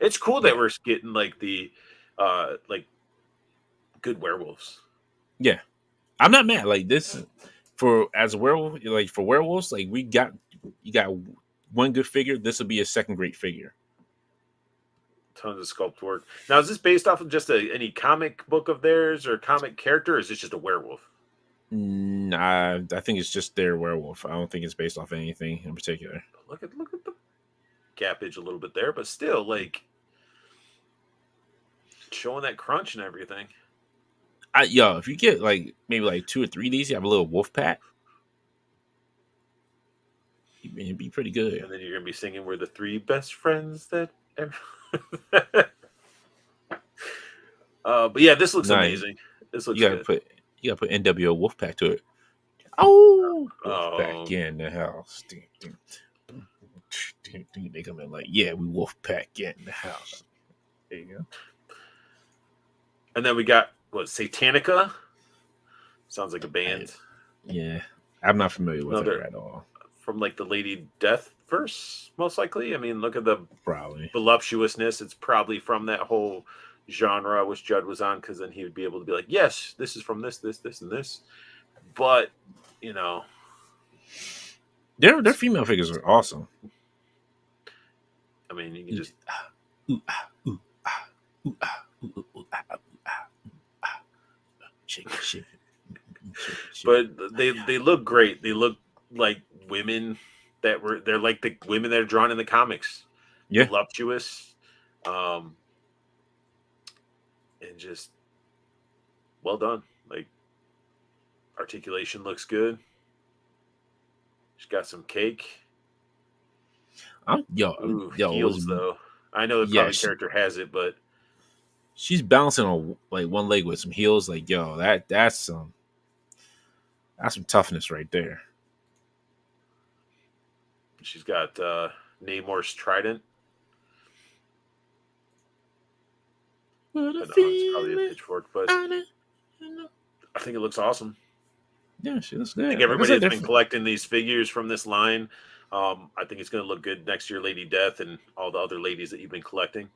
It's cool that Yeah, we're getting like good werewolves. yeah. I'm not mad. Like this for as a werewolf, like for werewolves, like we got you got one good figure. This will be a second great figure. Tons of sculpt work. Now, is this based off of just any comic book of theirs or comic character, or is this just a werewolf? I think it's just their werewolf. I don't think it's based off anything in particular. Look at the gappage a little bit there, but still like showing that crunch and everything. Yo, if you get like maybe like two or three of these, you have a little wolf pack. It'd be pretty good. And then you're gonna be singing "We're the three best friends that." Ever... but yeah, this looks Nah, amazing. This you looks gotta good. put you gotta put NWO wolf pack to it. Oh, wolf pack Um, in the house. They come in like, yeah, we wolf pack in the house. There you go. and then we got what Satanica. Sounds like a I, band. yeah, I'm not familiar with her Another at all. from like the Lady Death verse, most likely. I mean, look at the Probably. voluptuousness. It's probably from that whole genre which Judd was on, because then he would be able to be like, yes, this is from this, and this. But you know, Their female figures are awesome. I mean, you can just. Ooh, ah, ooh, ah, ooh, ah, ooh, ooh, ooh, ah, ooh, ah, ah. Shake it, shake it, shake it. But they look great. They look like women they're like the women that are drawn in the comics, Yeah, voluptuous, um, and just well done. Like articulation looks good. She's got some cake. Ooh, yo, was heels though. I know that yeah, probably character has it, but she's balancing on like one leg with some heels. Like, yo, that's some toughness right there. she's got Namor's trident. What a But no, it's probably a feeling. pitchfork. But I know. I think it looks awesome. Yeah, she looks I think good. Like I everybody said, that's been collecting these figures from this line, I think it's going to look good next year, Lady Death, and all the other ladies that you've been collecting.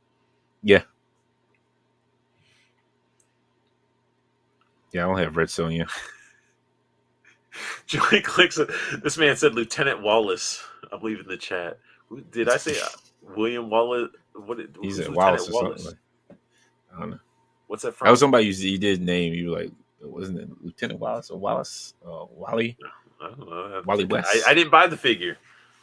yeah, yeah. I don't have Red Sonja. Joey clicks. This man said Lieutenant Wallace. I believe in the chat. Did I say William Wallace? He's Who's at Lieutenant Wallace or something. Wallace? Like, I don't know. What's that I was from? somebody you did name. You were like, wasn't it Lieutenant Wallace or Wallace? Wally? I don't know. Wally I West? didn't buy the figure,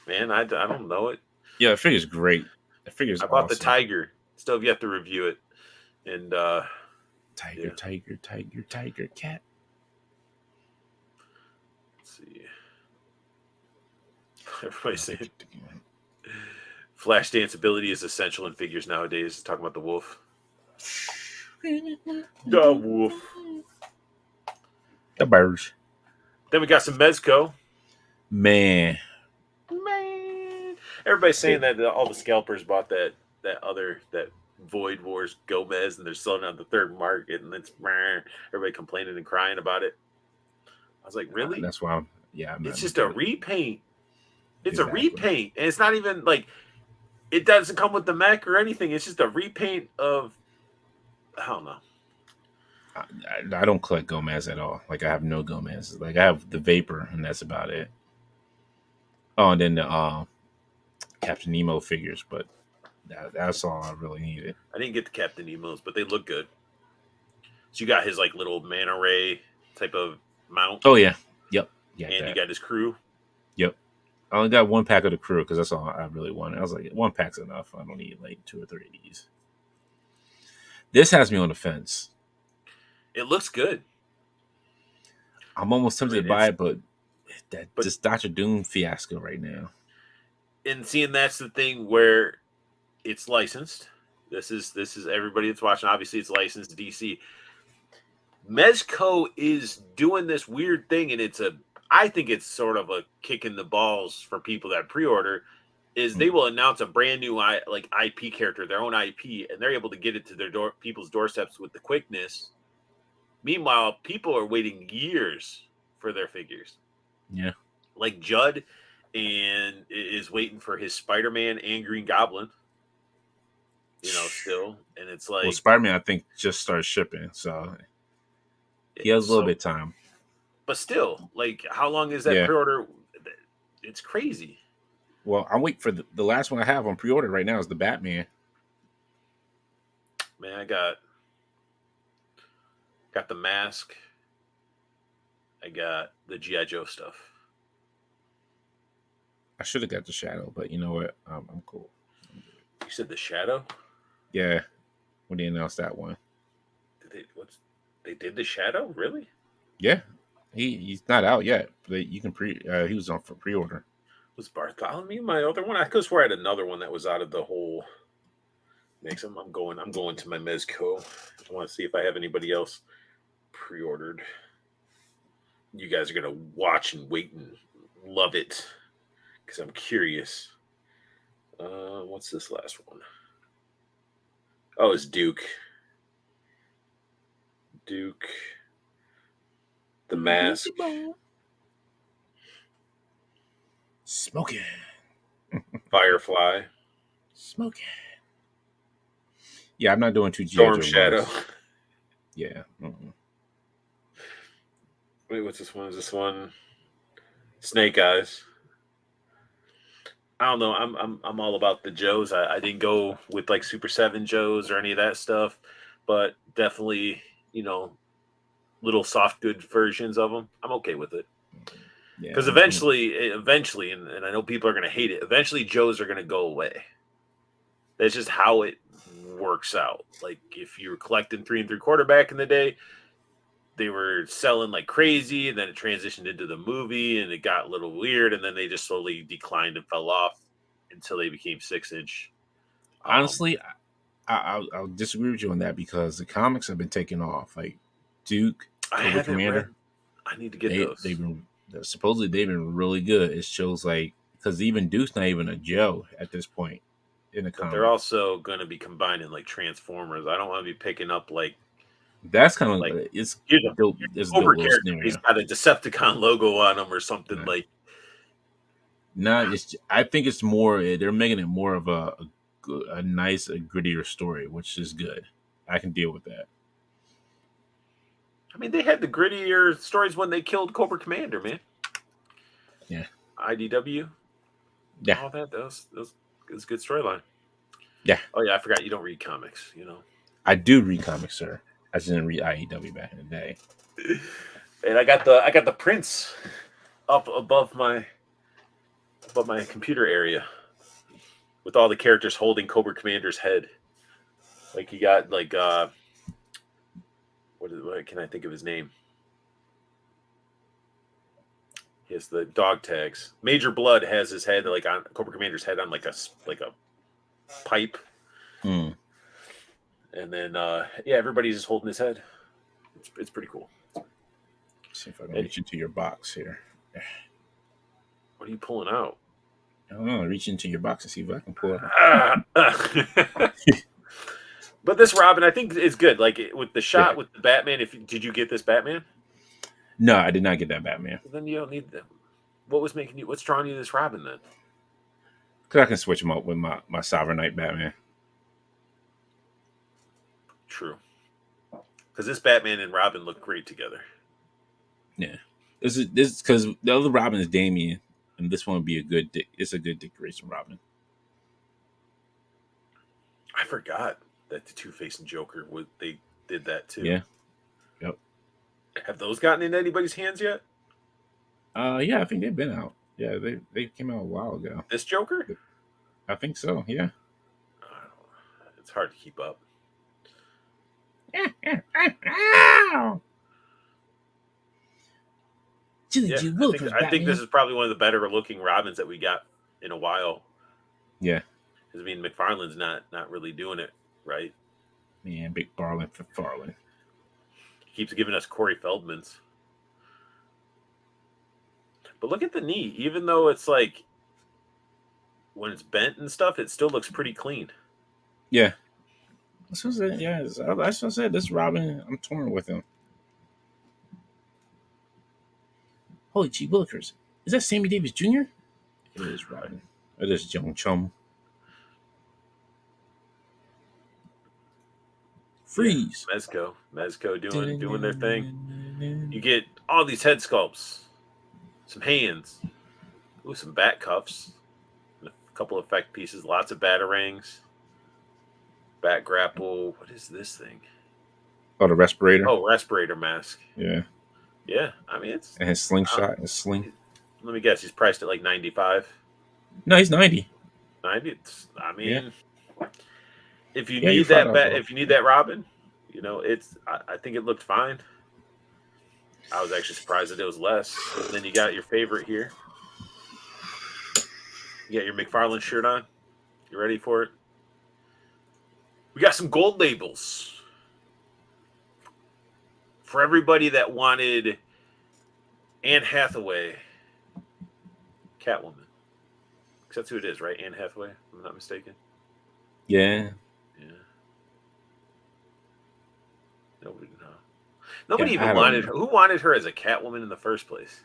man. I don't know it. Yeah, the figure's great. The figure's I bought the awesome. Tiger. Still have yet to review it. And Tiger, yeah, tiger, tiger, tiger, cat. let's see. Everybody's saying Flash dance ability is essential in figures nowadays. Talking about the wolf. The wolf. The birds. Then we got some Mezco. Man. Man, everybody's saying that all the scalpers bought that Void Wars Gomez, and they're selling it on the third market, and it's everybody complaining and crying about it. I was like, really? That's why I'm It's not just a looking. repaint. It's a Exactly. repaint, and it's not even like it doesn't come with the mech or anything. It's just a repaint of I don't know. I don't collect Gomez at all. Like I have no Gomez. Like I have the Vapor, and that's about it. Oh, and then the Captain Nemo figures, but that's all I really needed. I didn't get the Captain Emos, but they look good. So you got his like little manta ray type of mount, Oh yeah, yep, yeah, and you that, got his crew. yep. I only got one pack of the crew because that's all I really wanted. I was like, one pack's enough. I don't need like two or three of these. This has me on the fence. It looks good. I'm almost I tempted mean, to buy it's it, but but this Doctor Doom fiasco right now. and seeing that's the thing where it's licensed. This is everybody that's watching. Obviously, it's licensed DC. Mezco is doing this weird thing, and I think it's sort of a kick in the balls for people that pre-order. Is Mm, they will announce a brand new like IP character, their own IP, and they're able to get it to their people's doorsteps with the quickness. Meanwhile, people are waiting years for their figures. yeah, Like Judd, and is waiting for his Spider-Man and Green Goblin. still, and it's Well, like, Spider Man, I think, just started shipping, so he has a little so, bit of time. but still, like, how long is that Yeah. pre-order? It's crazy, Well, I'm waiting for the last one I have on pre order right now is the Batman. man. I got the mask. I got the GI Joe stuff. I should have got the Shadow, but you know what? I'm cool. You said the Shadow. Yeah, when they announced that one. They did the Shadow? Really? Yeah, he's not out yet, but you can he was on for pre order. Was Bartholomew my other one? I could swear I had another one that was out of the whole mix. I'm going to my Mezco. I want to see if I have anybody else pre-ordered. You guys are gonna watch and wait and love it because I'm curious. What's this last one? Oh, it's Duke. Duke. The Mask. Smoking, Firefly. smoking. Yeah, I'm not doing two GI Storm Joe Shadow. runs. Yeah. Mm-mm. Wait, what's this one? Is this one Snake Eyes? I don't know. I'm all about the Joes. I didn't go with like Super Seven Joes or any of that stuff, but definitely, little soft good versions of them. I'm okay with it Yeah. because eventually, and I know people are gonna hate it. Eventually, Joes are gonna go away. That's just how it works out. Like if you were collecting 3 3/4 back in the day, they were selling like crazy, and then it transitioned into the movie, and it got a little weird, and then they just slowly declined and fell off until they became 6 inch. Honestly, I'll disagree with you on that because the comics have been taking off. Like Duke, I Cobra haven't Commander, read. I need to get they've those. been supposedly they've been really good. It shows like because even Duke's not even a Joe at this point in the But they're comics. also going to be combining like Transformers. I don't want to be picking up That's kind like of it's here's a dope. It's a dope Cobra little character. He's scenario. got a Decepticon logo on him or something Nah, like. nah, it's I think it's more they're making it more of a nice, a grittier story, which is good. I can deal with that. I mean, they had the grittier stories when they killed Cobra Commander, man. Yeah, IDW, yeah, all that. That was a good storyline. yeah. Oh yeah, I forgot you don't read comics. I do read comics, sir. I just didn't read IEW back in the day. And I got the prints up above my computer area with all the characters holding Cobra Commander's head. Like you got like what can I think of his name? He has the dog tags. Major Blood has his head like on Cobra Commander's head on like a pipe, Hmm. and then yeah, everybody's just holding his head. It's pretty cool. See if I can And reach into your box here. what are you pulling out? I don't know. Reach into your box and see if I can pull it out. But this Robin, I think is good. Like with the Yeah. shot with the Batman. If did you get this Batman? No, I did not get that Batman. Then you don't need them. What was making you? What's drawing you to this Robin then? Because I can switch them up with my Sovereign Knight Batman. True, because this Batman and Robin look great together. Yeah. This because the other Robin is Damien, and this one would be a good. It's a good Dick Grayson Robin. I forgot that the Two Face and Joker would they did that too. Yeah. Yep. Have those gotten into anybody's hands yet? Yeah, I think they've been out. Yeah, they came out a while ago. This Joker? I think so. Yeah. It's hard to keep up. Chili Yeah, G I think Willikers I think this Batman. is probably one of the better looking Robins that we got in a while. Yeah. Because I mean, McFarlane's not really doing it right. Man, Big Barlin for Farlin. He keeps giving us Corey Feldman's. But look at the knee. Even though it's like when it's bent and stuff, it still looks pretty clean. Yeah. That's what I said. Yeah, that's what I said. This Robin, I'm torn with him. Holy G Willikers. Is that Sammy Davis Jr.? It is Robin. It is Young Chum. Freeze. Mezco doing their thing. You get all these head sculpts, some hands, some bat cuffs, a couple effect pieces, lots of batarangs, bat grapple. What is this thing? Oh, the respirator. Oh, respirator mask. Yeah. Yeah, I mean it's. And his slingshot and sling. Let me guess, he's priced at like 95. No, he's 90. 90. I Yeah. mean, if you Yeah, you need find that out bat, though. if you need that Robin, it's. I think it looked fine. I was actually surprised that it was less. And then you got your favorite here. You got your McFarlane shirt on. You ready for it? We got some gold labels for everybody that wanted Anne Hathaway, Catwoman. Because that's who it is, right? Anne Hathaway, if I'm not mistaken. Yeah. Yeah. Nobody Yeah, I even wanted don't. her. Who wanted her as a Catwoman in the first place?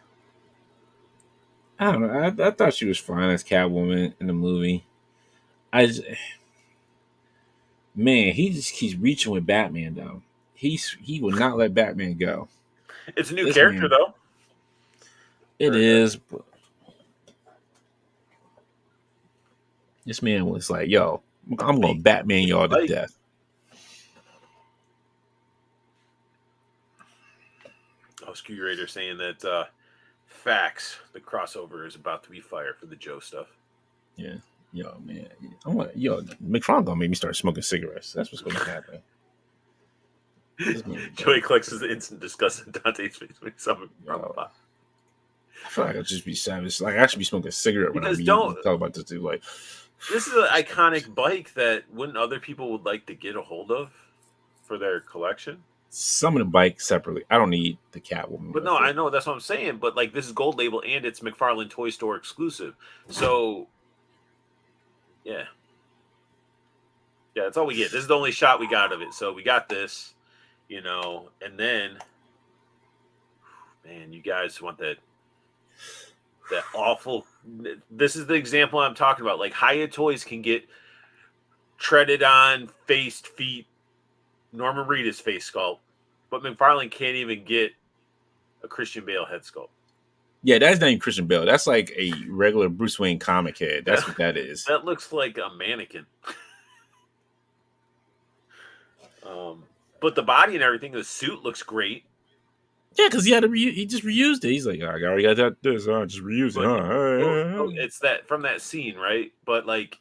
I don't know. I thought she was fine as Catwoman in the movie. I just, man, he just keeps reaching with Batman though. He will not let Batman go. It's a new This character, man, though. it is. But this man was like, "Yo, I'm gonna Batman y'all to Like, death." Curator saying that facts, the crossover is about to be fired for the Joe stuff. Yeah, yo, man, McFarlane gonna make me start smoking cigarettes. That's what's gonna happen. Joey collects his instant disgust at Dante's face when he's on I feel like I'll just be savage. Like I should be smoking a cigarette when I be talking about this dude. Like this is an iconic bike that wouldn't other people would like to get a hold of for their collection. Some of the bikes separately. I don't need the Catwoman. But no, I know that's what I'm saying. But like this is gold label and it's McFarlane Toy Store exclusive. So yeah. Yeah, that's all we get. This is the only shot we got of it. So we got this, and then man, you guys want that awful. This is the example I'm talking about. Like Hiya Toys can get treaded on, faced feet, Norman Reedus face sculpt, but McFarlane can't even get a Christian Bale head sculpt. Yeah, that's not even Christian Bale. That's like a regular Bruce Wayne comic head. That's what that is. That looks like a mannequin. But the body and everything, the suit looks great. Yeah, because he just reused it. He's like, I already got that. This, just reuse it. It's that from that scene, right? But like,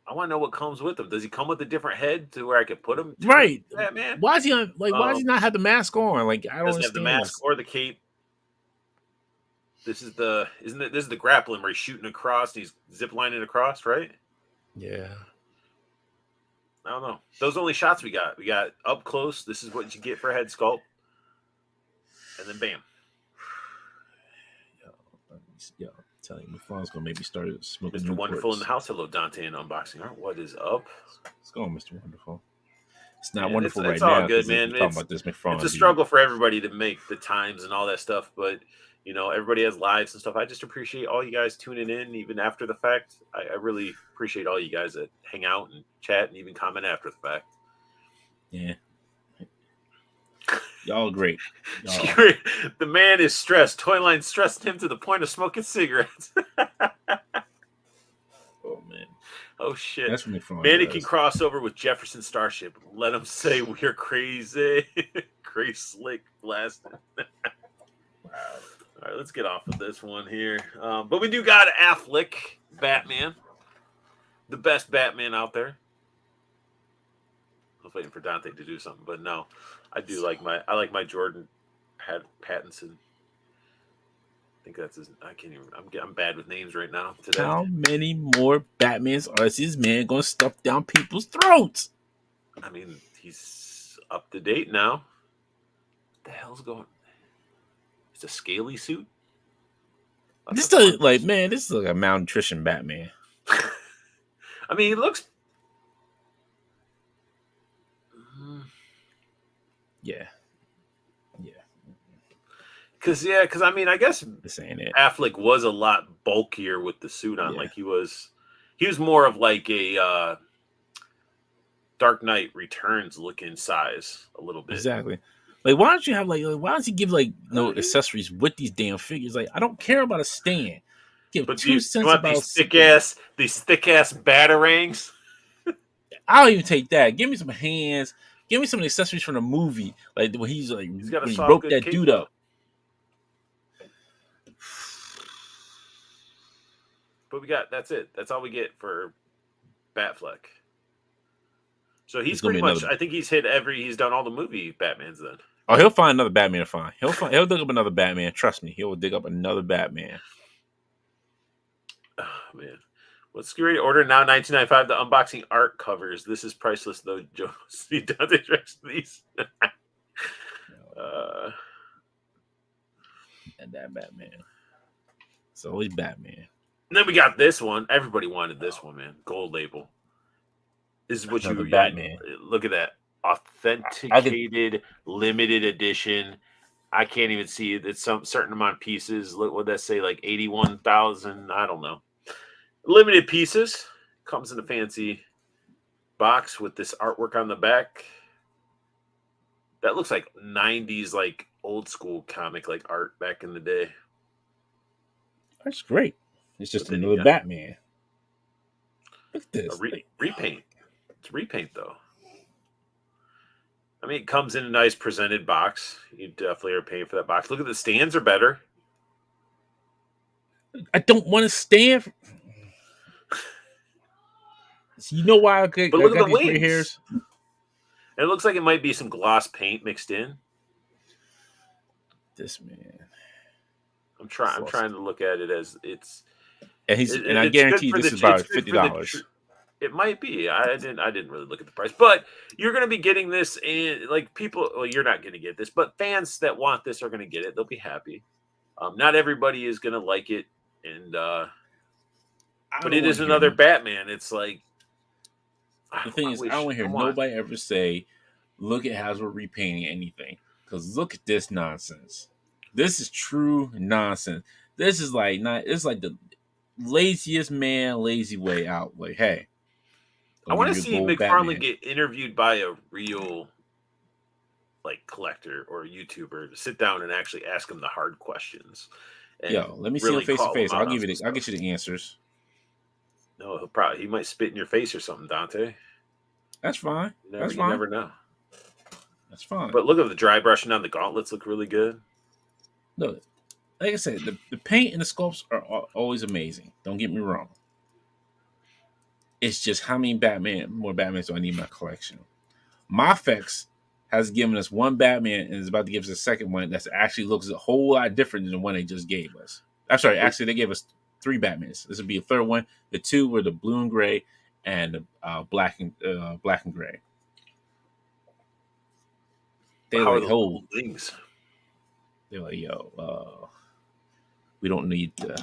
I want to know what comes with him. Does he come with a different head to where I could put him? Right, Batman. Why is he on? Like, why does he not have the mask on? Like, I don't doesn't have the mask or the cape. This is the grappling where he's shooting across. And he's ziplining across, right? Yeah. I don't know. Those are only shots we got. We got up close. This is what you get for a head sculpt. And then bam. Yo, I'm telling you, McFarlane's gonna maybe start smoking. Mr. Wonderful in the house. Hello, Dante and unboxing art. What is up? Let's go, Mr. Wonderful. It's not wonderful right now. It's all good, man. Talking about this McFarlane. It's a struggle for everybody to make the times and all that stuff, but everybody has lives and stuff. I just appreciate all you guys tuning in, even after the fact. I really appreciate all you guys that hang out and chat and even comment after the fact. Yeah. Y'all great. The man is stressed. Toyline stressed him to the point of smoking cigarettes. Oh, man. Oh, shit. That's really fun. Mannequin crossover with Jefferson Starship. Let him say we're crazy. Crazy slick blasting. Wow. All right, let's get off of this one here. But we do got Affleck Batman. The best Batman out there. I was waiting for Dante to do something, but no. I like my Jordan Pattinson. I think that's his. I can't even. I'm bad with names right now today. How many more Batmans are this man gonna stuff down people's throats? I mean, he's up to date now. What the hell's going? It's a scaly suit. This is like a malnutrition Batman. I mean, he looks. Yeah. Because I mean, I guess Affleck was a lot bulkier with the suit on. Yeah. Like he was more of like a Dark Knight Returns looking size a little bit. Exactly. Like, why don't you have why don't you give Right. accessories with these damn figures? Like, I don't care about a stand. Give But two you cents want about these thick ass batarangs? I'll even take that. Give me some hands. Give me some accessories from the movie, like when he's like He's got a when he soft broke good that cape dude though. up. But we got that's it. That's all we get for Batfleck. So It's he's gonna be pretty much. another. I think he's done all the movie Batmans then. Oh, he'll find another Batman to find. He'll dig up another Batman. Trust me, he'll dig up another Batman. Oh man. Let's get ready to order now. 1995. The unboxing art covers. This is priceless though. Joe, see Dante dressed these. uh, And that Batman. It's always Batman. and then we got this one. Everybody wanted this one, man. Gold label. This is what Another you. I Batman. look at that I could. authenticated limited edition. I can't even see it. It's some certain amount of pieces. Look, what that say? Like 81,000. I don't know. Limited pieces. Comes in a fancy box with this artwork on the back. That looks like 90s, like old school comic, like art back in the day. That's great. It's But just then you another got Batman. Look at a this. repaint. It's repaint though. I mean, it comes in a nice presented box. You definitely are paying for that box. Look at the stands are better. I don't want to stand. So you know why But I look at got the these gray wings. hairs? And it looks like it might be some gloss paint mixed in. This man. I'm trying to look at it as And I it's good guarantee you for this the is it's about good $50. for the it might be. I didn't really look at the price, but you're going to be getting this, and like people, well, you're not going to get this, but fans that want this are going to get it. They'll be happy. Not everybody is going to like it, and I but don't it want is to hear. another Batman. It's like The thing I is, I don't wish want to I hear want. nobody ever say, "Look at Hasbro repainting anything." Because look at this nonsense. This is true nonsense. This is like not. It's like the laziest man, lazy way out. Like, hey, I gonna want give to you a see gold McFarlane Batman. get interviewed by a real like collector or YouTuber to sit down and actually ask him the hard questions and Yo, let me see him really face to call him face. out on some I'll stuff. get you the answers. No, he might spit in your face or something, Dante. That's fine. That's You fine. never know. That's fine. But look at the dry brushing on the gauntlets look really good. Look, like I said, the paint and the sculpts are always amazing. Don't get me wrong. It's just how many more Batmans do I need in my collection? Mafex has given us one Batman and is about to give us a second one that actually looks a whole lot different than the one they just gave us. I'm sorry, But actually they gave us three Batmans. This would be a third one. The two were the blue and gray and the black and gray. They how are like, those oh, gold wings? they're like, yo, we don't need to,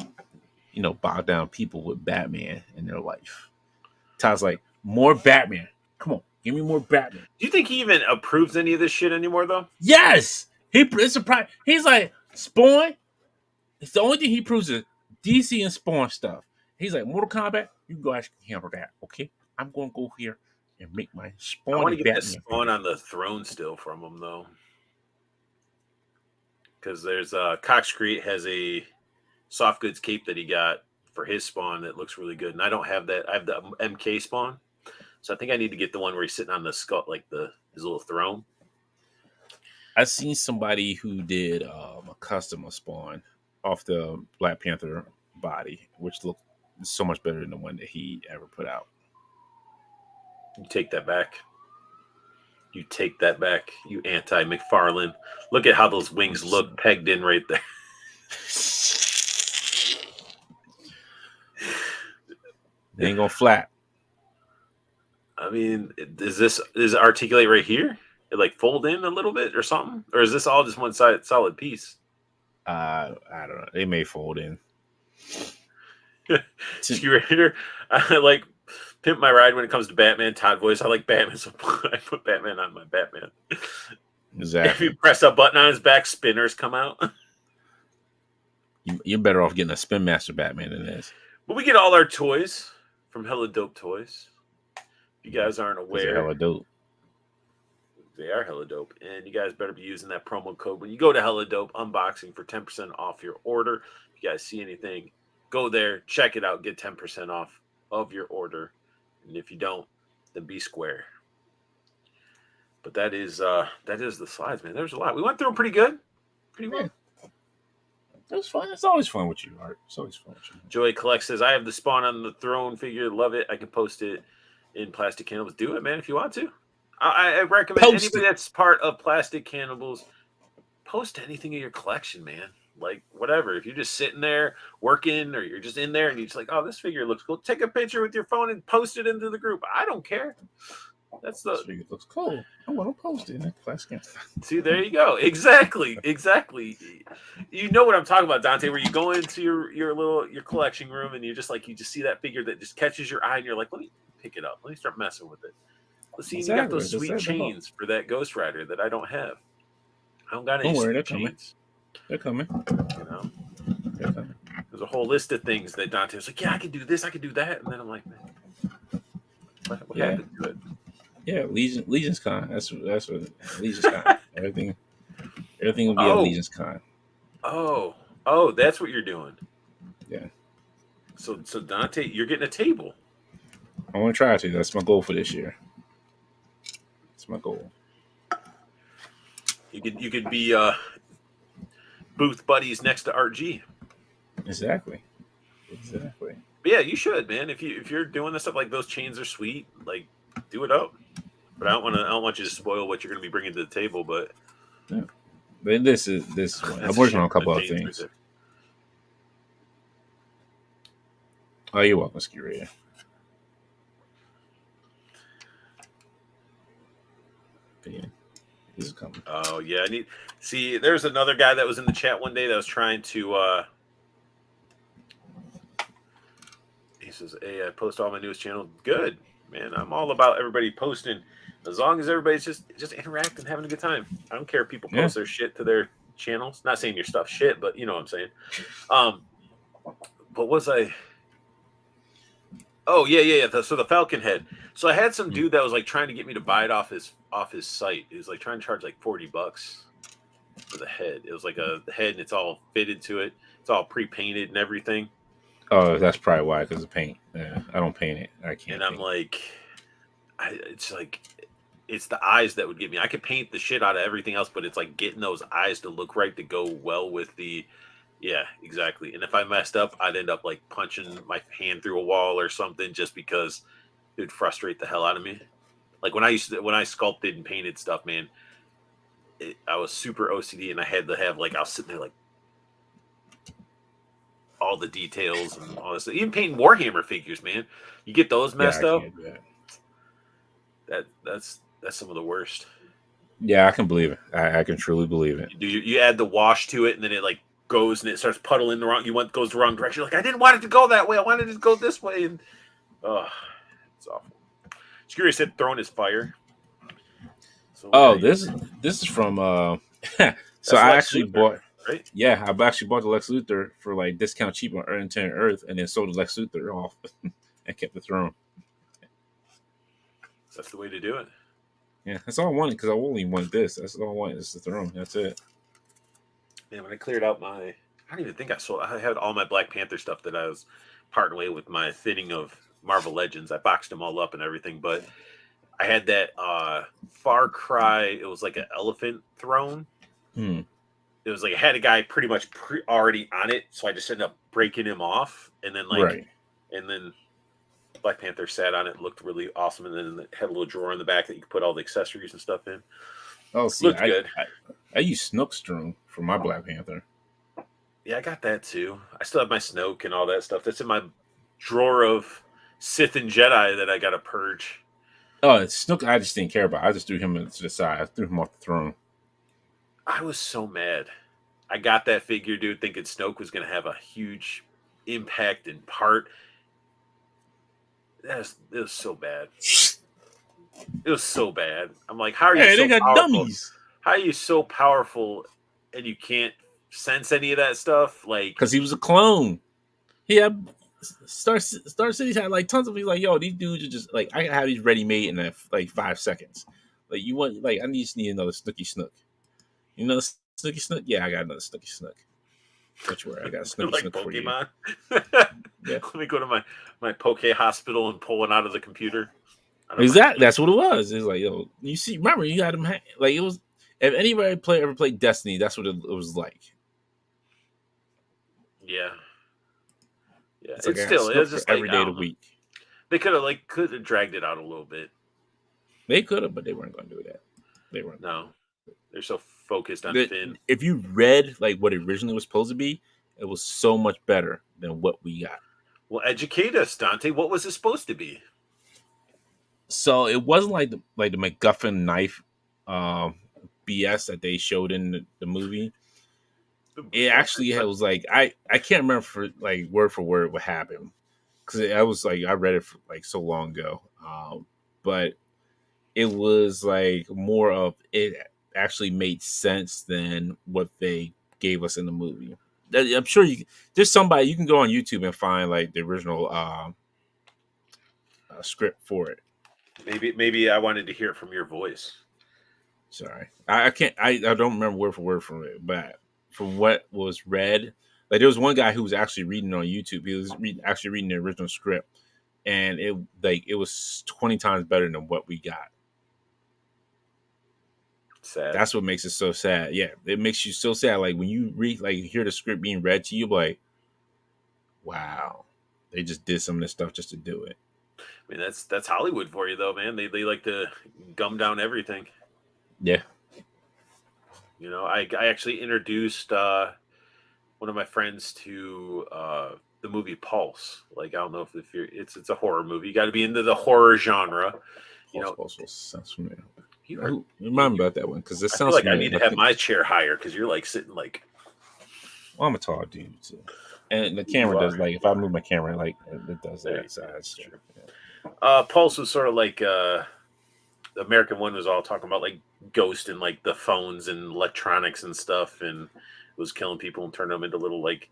bog down people with Batman in their life. Todd's like, more Batman. Come on, give me more Batman. Do you think he even approves any of this shit anymore, though? Yes, it's surprised. He's like Spawn. It's the only thing he proves is DC and Spawn stuff. He's like Mortal Kombat. You go ask him for that, okay? I'm gonna go here and make my I Spawn want to and get this Batman Spawn figure. on the throne still from him, though. Because there's Cox Create has a soft goods cape that he got for his Spawn that looks really good. And I don't have that. I have the MK Spawn. So I think I need to get the one where he's sitting on the skull, like his little throne. I seen somebody who did a custom of Spawn off the Black Panther body, which looked so much better than the one that he ever put out. You take that back. You take that back. You anti McFarlane. Look at how those wings look pegged in right there. They ain't gonna flap. I mean, is it articulate right here? It like fold in a little bit or something, or is this all just one side solid piece? I don't know. They may fold in. Curator, I like pimp my ride when it comes to Batman. Todd voice. I like Batman, so I put Batman on my Batman. Exactly. If you press a button on his back, spinners come out. You're better off getting a Spin Master Batman than this. But we get all our toys from Hella Dope Toys. If you guys aren't because they're aware, hella dope. they are hella dope. And you guys better be using that promo code when you go to Hella Dope Unboxing for 10% off your order. If you guys see anything, go there, check it out, get 10% off of your order. And if you don't, then be square. But that is the slides, man. There's a lot. We went through them pretty good. Pretty Yeah, well. that's fun. It's always fun with you, Art. It's always fun with you. Joey Collect says, I have the Spawn on the Throne figure. Love it. I can post it in Plastic Cannibals. Do it, man, if you want to. I recommend Post anybody it. that's part of Plastic Cannibals, post anything in your collection, man. Like, whatever. If you're just sitting there working or you're just in there and you're just like, oh, this figure looks cool, take a picture with your phone and post it into the group. I don't care. That's This the figure looks cool. I want to post it in that plastic. see. There you go. Exactly. You know what I'm talking about, Dante. Where you go into your collection room and you just see that figure that just catches your eye and you're like, let me pick it up. Let me start messing with it. Let's see. You got Exactly. those Just sweet said the whole. chains for that Ghost Rider that I don't have. I don't got any Don't worry, they're sweet coming. chains. They're coming. You know, They're coming. there's a whole list of things that Dante was like, yeah, I can do this, I can do that, and then I'm like, man, what Yeah. happened to it? Yeah, Legion's Con. That's what Legion's Con. Everything will be at Legion's Con. Oh, that's what you're doing. Yeah. So Dante, you're getting a table. I want to try to. That's my goal for this year. That's my goal. You could be booth buddies next to Art G. Exactly. But yeah, you should, man. If you're doing this stuff, like those chains are sweet, like do it up. But I don't want you to spoil what you're going to be bringing to the table. But yeah. But this one. I'm working on a couple of things. Right. Oh, you're welcome, Ski. Yeah, this is coming. Oh yeah, see. There's another guy that was in the chat one day that was trying to. He says, "Hey, I post all my newest channel. Good, man. I'm all about everybody posting, as long as everybody's just interacting, having a good time. I don't care if people post their shit to their channels. Not saying your stuff shit, but you know what I'm saying. But was I? Oh yeah. So the Falcon head. So I had some dude that was like trying to get me to buy it off his site. He was like trying to charge like $40 for the head. It was like a head, and it's all fitted to it. It's all pre-painted and everything. Oh, that's probably why, because of paint. Yeah, I don't paint it. I can't. And I'm like, it's the eyes that would get me. I could paint the shit out of everything else, but it's like getting those eyes to look right to go well with the. Yeah, exactly. And if I messed up, I'd end up like punching my hand through a wall or something, just because it would frustrate the hell out of me. Like when I sculpted and painted stuff, man, I was super OCD, and I had to have like I was sitting there like all the details and all this. Even painting Warhammer figures, man, you get those messed up. That's some of the worst. Yeah, I can believe it. I can truly believe it. You add the wash to it, and then it like goes and it starts puddling goes the wrong direction. You're like, I didn't want it to go that way. I wanted it to go this way, and it's awful. Scary said throwing his fire. So, this is from so I actually bought. Right? Yeah, I actually bought the Lex Luthor for like discount cheap on Internet Earth, and then sold the Lex Luthor off and kept the throne. That's the way to do it. Yeah, that's all I wanted, because I only want this. That's all I want is the throne. That's it. Man, when I cleared out I don't even think I sold. I had all my Black Panther stuff that I was parting away with my thinning of Marvel Legends. I boxed them all up and everything, but I had that Far Cry. It was like an elephant throne. It was like I had a guy pretty much already on it, so I just ended up breaking him off, and then and then Black Panther sat on it, looked really awesome, and then it had a little drawer in the back that you could put all the accessories and stuff in. Oh, see, looked good. I use Snookstrom for my Black Panther. Yeah, I got that too. I still have my Snoke and all that stuff. That's in my drawer of Sith and Jedi that I got to purge. Oh, it's Snook. I just didn't care about. I just threw him to the side. I threw him off the throne. I was so mad. I got that figure, dude, thinking Snoke was going to have a huge impact and part. It was so bad. It was so bad. I'm like, how are you so powerful? Dummies. How are you so powerful and you can't sense any of that stuff? Like, because he was a clone. He had Star City's had like tons of people like, yo, these dudes are just like, I can have these ready made in like 5 seconds. Like you want, like I just need another Snooky Snook. You know, Snooky Snook. Yeah, I got another Snooky Snook. Don't you worry, I got a Snooky Like Snook for you. Pokemon. Yeah, Let me go to my Poke Hospital and pull one out of the computer. Out of my exactly. That's what it was. It's like, yo, you see, remember you had them like it was. If anybody ever played Destiny, that's what it was like. yeah, yeah. It's like It's I got still Snook it's for just every like day I of the don't know. week. They could have dragged it out a little bit. They could have, but they weren't going to do that. They weren't. No, they're so focused on The, Finn. if you read like what it originally was supposed to be, it was so much better than what we got. Well, educate us, Dante. What was it supposed to be? So it wasn't like the MacGuffin knife um, BS that they showed in the movie. It actually was like I can't remember for word what happened because I was like I read it for, like so long ago, but it was like more of it actually made sense than what they gave us in the movie. I'm sure there's somebody you can go on YouTube and find like the original script for it. Maybe I wanted to hear it from your voice. Sorry, I can't. I don't remember word for word from it, but from what was read, like there was one guy who was actually reading on YouTube. He was actually reading the original script, and it was 20 times better than what we got. Sad. That's what makes it so sad. Yeah, it makes you so sad. Like when you read, like hear the script being read to you, like, wow, they just did some of this stuff just to do it. I mean, that's Hollywood for you, though, man. They like to gum down everything. Yeah. You know, I actually introduced one of my friends to the movie Pulse. Like, I don't know if you're, it's a horror movie. You got to be into the horror genre. You Pulse know, Pulse sounds familiar. you are. Who remind me about that one because it I feel sounds like I familiar. need And to I have think my chair higher because you're like sitting like well, I'm a tall dude too, and the you camera does are. like if You I are. move my camera, like it does There you that go. size. That's So, true. yeah. Pulse was sort of like the American one was all talking about like ghost and like the phones and electronics and stuff, and it was killing people and turning them into little like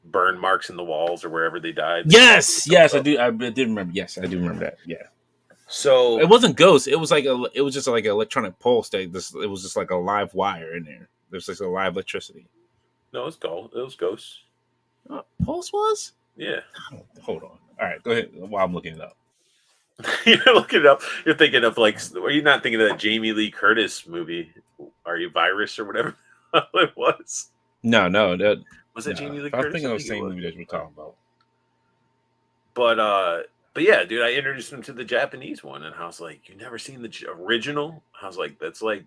burn marks in the walls or wherever they died. They called themselves Yes, I up. do. I did remember. Yes, I do remember that. Yeah, So it wasn't ghost. It was like it was just like an electronic pulse. It was just like a live wire in there. There's like a live electricity. no, it's gold. It was ghosts. Pulse was. Yeah. Hold on. All right, go ahead. While I'm looking it up. You're looking it up. You're thinking of like, are you not thinking of that Jamie Lee Curtis movie? Are you Virus or whatever it was? No, no, Was that no. Jamie Lee If I was Curtis? thinking I of the think it same was. movie that we're talking about. But yeah, dude, I introduced him to the Japanese one, and I was like, "You never seen the original?" I was like, "That's like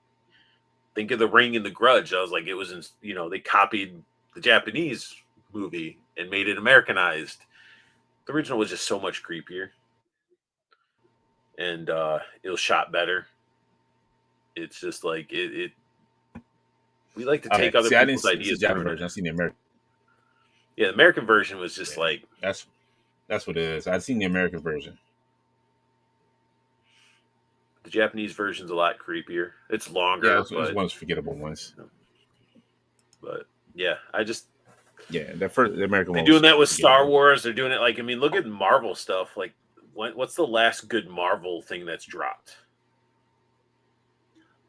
think of the Ring and the Grudge." I was like, "It was in, they copied the Japanese movie and made it Americanized. The original was just so much creepier, and it was shot better. It's just like it we like to Okay, take other see, I didn't people's see the ideas and Japanese ruin it. version. I seen the American. Yeah, the American version was just Yeah, like that's what it is. I've seen the American version. the Japanese version's a lot creepier. It's Yeah, longer, it was one of those forgettable ones. but yeah, I just Yeah, the American they're one doing was that with Star forgettable. Wars. They're doing it like, I mean, look at Marvel stuff. Like, what's the last good Marvel thing that's dropped?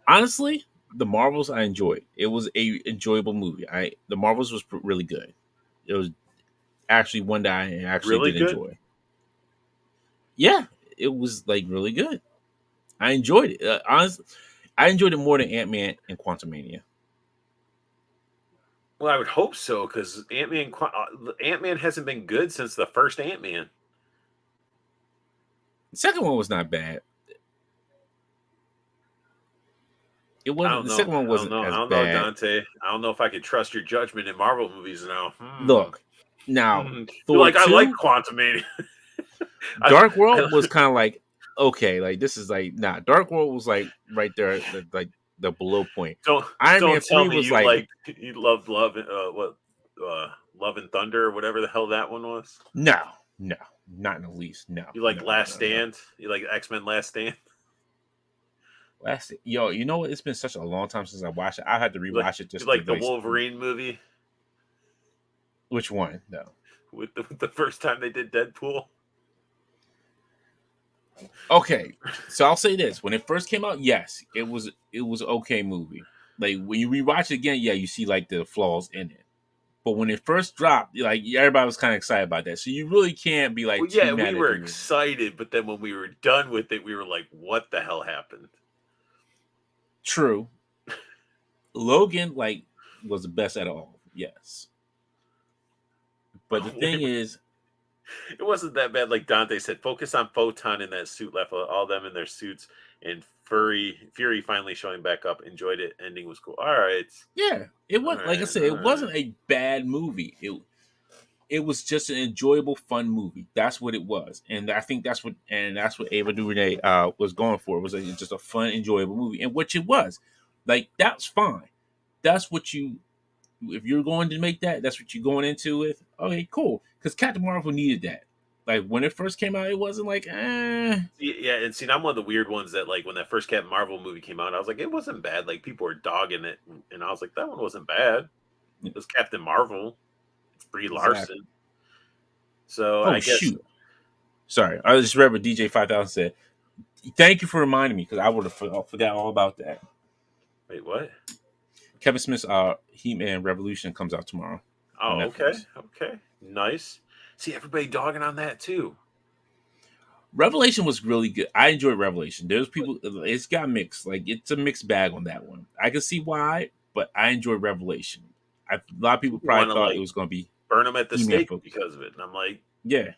Honestly, the Marvels I enjoyed. It was a enjoyable movie. The Marvels was really good. It was actually one that I actually Really did good. enjoy. Yeah, it was like really good. I enjoyed it. Honestly, I enjoyed it more than Ant-Man and Quantumania. Well, I would hope so because Ant Man hasn't been good since the first Ant Man. The second one was not bad. It I wasn't. don't The know. second one I don't wasn't know. I as don't know, bad. Dante. I don't know if I could trust your judgment in Marvel movies now. Look, now You're Thor like, I like 2, Quantumania. I, Dark I World was kind of like okay, like this is like nah. Dark World was like right there, like the below point. don't Iron Man don't tell 3 me was you like like you loved Love what Love and Thunder or whatever the hell that one was. no, no, not in the least. No, You like no, no, Last no, no. Stand? You like X-Men Last Stand? Yo, you know what? It's been such a long time since I watched it. I had to You like rewatch it you just to like the like. Wolverine movie? Which one? No. with the first time they did Deadpool. Okay, so I'll say this: when it first came out, yes, it was an okay movie. Like when you rewatch it again, yeah, you see like the flaws in it. But when it first dropped, like everybody was kind of excited about that, so you really can't be like Well, too yeah, we mad at were the movie. excited, but then when we were done with it, we were like, "What the hell happened?" True, Logan like was the best at all, yes. But the thing is, It wasn't that bad. Like Dante said, focus on Photon in that suit. Left all them in their suits, and Fury finally showing back up. Enjoyed it. Ending was cool. All right, yeah, it all was like I right, said, all it right. wasn't a bad movie. It was just an enjoyable, fun movie. That's what it was, and I think that's what Ava DuVernay was going for. It was just a fun, enjoyable movie, and which it was. Like that's fine. That's what you if you're going to make that. That's what you're going into with. Okay, cool. Because Captain Marvel needed that. Like when it first came out, it wasn't like Yeah, and see, I'm one of the weird ones that like when that first Captain Marvel movie came out, I was like, it wasn't bad. Like people were dogging it, and I was like, that one wasn't bad. It was Captain Marvel. It's Brie exactly. Larson. So Oh I guess. shoot. Sorry, I just read what DJ 5000 said. Thank you for reminding me because I would have forgot all about that. Wait, what? Kevin Smith's He-Man Revolution comes out tomorrow on Oh, okay, Netflix. okay, nice. See, everybody dogging on that too. Revelation was really good. I enjoyed Revelation. There's people, it's got mixed. Like it's a mixed bag on that one. I can see why, but I enjoyed Revelation. A lot of people People probably want to thought it like was going to be burn them at the He-Man stake focused. because of it, and I'm like, Yeah.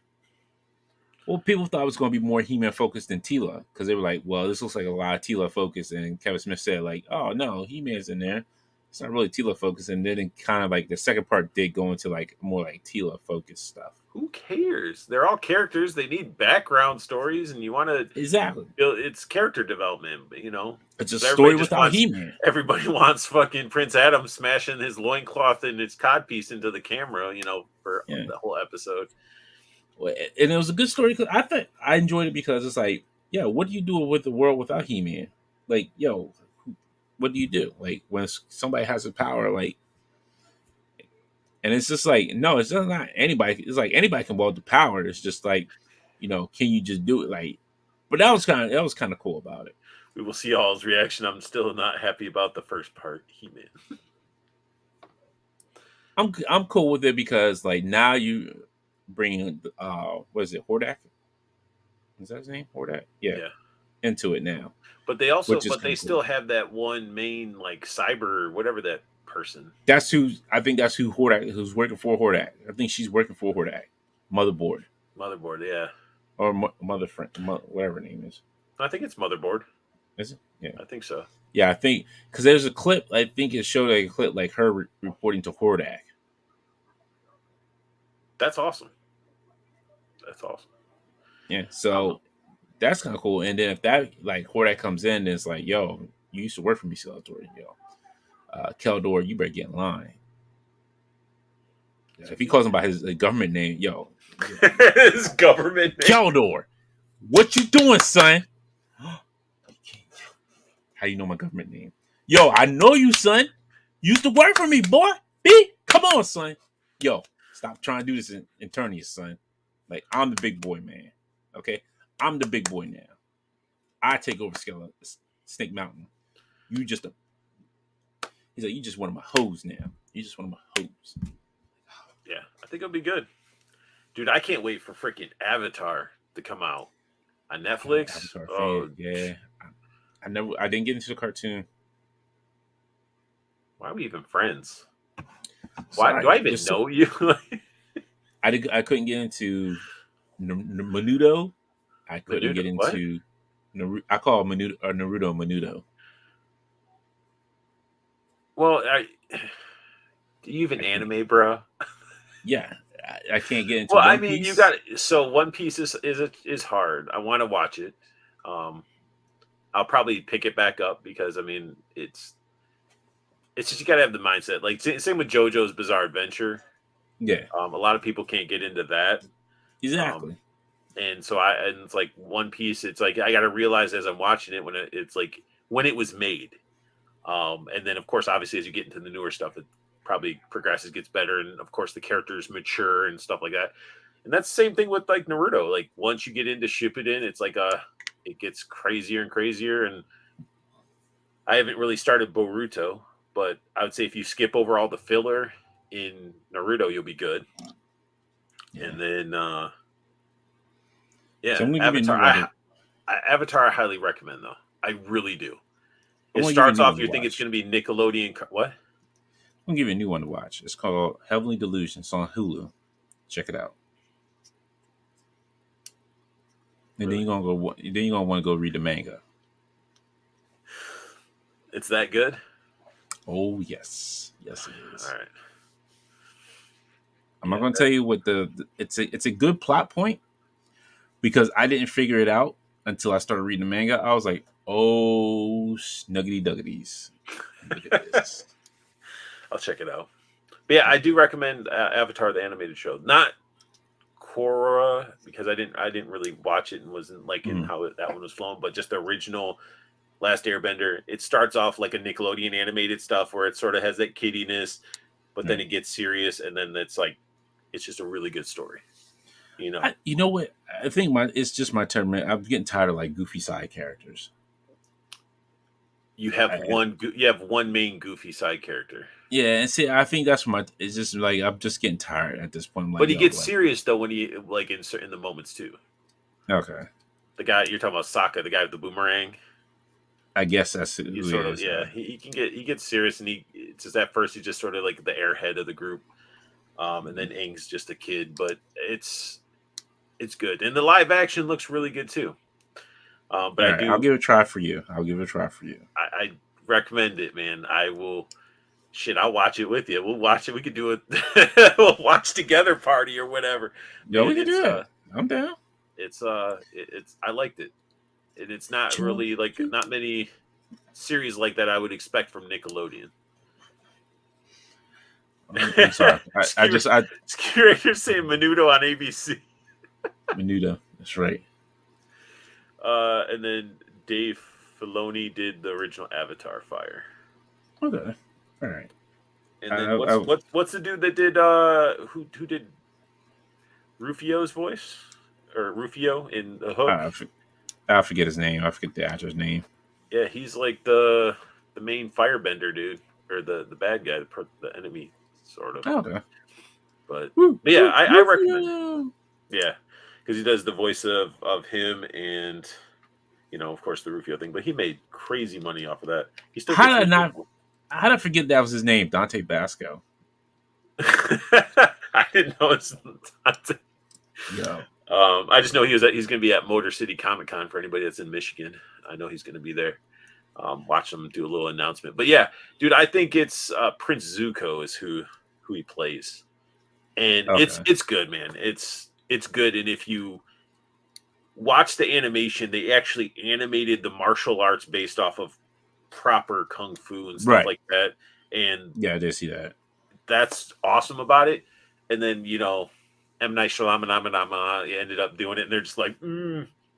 Well, people thought it was going to be more He-Man focused than Tila because they were like, "Well, this looks like a lot of Tila focus." And Kevin Smith said, "Like, oh no, He-Man's in there. It's not really Tila focused." And then it kind of like the second part did go into like more like Tila focused stuff. who cares? They're all characters. They need background stories, and you want to Exactly. build its character development. You know, It's a so everybody story just without wants He-Man. everybody wants fucking Prince Adam smashing his loincloth and his codpiece into the camera. You know, for Yeah. the whole episode. And it was a good story because I think I enjoyed it because it's like, yeah, what do you do with the world without He-Man? Like, yo, what do you do? Like when somebody has the power, like, and it's just like, no, it's just not anybody. It's like anybody can wield the power. It's just like, can you just do it? Like, but that was kind of cool about it. We will see all's reaction. I'm still not happy about the first part, He-Man. I'm cool with it because like now you bring what is it, Hordak? Is that his name, Hordak? Yeah, Yeah. into it now, But which is but kind they of cool. still have that one main like cyber whatever that person. That's who I think. That's who Hordak who's working for Hordak. I think she's working for Hordak, motherboard Motherboard, yeah. or mother friend, whatever her name is. I think it's motherboard. Is it? Yeah, I think so. yeah. I think because there's a clip. I think it showed like a clip like her reporting to Hordak. That's awesome. That's awesome. Yeah, I'm so that's kind of cool. And then if that like Hordak comes in, and it's like, yo, you used to work for me, Skeletor. Yo, Keldor, you better get in line. it's If he gonna calls him by his government name, yo, be his government name. Keldor, what you doing, son? How you know my government name? Yo, I know you, son. You used to work for me, boy. B, come on, son. Yo, stop trying to do this in Eternia, son. Like, I'm the big boy, man. Okay? I'm the big boy now. I take over Snake Mountain. You just a He's like, you just one of my hoes now. You just one of my hoes. Yeah, I think it'll be good. Dude, I can't wait for freaking Avatar to come out on I'm an Netflix. Avatar Oh, fan. Yeah. I didn't get into the cartoon. why are we even friends? Why do I Sorry. even know you? I couldn't get into Menudo. I couldn't Menudo, get what? into I call Naruto Menudo. Well, do you even I can't. anime, bro? Yeah, I can't get into Well, I One mean, you Piece. got so One Piece is hard. I want to watch it. Um, I'll probably pick it back up because I mean, it's just you got to have the mindset. Like same with JoJo's Bizarre Adventure. Yeah, A lot of people can't get into that. Um, exactly. and so and it's like One Piece. It's like I got to realize as I'm watching it it's like when it was made. And then of course, obviously, as you get into the newer stuff, probably progresses, gets better, and of course the characters mature and stuff like that. And that's the same thing with like Naruto. Like once you get into Shippuden, it's like it gets crazier and crazier. And I haven't really started Boruto, but I would say if you skip over all the filler in Naruto, you'll be good. Yeah. And then So yeah, I'm gonna give you a new Avatar. one. Avatar, I highly recommend though. I really do. I'm It gonna give you a starts new off. one to You think it's watch. going to be Nickelodeon? What? I'm gonna give you a new one to watch. It's called Heavenly Delusion. It's on Hulu. Check it out. And then Really? you're gonna go. Then you're gonna want to go read the manga. It's that good? Oh yes, yes it All is. right. I'm not Yeah. gonna tell you what it's a good plot point because I didn't figure it out until I started reading the manga. I was like, oh snuggity duggities, look at this. I'll check it out. But yeah, I do recommend Avatar the animated show. Not Korra because I didn't really watch it and wasn't liking Mm, how that one was flown, but just the original Last Airbender. It starts off like a Nickelodeon animated stuff where it sort of has that kiddiness, but then right. it gets serious, and then it's just a really good story. You know, You know what? I think it's just my turn. Man. I'm getting tired of like goofy side characters. you have one main goofy side character. Yeah, and see, I think that's my. It's just like I'm just getting tired at this point. I'm like, But he yo, gets like, serious though when he like in the moments too. okay, The guy you're talking about, Sokka, the guy with the boomerang. I guess that's He who he sort of is. yeah. He gets serious and it's just at first he's just sort of like the airhead of the group. And then Aang's just a kid, but it's good. And the live action looks really good too. But All I right, I'll do give it a try for you. I'll give it a try for you. I recommend it, man. I will shit. I'll watch it with you. We'll watch it. We could do it. We'll watch together party or whatever. Yo, we Man, can do that. I'm down. it's I liked it, and it's not Choo, really like choo. not many series like that I would expect from Nickelodeon. I'm sorry. I Curator saying Menudo on ABC. Menudo. That's right. And then Dave Filoni did the original Avatar Fire. Okay. All right. And then I, I, what's the dude that did who did Rufio's voice or Rufio in The Hook? I, I forget his name. I forget the actor's name. Yeah, he's like the main firebender dude or the bad guy, the enemy sort of. Oh, okay. But Woo, but yeah, woo, I recommend it. Rufio. Yeah, because he does the voice of him and of course the Rufio thing. But he made crazy money off of that. He still How gets did I rich. not? How did I forget that was his name? Dante Basco. I didn't know it's Dante. Yo. I just know he's going to be at Motor City Comic Con for anybody that's in Michigan. I know he's going to be there. Watch him do a little announcement. But yeah, dude, I think it's Prince Zuko is who he plays, and Okay. it's good, man. It's good, and if you watch the animation, they actually animated the martial arts based off of proper kung fu and stuff Right. like that, and Yeah, I did see that. that's awesome about it. And then M Night Shyamalan ended up doing it, and they're just like,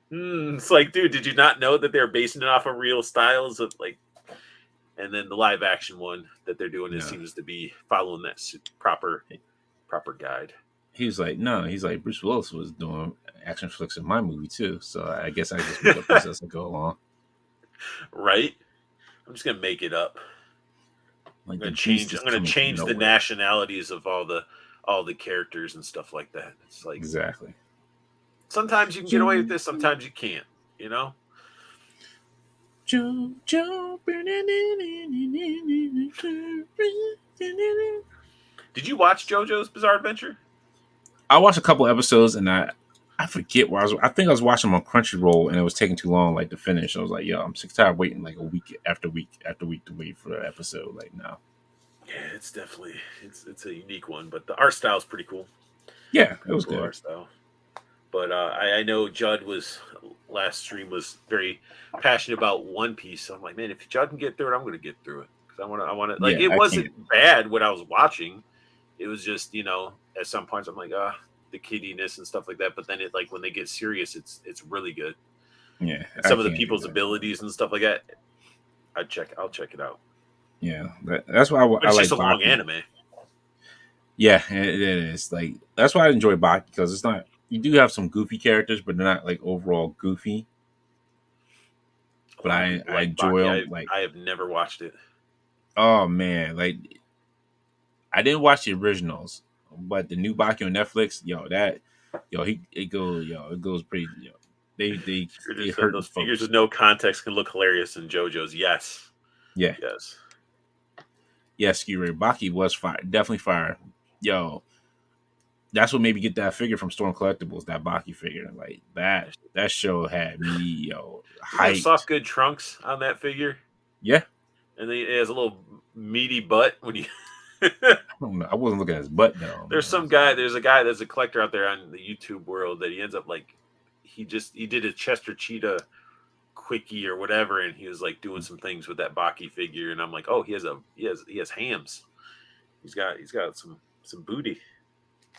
it's like, dude, did you not know that they're basing it off of real styles of like? And then the live action one that they're doing No. seems to be following that proper guide, He was like, no. He's like, Bruce Willis was doing action flicks in my movie too. So I guess I just make up pieces as I go along. right? I'm just gonna make it up. Like I'm the gonna beast change. is I'm gonna coming from change the nowhere. nationalities of all the characters and stuff like that. It's like Exactly. sometimes you can get away with this, sometimes you can't. You know. Jojo. Did you watch JoJo's Bizarre Adventure? I watched a couple episodes and I forget where I was. I think I was watching them on Crunchyroll and it was taking too long, like to finish. I was like, yo, I'm sick tired of waiting like a week after week after week to wait for the episode. Like, no. Yeah, it's definitely it's a unique one, but the art style is pretty cool. Yeah, it was Cool good. art style. But I know Judd was last stream was very passionate about One Piece. So I'm like, man, if Judd can get through it, I'm going to get through it because I want to. Like, Yeah, it I can't. wasn't bad what I was watching. It was just at some points I'm like, the kiddiness and stuff like that. But then it like when they get serious, it's really good. Yeah, And I some of the can't do people's that. abilities and stuff like that. I'll check it out. Yeah, that's why But I it's like just a long Baki. anime. Yeah, it is. Like that's why I enjoy Baki because it's not. You do have some goofy characters, but they're not like overall goofy. A But lot of I people like enjoy Baki. them. Like, I have never watched it. oh man, like I didn't watch the originals, but the new Baki on Netflix, it goes pretty. They Scrooge it said hurting those figures folks. with no context can look hilarious in JoJo's. Yes, Yeah, yes. yeah, Ski Baki was fire, definitely fire. Yo, that's what made me get that figure from Storm Collectibles, that Baki figure. Like that show had me Doesn't he have soft, hyped. good trunks on that figure? Yeah, And then it has a little meaty butt when you. I don't know. I wasn't looking at his butt though, There's man. some guy. There's a guy that's a collector out there on the YouTube world that he ends up like. He did a Chester Cheetah quickie or whatever, and he was like doing some things with that Baki figure, and I'm like, oh, he has hams. He's got some booty.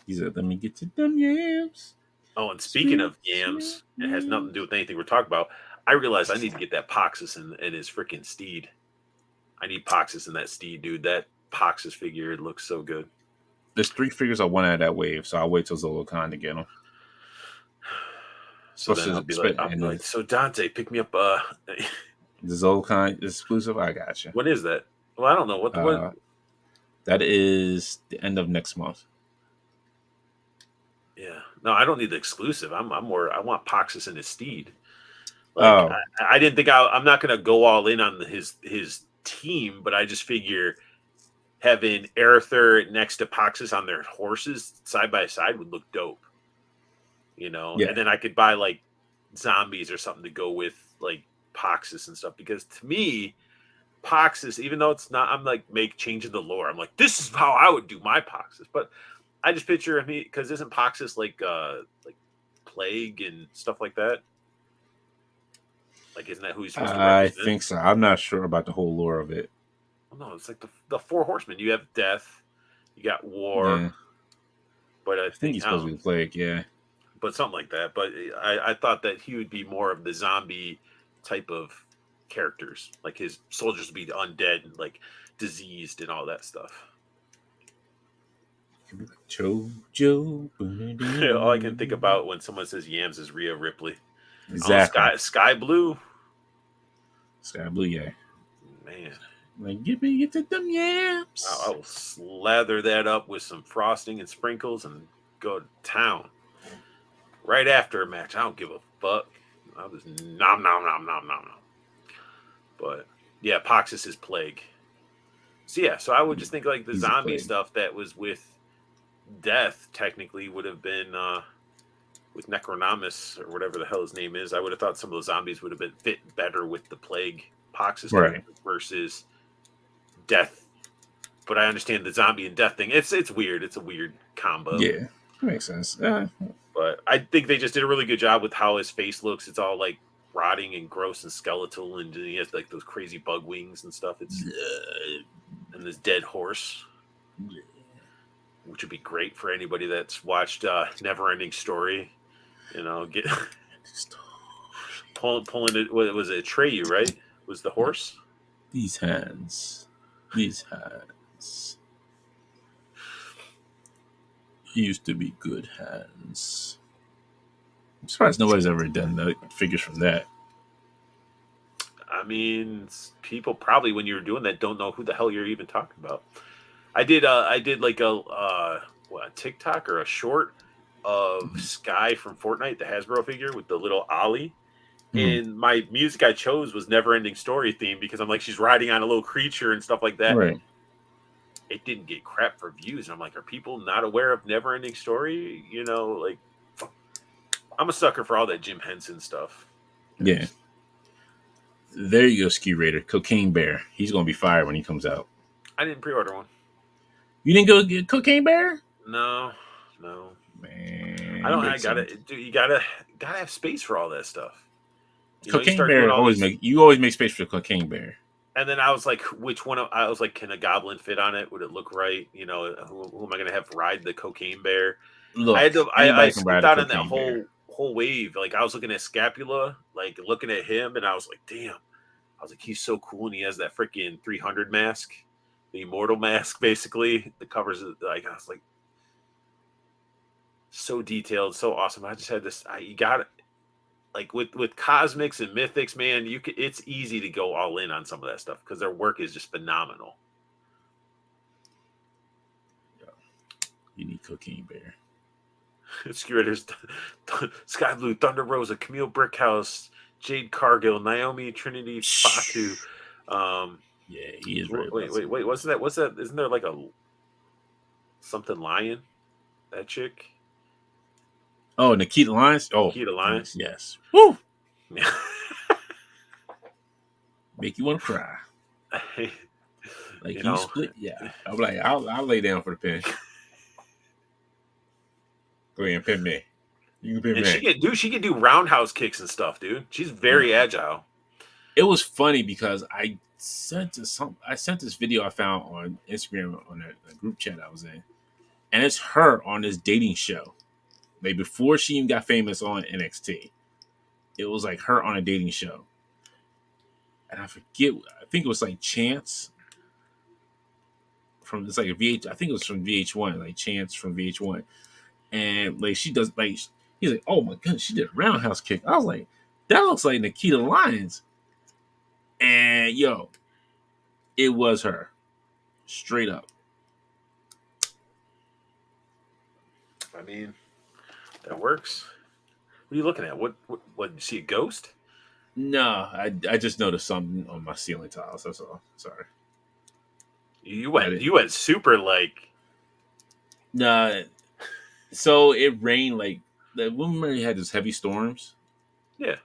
He said, "Let me get you them yams, Oh, and speaking sweet, of sweet yams, it has nothing to do yams." with anything we're talking about. I realized I need to get that Poxus in his freaking steed. I need Poxus in that steed, dude. That Poxus figure, it looks so good. There's three figures I want out of that wave, so I'll wait till Zolokon to get them. So Plus, then I'll be like, so Dante, pick me up. the Zolokon exclusive. I got you. What is that? Well, I don't know what. Uh, that is the end of next month. Yeah, no, I don't need the exclusive. I'm more. I want Poxus in his steed. Like Oh, I didn't think I'm not gonna go all in on his team, but I just figure having Arether next to Poxus on their horses side by side would look dope. yeah. And then I could buy like zombies or something to go with like Poxus and stuff. Because to me, Poxus, even though it's not, I'm like changing the lore. I'm like, this is how I would do my Poxus. But I just picture me because isn't Poxus like plague and stuff like that? Like, isn't that who he's supposed to I represent? think so. I'm not sure about the whole lore of it. Well, no, it's like the four horsemen. You have death, you got war, Yeah, but I I think think he's I don't supposed know, to be plague. Yeah, but something like that. But I thought that he would be more of the zombie type of characters. Like his soldiers would be undead and like diseased and all that stuff. Jojo. All I can think about when someone says Yams is Rhea Ripley. Oh, Exactly. Sky Blue, Sky Blue. Yeah. man. Like, get to them I yams. will slather that up with some frosting and sprinkles and go to town right after a match. I don't give a fuck. I'll just nom. But yeah, Poxus is plague. So yeah, so I would just think like the He's a zombie plague. stuff that was with Death technically would have been with Necronomus or whatever the hell his name is. I would have thought some of those zombies would have been fit better with the plague Poxus Right. character versus Death. But I understand the zombie and Death thing. It's weird. It's a weird combo. Yeah. Makes sense. But I think they just did a really good job with how his face looks. It's all like rotting and gross and skeletal, and he has like those crazy bug wings and stuff. It's and this dead horse, which would be great for anybody that's watched Never Ending Story. Get pulling it. What was it? Atreyu, right? Was the horse? These hands. These hands. Used to be good hands. I'm surprised nobody's ever done the figures from that. I mean, people probably when you're doing that don't know who the hell you're even talking about. I did like a TikTok or a short of Sky from Fortnite, the Hasbro figure with the little Ollie. Mm-hmm. And my music I chose was Never Ending Story theme because I'm like she's riding on a little creature and stuff like that. Right. It didn't get crap for views. And I'm like, are people not aware of Never Ending Story? Like I'm a sucker for all that Jim Henson stuff. Yeah. There you go, Ski Raider. Cocaine Bear. He's going to be fired when he comes out. I didn't pre-order one. You didn't go get Cocaine Bear? No, no. Man, I you don't. I make gotta. some. Dude, you gotta have space for all that stuff. You Cocaine start doing Bear all always these, make you always make space for Cocaine Bear. and then I was like, which one? I was like, can a goblin fit on it? Would it look right? Who am I gonna have ride the cocaine bear? I had Look, to. I anybody can skipped ride a out on that Cocaine Bear. whole wave. Like I was looking at Scapula, like looking at him, and I was like, damn. I was like, he's so cool, and he has that freaking 300 mask. the immortal mask, basically. The covers, like I was like, so detailed, so awesome. I just had this. You got it. Like with cosmics and mythics, man. You could. It's easy to go all in on some of that stuff because their work is just phenomenal. You need Cocaine Bear. Skewetters, Sky Blue, Thunder Rosa, Camille Brickhouse, Jade Cargill, Naomi Trinity Fatu. Yeah, he is very busted. Wait. What's that? What's that? Isn't there like a something lion? That chick? Oh, Nikita Lyons. Oh Nikita my Lion? goodness, yes. Woo! Make you want to cry. Like you split, yeah. I'm like, I'll lay down for the pen. Go ahead and pin me. You can pin and me. she can do roundhouse kicks and stuff, dude. She's very agile. It was funny because I sent this video I found on Instagram on a group chat I was in, and it's her on this dating show. Like before she even got famous on NXT, it was like her on a dating show, and I forget. I think it was like Chance from it's like a VH. I think it was from VH1, like Chance from VH1, and like she does like he's like, oh my goodness, she did a roundhouse kick. I was like, that looks like Nikita Lyons, and yo, it was her, straight up. I mean, that works. What are you looking at? What you see a ghost? No, I just noticed something on my ceiling tiles. That's all. Sorry. You went super like. Nah. So it rained like the woman had these heavy storms. Yeah.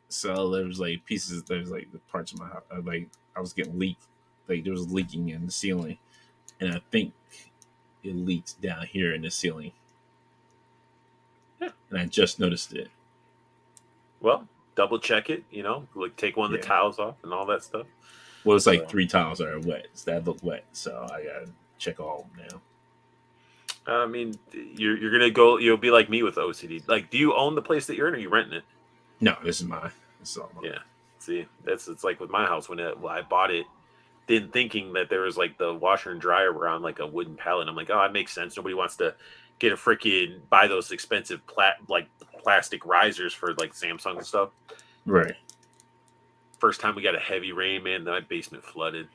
So there was like pieces. There was like the parts of my house. Like I was getting leaked. Like there was leaking in the ceiling, and I think it leaked down here in the ceiling. Yeah. And I just noticed it. Well, double check it. You know, like take one of the tiles off and all that stuff. Well, it's like 3 tiles that are wet. So that look wet. So I gotta check all of them now. I mean, you're gonna go. You'll be like me with OCD. Like, do you own the place that you're in, or are you renting it? No, this is mine. This is all mine. Yeah. See, it's like with my house when I bought it, then thinking that there was like the washer and dryer were on like a wooden pallet. I'm like, oh, that makes sense. Nobody wants to get a freaking buy those expensive plastic risers for like Samsung and stuff. Right. First time we got a heavy rain, man, my basement flooded.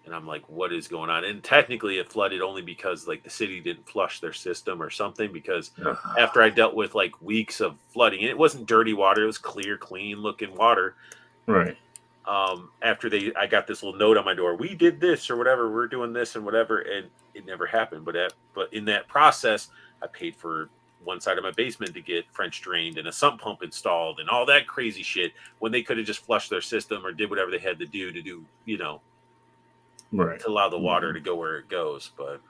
And I'm like, what is going on? And technically it flooded only because like the city didn't flush their system or something, because after I dealt with like weeks of flooding, and it wasn't dirty water, it was clear, clean looking water. Right. After I got this little note on my door, we did this or whatever, we're doing this and whatever, and it never happened. But in that process, I paid for one side of my basement to get French drained and a sump pump installed and all that crazy shit, when they could have just flushed their system or did whatever they had to do, you know, right, to allow the water to go where it goes. But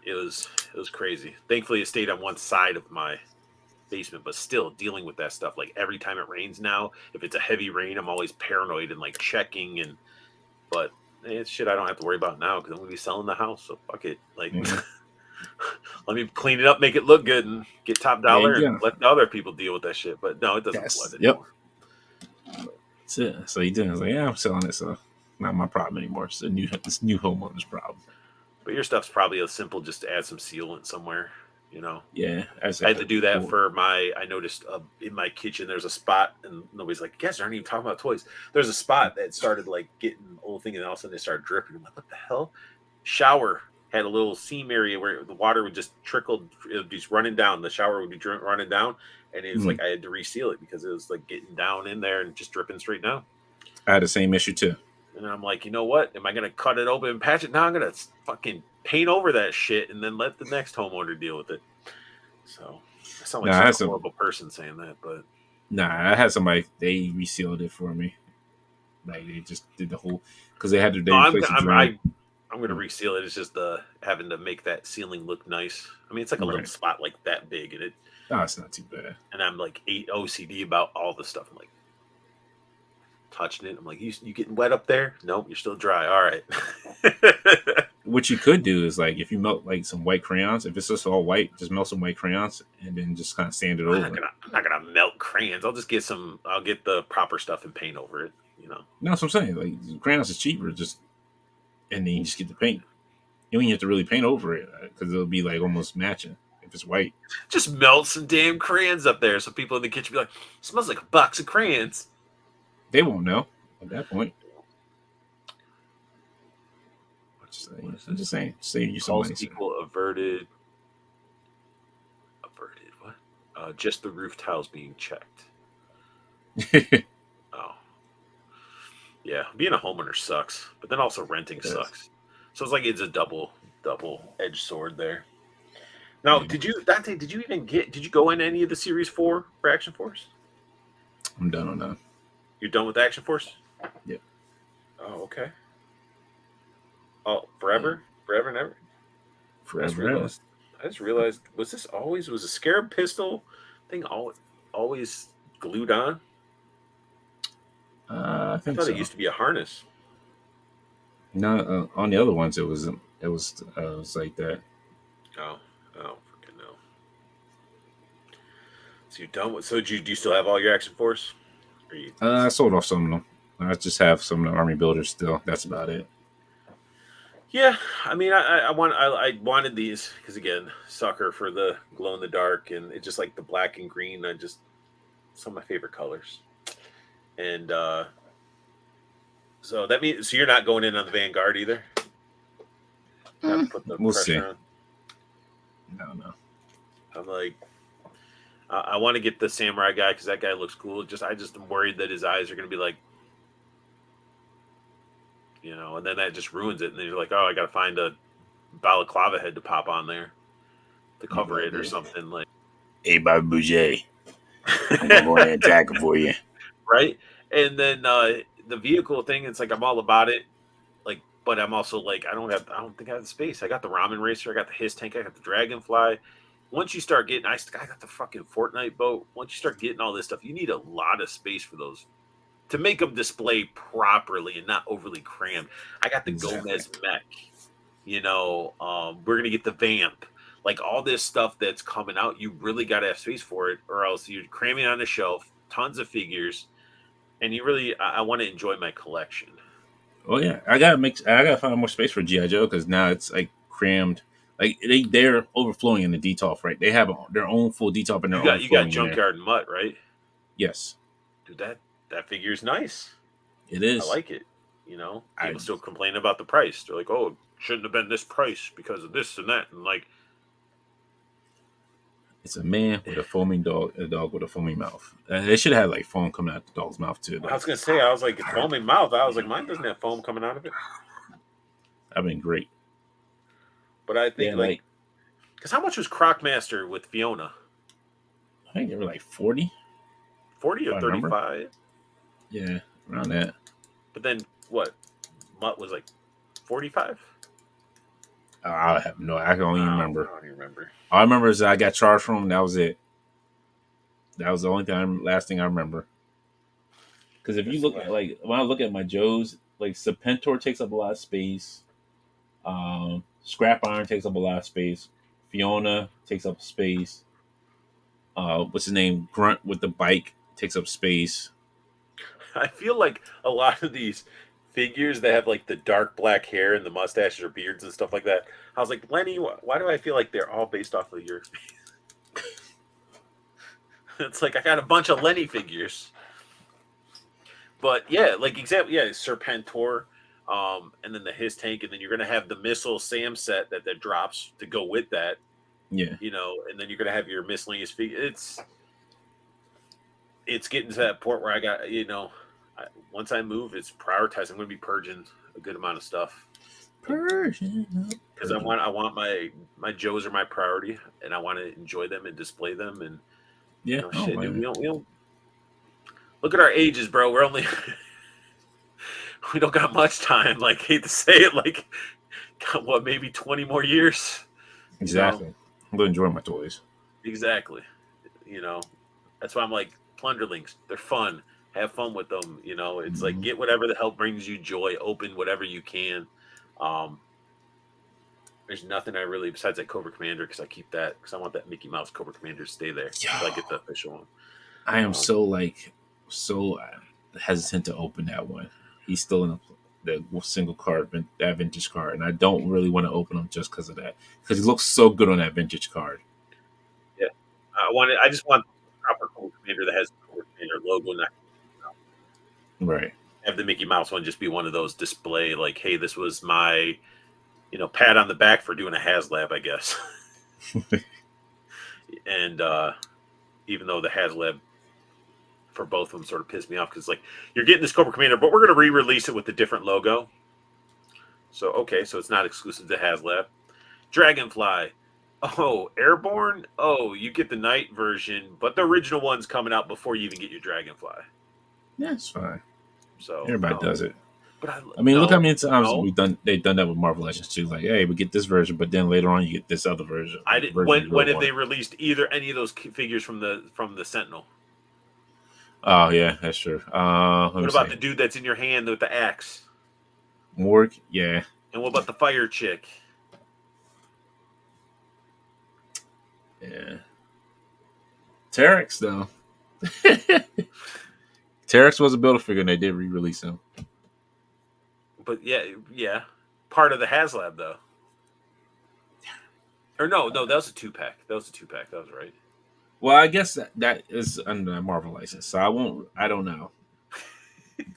it was crazy. Thankfully, it stayed on one side of my basement, but still dealing with that stuff. Like every time it rains now, if it's a heavy rain, I'm always paranoid and like checking. But it's shit I don't have to worry about now because I'm gonna be selling the house. So fuck it. Like, let me clean it up, make it look good, and get top dollar, and let the other people deal with that shit. But no, it doesn't flood anymore. That's it. So he did. I was like, yeah, I'm selling it, so not my problem anymore. It's this new homeowner's problem. But your stuff's probably as simple, just to add some sealant somewhere, you know. Yeah, I had to do that for my. I noticed in my kitchen there's a spot, and nobody's like, "You guys aren't even talking about toys." There's a spot that started like getting a little thing, and all of a sudden they started dripping. I'm like, "What the hell?" Shower had a little seam area where the water would just trickle. It would be just running down. The shower would be running down, and it was like I had to reseal it because it was like getting down in there and just dripping straight down. I had the same issue too. And I'm like, you know what? Am I going to cut it open and patch it? No, I'm going to fucking paint over that shit and then let the next homeowner deal with it. So I sound like some horrible person saying that, but I had somebody, they resealed it for me. Like they just did the whole, because they had to. I'm going to reseal it. It's just having to make that ceiling look nice. I mean, it's like a little spot like that big, and it's not too bad. And I'm like OCD about all the stuff. I'm like touching it. I'm like, you getting wet up there? Nope, you're still dry. All right. What you could do is like if you melt like some white crayons, if it's just all white, just melt some white crayons and then just kind of sand it over. I'm not gonna melt crayons. I'll just get I'll get the proper stuff and paint over it. You know. No, that's what I'm saying. Like crayons is cheaper. Just and then you just get the paint. You don't even have to really paint over it because it'll be like almost matching if it's white. Just melt some damn crayons up there, so people in the kitchen be like, "Smells like a box of crayons." They won't know at that point. What is I'm just this? saying, save you some Calls money, sir. equal averted. Averted what? Just the roof tiles being checked. Oh, yeah. Being a homeowner sucks, but then also renting Yes. sucks. So it's like it's a double edged sword there. Now, Yeah, did you Dante? Did you even get? Did you go in any of the series 4 for Action Force? I'm done on that. You're done with Action Force? Yep. Oh, okay. Oh, Yeah. forever and ever. I just Forever ever. realized. I just realized. Was a scarab pistol thing always glued on? I I think thought it so. used to be a harness. No, on the other ones, it was like that. Oh, oh, freaking no. So you're done with. So do you still have all your Action Force? Or you, I sold off some of them. I just have some of the army builders still. That's about it. yeah, I mean, I wanted these because again, sucker for the glow in the dark, and it's just like the black and green. I just some of my favorite colors, and so that means so you're not going in on the Vanguard either. Not to put the We'll see. pressure on. No, no. I'm like, I want to get the samurai guy because that guy looks cool. I just am worried that his eyes are going to be like, and then that just ruins it. And then you're like, oh, I got to find a balaclava head to pop on there to You cover like it or it. something like. Hey, Bobby Bouget, I'm gonna go ahead and attack it for you. Right? And then the vehicle thing, it's like I'm all about it. Like, but I'm also like, I don't think I have the space. I got the ramen racer, I got the his tank, I got the dragonfly. Once you start getting, I got the fucking Fortnite boat. Once you start getting all this stuff, you need a lot of space for those to make them display properly and not overly crammed. I got the Exactly. Gomez mech. We're gonna get the vamp. Like all this stuff that's coming out, you really got to have space for it, or else you're cramming on the shelf, tons of figures, and you really, I want to enjoy my collection. Oh yeah, I gotta find more space for GI Joe because now it's like crammed. Like they're overflowing in the detolf, right? They have their own full detolf and they're You got overflowing in there. Junkyard Mutt, right? Yes, Dude, that figure's nice. it I is. like it. I People still complain about the price. They're like, "Oh, it shouldn't have been this price because of this and that." And like, It's a man with a foaming dog, a dog with a foaming mouth. They should have like foam coming out the dog's mouth too, I though. was gonna say, I was like, it's foaming mouth. I was like, mine doesn't have foam coming out of it. That'd been great. But I Yeah, think like, like because how much was Crocmaster with Fiona? I think they were like 40, 40 if or I remember. 35? Yeah, around that. But then what? Mutt was like 45. I have no. I don't even I remember. don't even remember. All I remember is that I got charged from them. That was it. That was the only thing. Last thing I remember. Because if you That's the look at last. like when I look at my Joes, like Serpentor takes up a lot of space. Scrap Iron takes up a lot of space. Fiona takes up space. What's his name? Grunt with the bike takes up space. I feel like a lot of these figures that have like the dark black hair and the mustaches or beards and stuff like that. I was like, Lenny, why do I feel like they're all based off of your experience? It's like I got a bunch of Lenny figures. But yeah, like example, yeah, Serpentor, and then the his tank, and then you're gonna have the missile Sam set that drops to go with that, Yeah, and then you're gonna have your miscellaneous figure. It's getting to that point where I got once I move, it's prioritized. I'm gonna be purging a good amount of stuff Persian. because I want my Joes are my priority, and I want to enjoy them and display them, and Yeah, I don't shit, dude, blame you. we don't look at our ages, bro. We're only we don't got much time. Like, hate to say it, like, got what, maybe 20 more years? You know, Exactly. I'm gonna enjoy my toys. exactly. You know, that's why I'm like, plunderlings, they're fun. Have fun with them. It's like, Mhm. get whatever the hell brings you joy, open whatever you can. Um, there's nothing I really, besides that Cobra Commander, because I keep that, because I want that Mickey Mouse Cobra Commander to stay there Yo, until I get the official one. I am Um, so hesitant to open that one. He's still in. the single card, that vintage card, and I don't really want to open them just because of that. Because he looks so good on that vintage card. Yeah, I just want the proper Cobra Commander that has the Cobra Commander logo, not Right. have the Mickey Mouse one just be one of those display like, hey, this was my pat on the back for doing a HasLab, I guess. And even though the HasLab for both of them sort of pissed me off because like you're getting this Cobra Commander, but we're going to re-release it with a different logo. So okay, so it's not exclusive to HasLab. Dragonfly. Oh, Airborne. Oh, you get the night version, but the original one's coming out before you even get your Dragonfly. Yeah, it's fine. So Everybody no, does it. but I mean, look how many times no. they've done that with Marvel Legends too. Like, hey, we get this version, but then later on you get this other version. I Like the did, version you when really have they want. released either any of those figures from the Sentinel? Oh yeah, that's true. Let What me about see. the dude that's in your hand with the axe? Morg, yeah, And what about the fire chick? yeah. Terex though. Terex was a build a figure, and they did re-release him. But yeah, part of the HasLab though. Or no, that was a 2-pack. That was a 2-pack. That was right. Well, I guess that is under a Marvel license, so I won't. I don't know.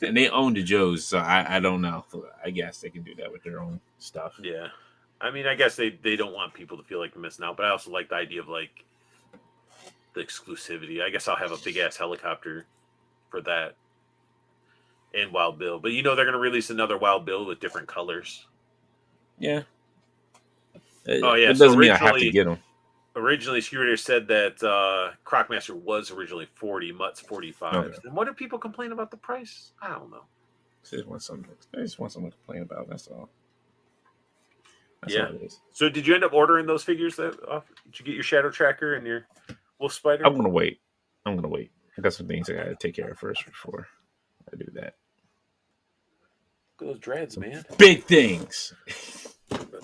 And they own the Joes, so I don't know. I guess they can do that with their own stuff. Yeah. I mean, I guess they don't want people to feel like they're missing out, but I also like the idea of like the exclusivity. I guess I'll have a big ass helicopter for that and Wild Bill. But they're going to release another Wild Bill with different colors. Yeah. Oh yeah, It so doesn't mean I have to get them. originally Scooter said that Crocmaster was originally 40, Mutt's 45. Okay. And what do people complain about the price? I don't know. They just want something to complain about. That's all. That's Yeah. all it is. So did you end up ordering those figures? Did you get your Shadow Tracker and your Wolf Spider? I'm gonna wait. I got some things I gotta take care of first before I do that. Look at those dreads, man. Big things.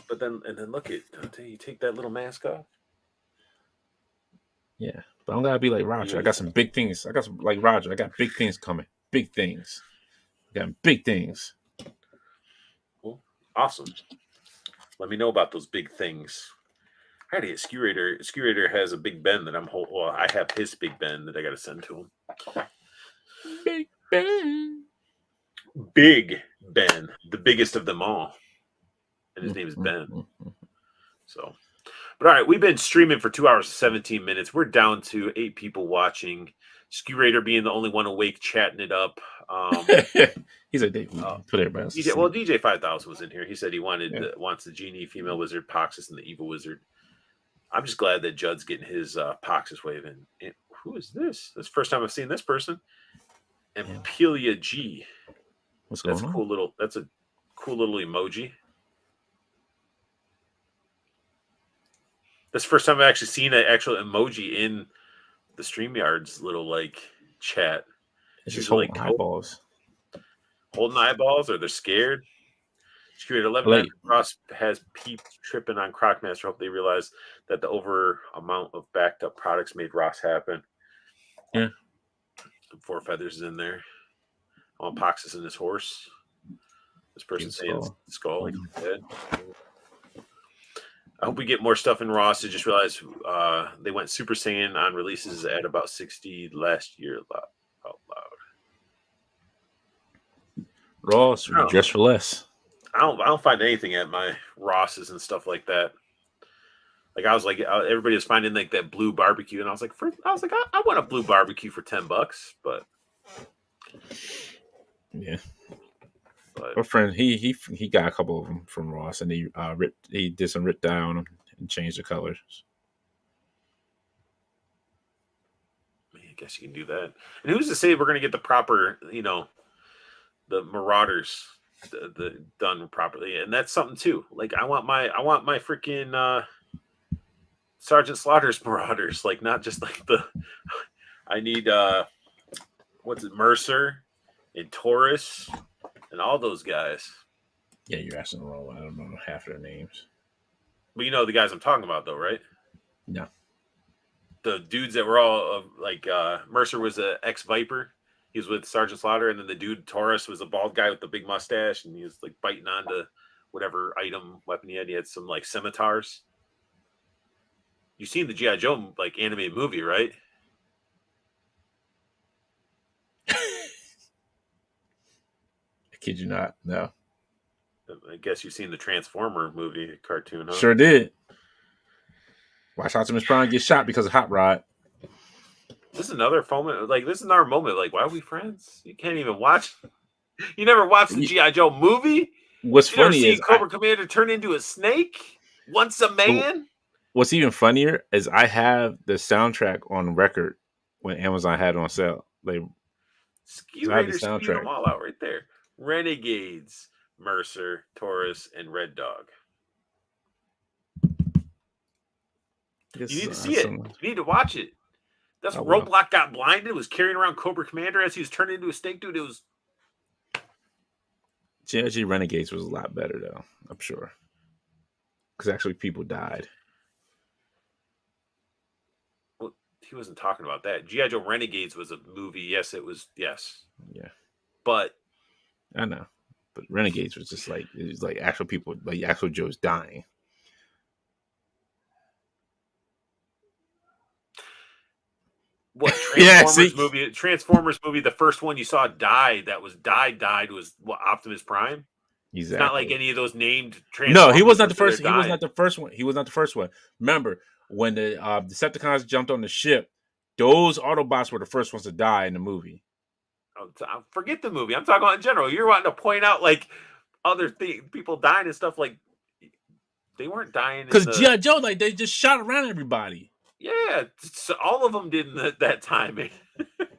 But then look at Dante. You take that little mask off. Yeah, but I'm gonna be like Roger. I got some big things. I got big things coming. Big things. I got big things. Cool. Awesome. Let me know about those big things. I gotta get Skew-Rator. Skew-Rator has a Big Ben that I'm holding. Well, I have his Big Ben that I gotta send to him. Big Ben. Big Ben, the biggest of them all. And his name is Ben. So, but all right, we've been streaming for 2 hours and 17 minutes. We're down to 8 people watching. Skew-Rator being the only one awake, chatting it up. He's a put everybody else. DJ 5000 was in here. He said he wants the genie, female wizard, Poxus, and the evil wizard. I'm just glad that Judd's getting his Poxus wave in. And who is this? That's the first time I've seen this person. Ampelia G. What's going on? That's a cool little emoji. That's the first time I've actually seen an actual emoji in the StreamYard's little like chat. It's just holding eyeballs. Holding eyeballs, or they're scared. Secured 11 Ross has peeped tripping on Crocmaster. Hope they realize that the over amount of backed up products made Ross happen. Yeah. 4 feathers is in there. I want Poxus in his horse. This person saying skull. Head. I hope we get more stuff in Ross. I just realized they went Super Saiyan on releases at about 60 last year out loud. Ross, you dress for less. I don't find anything at my Rosses and stuff like that. Like I was like, everybody was finding like that blue barbecue, and I was like, I want a blue barbecue for $10, but yeah. Our friend, he got a couple of them from Ross, and he did some rip down and changed the colors. I guess you can do that. And who's to say we're gonna get the proper, the Marauders the done properly? And that's something too. Like I want my freaking Sergeant Slaughter's Marauders, like not just like I need what's it, Mercer and Taurus and all those guys. Yeah, you're asking the wrong one. I don't know half their names. But you know the guys I'm talking about, though, right? No. The dudes that were all like Mercer was a ex-Viper. He was with Sergeant Slaughter, and then the dude Taurus was a bald guy with the big mustache, and he was like biting onto whatever item weapon he had. He had some like scimitars. You've seen the GI Joe like animated movie, right? I kid you not. No. I guess you've seen the Transformer movie cartoon, huh? Sure did. Watch Optimus Prime get shot because of Hot Rod. This is another moment. Like this is another moment. Like, why are we friends? You can't even watch. You never watched the GI Joe movie. What's You never funny seen is Cobra Commander turn into a snake once a man. What's even funnier is I have the soundtrack on record when Amazon had it on sale. Like, Ski so I have the Raiders spewed soundtrack. them all out right there. Renegades, Mercer, Taurus, and Red Dog. You need to see it. You need to watch it. That's Roadblock got blinded, was carrying around Cobra Commander as he was turning into a snake, dude. It was GIG Renegades was a lot better though, I'm sure. Because actually people died. Well, he wasn't talking about that. G.I. Joe Renegades was a movie. Yes, it was. Yes. Yeah. But I know. But Renegades was just like, it was like actual people, like actual Joe's dying. What Transformers movie? Transformers movie. The first one you saw died. That was died was what, Optimus Prime. Exactly. It's not like any of those named Transformers. No, he was not the first. He was not the first one. He was not the first one. Remember when the Decepticons jumped on the ship? Those Autobots were the first ones to die in the movie. Forget the movie. I'm talking about in general. You're wanting to point out like other people dying and stuff. Like they weren't dying because G.I. Joe, like they just shot around everybody. Yeah, so all of them did in that timing.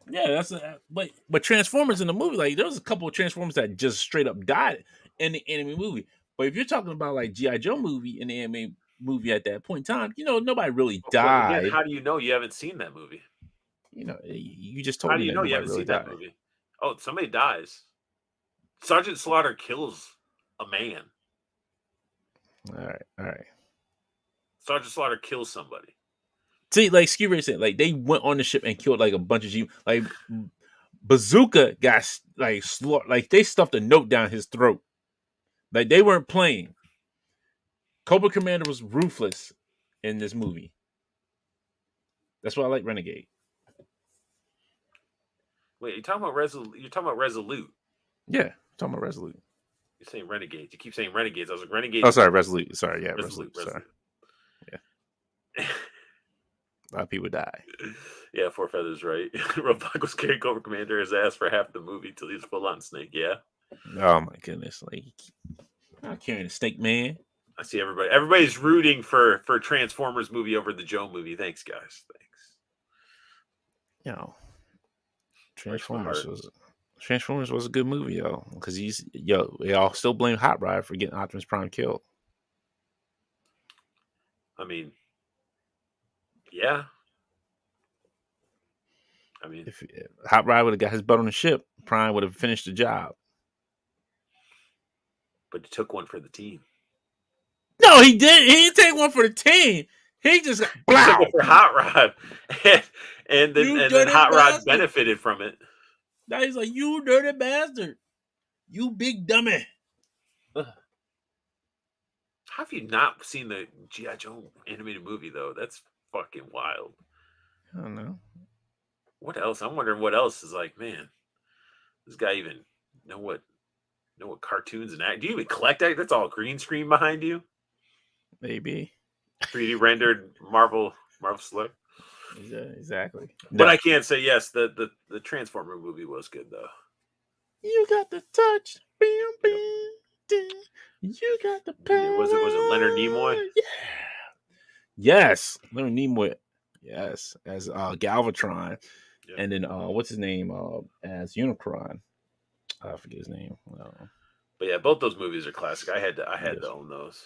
Yeah, but Transformers in the movie, like there was a couple of Transformers that just straight up died in the anime movie. But if you're talking about like G.I. Joe movie in the anime movie at that point in time, nobody really died. Again, how do you know you haven't seen that movie? You just told me that nobody really died. That movie? Oh, somebody dies. Sergeant Slaughter kills a man. All right. Sergeant Slaughter kills somebody. See, like Ski Ray said, like they went on the ship and killed like a bunch of G. Like Bazooka got like like they stuffed a note down his throat. Like they weren't playing. Cobra Commander was ruthless in this movie. That's why I like Renegade. Wait, you're talking about Resolute? You're talking about Resolute? Yeah, I'm talking about Resolute. You're saying Renegades. You keep saying Renegades. I was like Renegades. Oh, sorry, Resolute. Sorry, yeah, Resolute. Sorry. Yeah. A lot of people die. Yeah, Four Feathers, right? Roadblock was carrying Cobra Commander his ass for half the movie till he's full on snake. Yeah. Oh my goodness! Like, I'm carrying a snake, man. I see everybody. Everybody's rooting for Transformers movie over the Joe movie. Thanks, guys. Thanks. Transformers was a good movie, yo. Because they all still blame Hot Rod for getting Optimus Prime killed. I mean, yeah. If Hot Rod would have got his butt on the ship, Prime would have finished the job. But he took one for the team. No, he did. He didn't take one for the team. He just got he took it for Hot Rod, and then Hot Rod benefited from it. Now he's like, "You dirty bastard, you big dummy." How have you not seen the G.I. Joe animated movie though? That's fucking wild. I don't know. What else? I'm wondering what else is like, man. This guy even know what cartoons and act. Do you even collect that? That's all green screen behind you. Maybe 3D rendered Marvel slip. Yeah, exactly. But I can't say yes. The Transformer movie was good though. You got the touch. You got the power. Was it Leonard Nimoy? Yeah. Yes, Leonard Nimoy. Yes, as Galvatron, and then what's his name as Unicron? I forget his name. But yeah, both those movies are classic. I had to own those.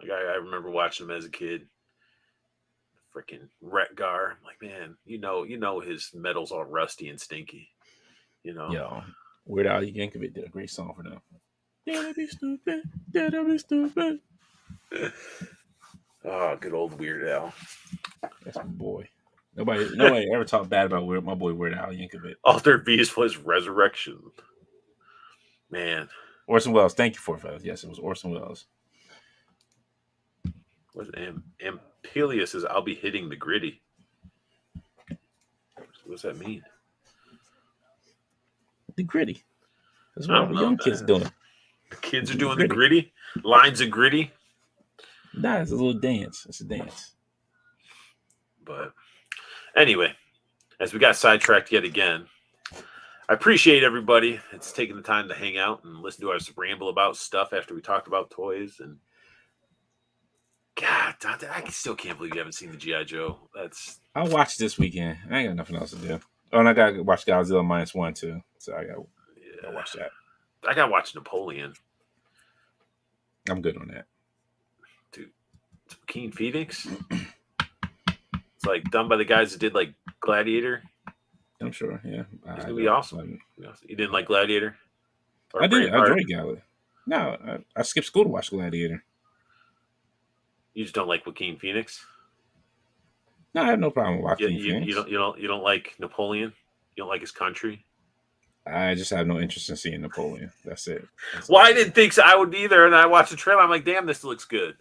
Like I remember watching them as a kid. Freaking Retgar. I'm like, man, you know his metal's all rusty and stinky. Yo, Weird Al Yankovic did a great song for them. That'll be stupid. That'll be stupid. Oh, good old Weird Al. That's my boy. Nobody ever talked bad about my boy Weird Al Yankovic. Altered Beast was Resurrection. Man, Orson Welles. Thank you for it, fellas. Yes, it was Orson Welles. what's Ampelius says I'll be hitting the gritty. What's that mean? The gritty. That's I what all don't the know. young kids doing. The kids are The doing the gritty. gritty. Lines of gritty. Nah, it's a little dance. It's a dance. But anyway, as we got sidetracked yet again, I appreciate everybody. It's taking the time to hang out and listen to us ramble about stuff after we talked about toys. And God, Dante, I still can't believe you haven't seen the G.I. Joe. I'll watch this weekend. I ain't got nothing else to do. Oh, and I gotta watch Godzilla -1 too. So I gotta watch that. I gotta watch Napoleon. I'm good on that. Dude, it's Joaquin Phoenix. It's like done by the guys that did like Gladiator. I'm sure. Yeah, It's gonna be awesome. You didn't like Gladiator? I did. I enjoyed Gladiator. No, I skipped school to watch Gladiator. You just don't like Joaquin Phoenix? No, I have no problem with Joaquin Phoenix. You don't like Napoleon? You don't like his country? I just have no interest in seeing Napoleon. That's it. I didn't think so. I would either. And I watched the trailer. I'm like, damn, this looks good.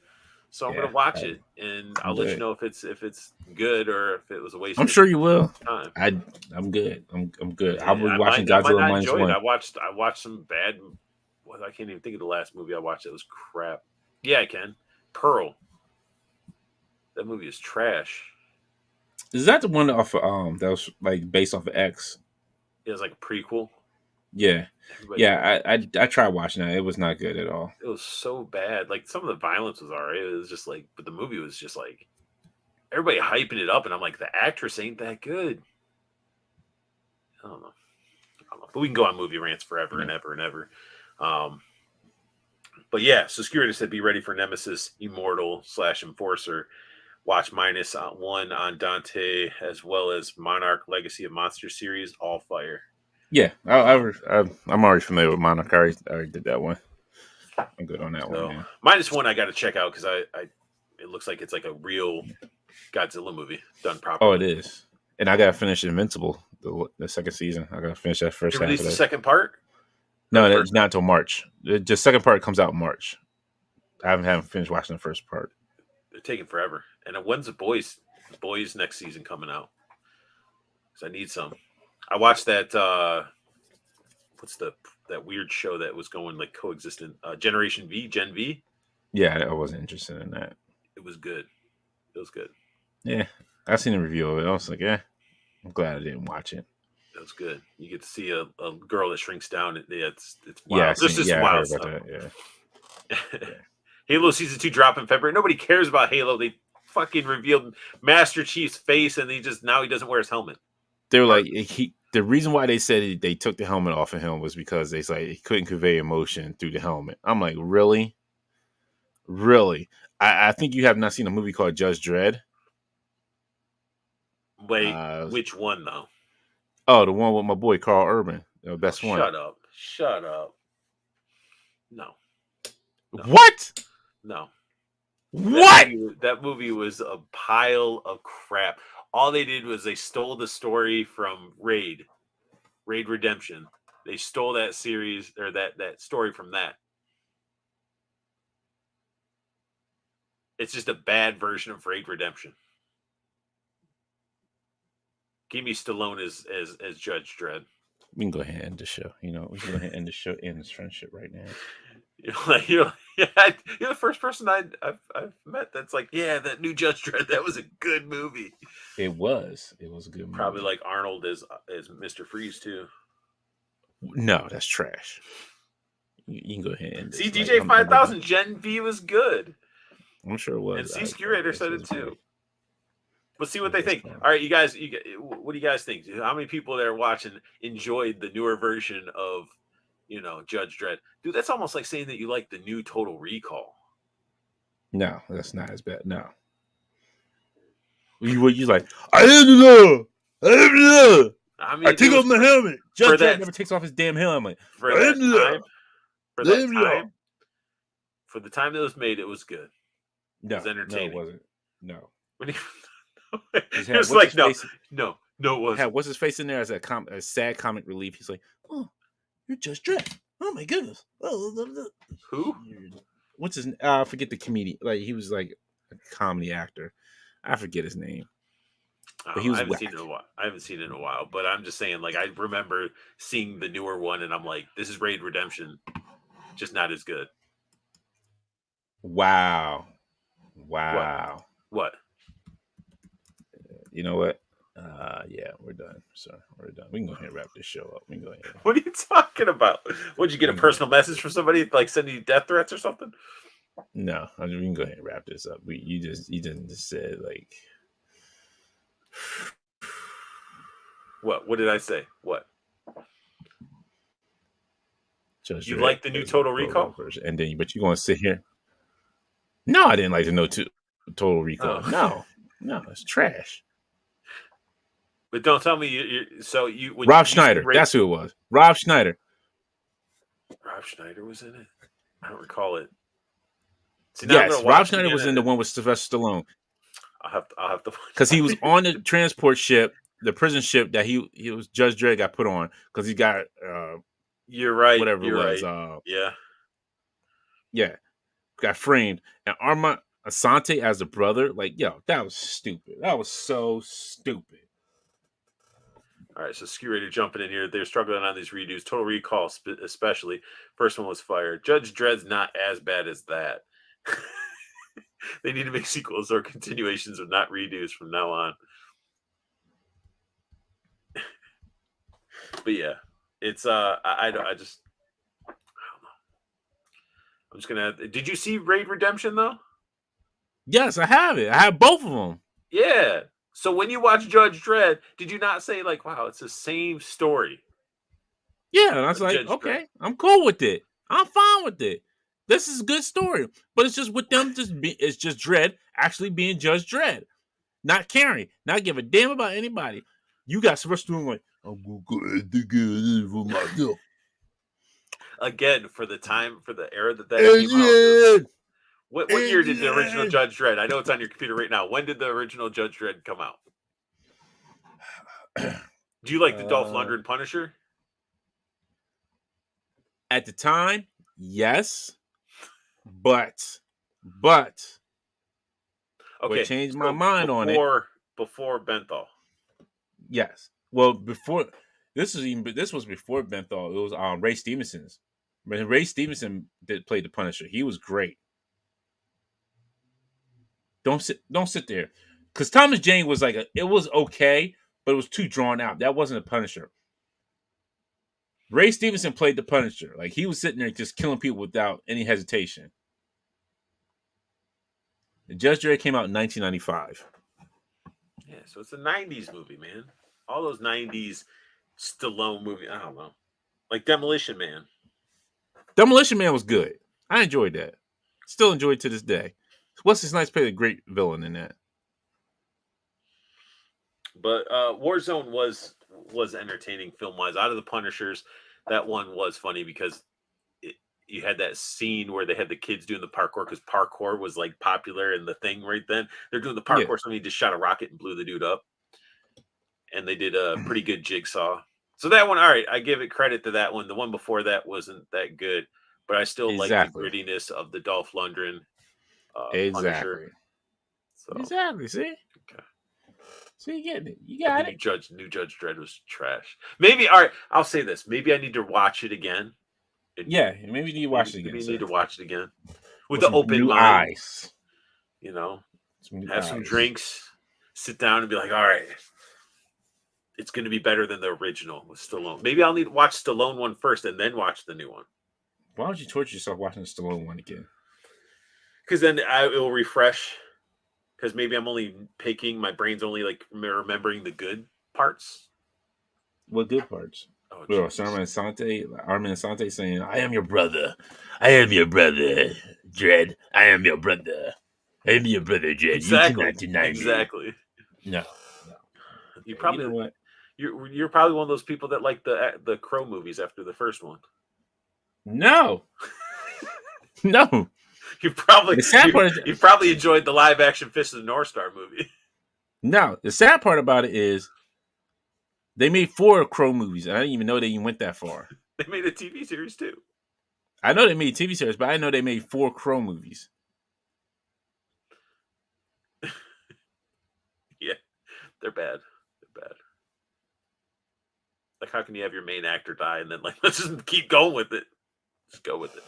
So I'm gonna watch it, and I'll let you know if it's good or if it was a waste. I'm sure you will. Time. I'm good. I'm good. Yeah, I'll be watching Godzilla -1. I watched some bad. Well, I can't even think of the last movie I watched. It was crap. Yeah, I can. Pearl. That movie is trash. Is that the one off that was like based off of X? It was like a prequel. Yeah. I tried watching that. It was not good at all. It was so bad. Like some of the violence was alright. It was just like, but the movie was just like everybody hyping it up, and I'm like, the actress ain't that good. I don't know. But we can go on movie rants forever and ever and ever. But yeah, so Security said, be ready for Nemesis Immortal / Enforcer. Watch -1 on Dante, as well as Monarch Legacy of Monster series, All Fire. Yeah, I'm already familiar with Monarch. I already did that one. I'm good on that one. Man. -1 I got to check out because it looks like it's like a real Godzilla movie done properly. Oh, it is. And I gotta finish Invincible, the second season. I gotta finish that first half. Release the second part? No, it's not until March. The second part comes out in March. I haven't finished watching the first part. They're taking forever. And when's the boys next season coming out? Because I need some. I watched that. What's that weird show that was going like coexistent? Generation V, Gen V. Yeah, I wasn't interested in that. It was good. It was good. Yeah, I seen a review of it. I was like, yeah, I'm glad I didn't watch it. It was good. You get to see a girl that shrinks down. It's wild. Yeah, this is wild stuff. That, yeah. Halo Season 2 drop in February. Nobody cares about Halo. They fucking revealed Master Chief's face, and he doesn't wear his helmet. They were like, the reason why they said they took the helmet off of him was because they said he couldn't convey emotion through the helmet. I'm like, really? I think you have not seen a movie called Judge Dredd. Wait, which one though? Oh, the one with my boy Carl Urban, the best one. Shut up. No. What? No. What? That movie was a pile of crap. All they did was they stole the story from Raid Redemption. They stole that series or that story from that. It's just a bad version of Raid Redemption. Give me Stallone as Judge Dredd. We can go ahead and end the show. We can go ahead and end the show, end this friendship right now. You're the first person I've met that's like, yeah, that new Judge Dredd, that was a good movie. It was a good movie. Probably like Arnold as Mr. Freeze too. No, that's trash. You can go ahead and see DJ 5000 Gen V was good. I'm sure it was. And C Curator said it too. We'll see what they think. All right, you guys, what do you guys think? How many people that are watching enjoyed the newer version of, Judge Dredd? Dude, that's almost like saying that you like the new Total Recall. No, that's not as bad. No. You like, I am the law. I take off my helmet. Judge Dredd never takes off his damn helmet. For the time that was made, it was good. No, it was entertaining. No, it wasn't. No. He's It had was what's his like, no, face? no, no, it Had wasn't. what's his face in there as a sad comic relief. He's like, "Oh, you're Judge Dredd. Oh my goodness. Oh, Who? what's his? I forget the comedian. Like he was like a comedy actor. I forget his name, I but don't he know. I was haven't seen it in whack. a while. I haven't seen it in a while, but I'm just saying, like, I remember seeing the newer one, and I'm like, this is Raid Redemption, just not as good. Wow, What? wow. What? You know what? Yeah, we're done. So we're done. We can go ahead and wrap this show up. We can go ahead. What are you talking about? Would you get We a can go ahead personal and wrap message this. from somebody like sending you death threats or something? No, I mean, we can go ahead and wrap this up. You didn't just said like What? What did I say? What? Judge You Dredd like the new is the Total prologue Recall? version, and then but you're gonna sit here. No, I didn't like to know Total Recall. Oh, No, no, it's trash. but don't tell me so you when Rob you seen Schneider, Raid. that's who it was. Rob Schneider. Rob Schneider was in it. I don't recall it. See, now I'm gonna Yes, Rob watch it Schneider again, was in the and one with Sylvester Stallone I'll have to because he was watch on the transport ship, the prison ship that he was Judge Dredd got put on because he got You're right. whatever it You're was. right. Yeah. Yeah, got framed, and Armand Asante as the brother. Like, yo, that was stupid. That was so stupid. All right. So Ski Raider jumping in here. They're struggling on these redos. Total Recall, especially. First one was fire. Judge Dredd's not as bad as that. They need to make sequels or continuations of not redos from now on. But yeah, it's I just I don't know. I'm just gonna. Did you see Raid Redemption though? Yes, I have it. I have both of them. Yeah. So when you watch Judge Dredd, did you not say like, "Wow, it's the same story"? Yeah, and I was like, Judge Dredd. okay, I'm cool with it. I'm fine with it. This is a good story, but it's just with them. It's just Dredd actually being Judge Dredd, not caring, not give a damn about anybody. You got Sylvester Stallone like, I'm gonna go ahead and get it for myself. Again, for the time, for the era that came out, it was. Adrian, What year did the original Adrian. Judge Dredd? I know it's on your computer right now. When did the original Judge Dredd come out? Do you like the Dolph Uh, Lundgren Punisher? at the time, yes, but what Okay, changed my so mind on it? before Benthal. Yes. Well, before this was before Benthal. It was Ray Stevenson's. When Ray Stevenson played the Punisher, he was great. Don't sit there, because Thomas Jane was like it was okay, but it was too drawn out. That wasn't a Punisher. Ray Stevenson played the Punisher. Like he was sitting there just killing people without any hesitation. The Judge Dredd came out in 1995. Yeah, so it's a '90s movie, man. All those '90s Stallone movie. I don't know, like Demolition Man. Demolition Man was good. I enjoyed that. Still enjoy it to this day. Wesley Snipes played a great villain in that. But Warzone was entertaining film wise. Out of the Punishers, that one was funny because you had that scene where they had the kids doing the parkour because parkour was like popular and the thing right then. They're doing the Yeah, parkour, somebody just shot a rocket and blew the dude up, and they did a pretty good jigsaw. So that one, all right, I give it credit to that one. The one before that wasn't that good, but I still like the exactly. grittiness of the Dolph Lundgren Punisher. Exactly. So Exactly. See? okay. See, you getting it. You But the got it. new Judge Dredd was trash. Maybe all right. I'll say this. Maybe I need to watch it again. And Yeah, maybe you need to watch it again, maybe you sir. need to watch it again with With the some open new mind. eyes. You know, Some new have some eyes. drinks, sit down, and be like, all right, it's going to be better than the original with Stallone. Maybe I'll need to watch Stallone one first and then watch the new one. Why would you torture yourself watching the Stallone one again? Because then it will refresh. Because maybe I'm only picking, my brain's only like remembering the good parts. What good parts? Oh, Well, Armin Asante saying, I am your brother. I am your brother, Dredd. I am your brother. I am your brother, Dredd. exactly, You cannot deny exactly. me. No. You You know probably what? you're probably one of those people that like the Crow movies after the first one. No. No. You probably The sad part is you probably enjoyed the live action Fist of the North Star movie. Now, the sad part about it is they made 4 Crow movies, and I didn't even know they even went that far. They made a TV series too. I know they made TV series, but I didn't know they made 4 Crow movies. Yeah, they're bad. They're bad. Like, how can you have your main actor die and then like let's just keep going with it? Just go with it.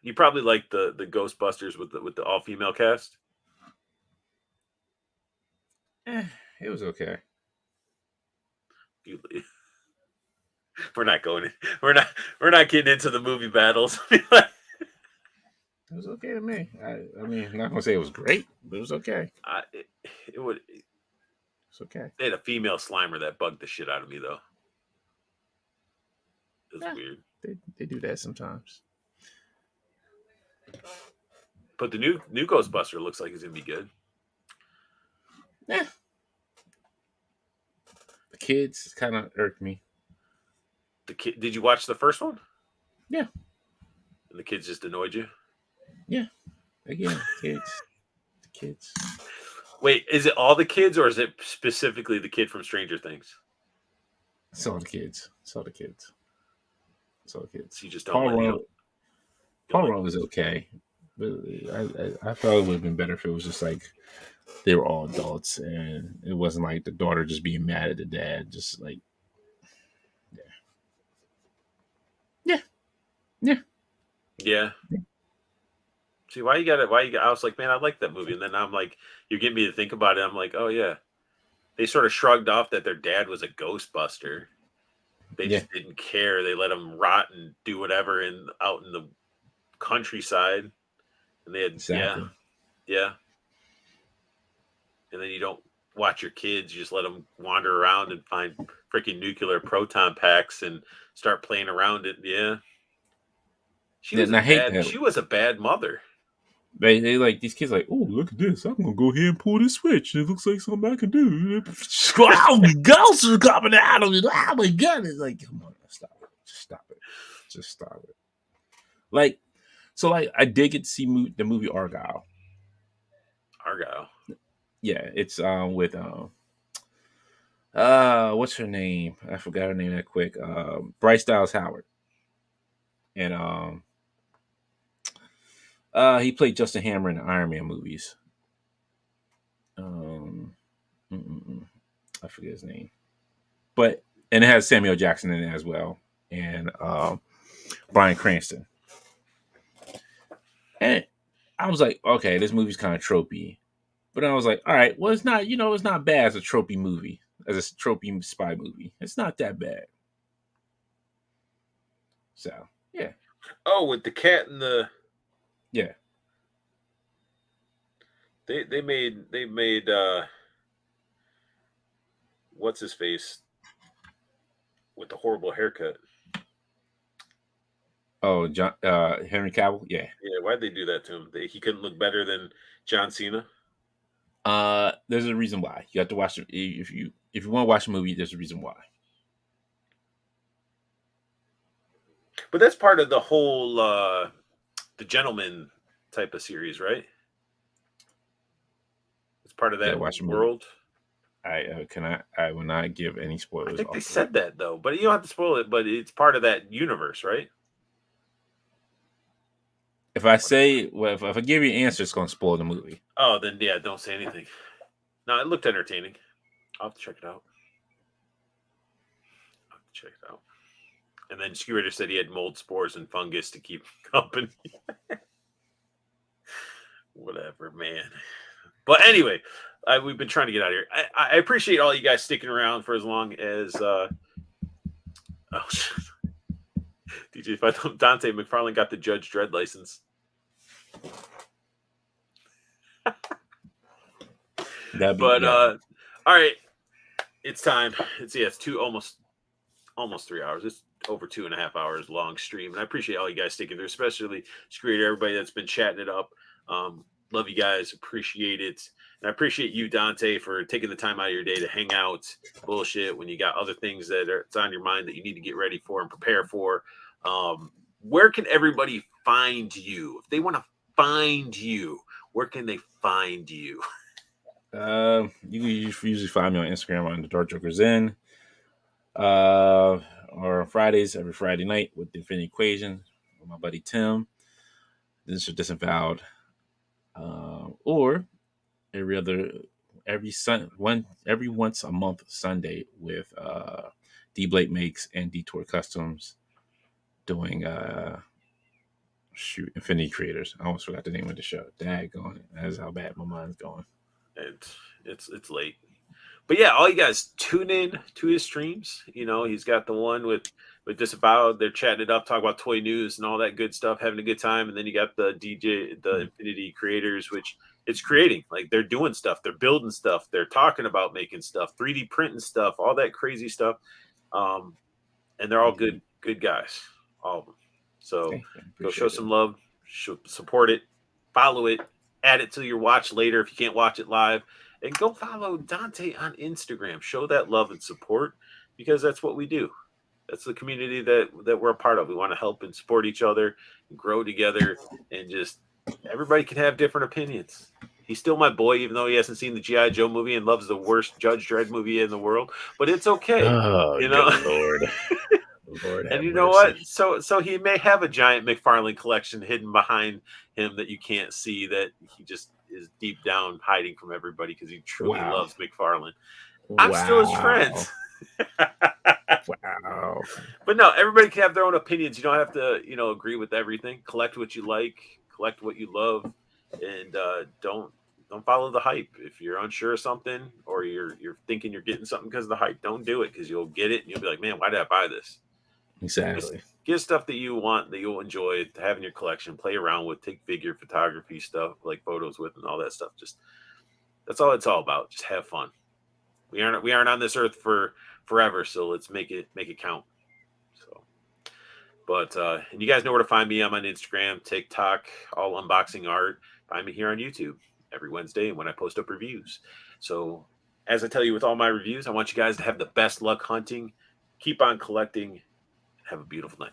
You probably like the Ghostbusters with the all female cast. Eh, it was okay. You, we're not going. We're not. We're not getting into the movie battles. It was okay to me. I mean, I'm not gonna say it was great, but it was okay. it would. It's okay. They had a female Slimer that bugged the shit out of me though. It was Yeah, weird. they do that sometimes. But the new Ghostbuster looks like he's gonna be good. Yeah, the kids kind of irked me. The kid. Did you watch the first one? Yeah, And the kids just annoyed you. yeah. Again, kids, the kids. Wait, is it all the kids or is it specifically the kid from Stranger Things? Saw the kids. Saw the kids. Saw the kids. So you just don't Paul like Rudd. you don't Paul like Rudd was okay, but I thought it would have been better if it was just like they were all adults and it wasn't like the daughter just being mad at the dad. Just like, yeah, yeah. Yeah. See, why you got it? Why you got? I was like, man, I like that movie, and then I'm like, you're getting me to think about it. I'm like, oh yeah, they sort of shrugged off that their dad was a Ghostbuster. They Yeah, just didn't care. They let him rot and do whatever out in the countryside, and they had exactly. yeah, and then you don't watch your kids. You just let them wander around and find freaking nuclear proton packs and start playing around it. Yeah, Yeah, and I hate that. She was a bad mother. They like these kids like, oh, look at this. I'm gonna go ahead and pull this switch. It looks like something I can do. Wow, the ghosts are coming out of it. Oh my god. It's like, come on, stop it. Just stop it. Just stop it. Like, so like I did get to see the movie Argyle. Argyle. Yeah, it's with what's her name? I forgot her name that quick. Bryce Dallas Howard. And he played Justin Hammer in the Iron Man movies. Um I forget his name. But and it has Samuel Jackson in it as well. And Bryan Cranston. And I was like, okay, this movie's kind of tropey. But then I was like, all right, well, it's not, it's not bad as a tropey movie, as a tropey spy movie. It's not that bad. So, yeah. Oh, with the cat and the Yeah. they made what's his face with the horrible haircut. Oh, John, Henry Cavill? Yeah. Yeah, why'd they do that to him? He couldn't look better than John Cena. There's a reason why. You have to watch it. If you want to watch a movie, there's a reason why. But that's part of the whole the Gentleman type of series, right? It's part of that world. I will not give any spoilers. I think they said that though, but you don't have to spoil it. But it's part of that universe, right? If I say, well, if I give you an answer, it's going to spoil the movie. Oh, then yeah, don't say anything. No, it looked entertaining. I'll have to check it out. And then Skeweter said he had mold spores and fungus to keep company. Whatever, man. But anyway, we've been trying to get out of here. I appreciate all you guys sticking around for as long as DJ Dante McFarlane got the Judge Dredd license. But all right, it's time. It's almost 3 hours. It's over 2.5 hours long stream, and I appreciate all you guys sticking there, especially Screed, everybody that's been chatting it up. Love you guys, appreciate it, and I appreciate you, Dante, for taking the time out of your day to hang out, bullshit when you got other things it's on your mind that you need to get ready for and prepare for. Where can everybody find you if they want to find you? where can they find you? You can usually find me on Instagram on the Dark Joker's In, uh, or on Fridays every Friday night with the Infinity Equation with my buddy Tim. This is Disavowed, or every other every once a month Sunday with D Blake Makes and Detour Customs doing Infinity Creators. I almost forgot the name of the show. Daggone it. That's how bad my mind's going. It's late. But yeah, all you guys tune in to his streams. He's got the one with Disavowed. They're chatting it up, talking about toy news and all that good stuff, having a good time. And then you got the Infinity Creators, which it's creating. Like they're doing stuff, they're building stuff, they're talking about making stuff, 3D printing stuff, all that crazy stuff. And they're all good guys, all of them. So go show some love, support it, follow it, add it to your watch later if you can't watch it live. And go follow Dante on Instagram. Show that love and support because that's what we do. That's the community that we're a part of. We want to help and support each other, and grow together, and just everybody can have different opinions. He's still my boy, even though he hasn't seen the G.I. Joe movie and loves the worst Judge Dredd movie in the world. But it's okay. Oh, good Lord. Lord and you know what? So he may have a giant McFarlane collection hidden behind him that you can't see, that he just is deep down hiding from everybody because he truly loves McFarlane. I'm still his friend. Wow. But no, everybody can have their own opinions. You don't have to, agree with everything. Collect what you like, collect what you love, and don't follow the hype. If you're unsure of something or you're thinking you're getting something because of the hype, don't do it, because you'll get it and you'll be like, man, why did I buy this? Exactly. Just get stuff that you want, that you'll enjoy to have in your collection, play around with, take figure photography stuff, like photos with, and all that stuff. Just that's all it's all about. Just have fun. We aren't on this earth for forever, so let's make it count. So, but and you guys know where to find me. I'm on Instagram, TikTok, all unboxing art. Find me here on YouTube every Wednesday when I post up reviews. So, as I tell you with all my reviews, I want you guys to have the best luck hunting. Keep on collecting. Have a beautiful night.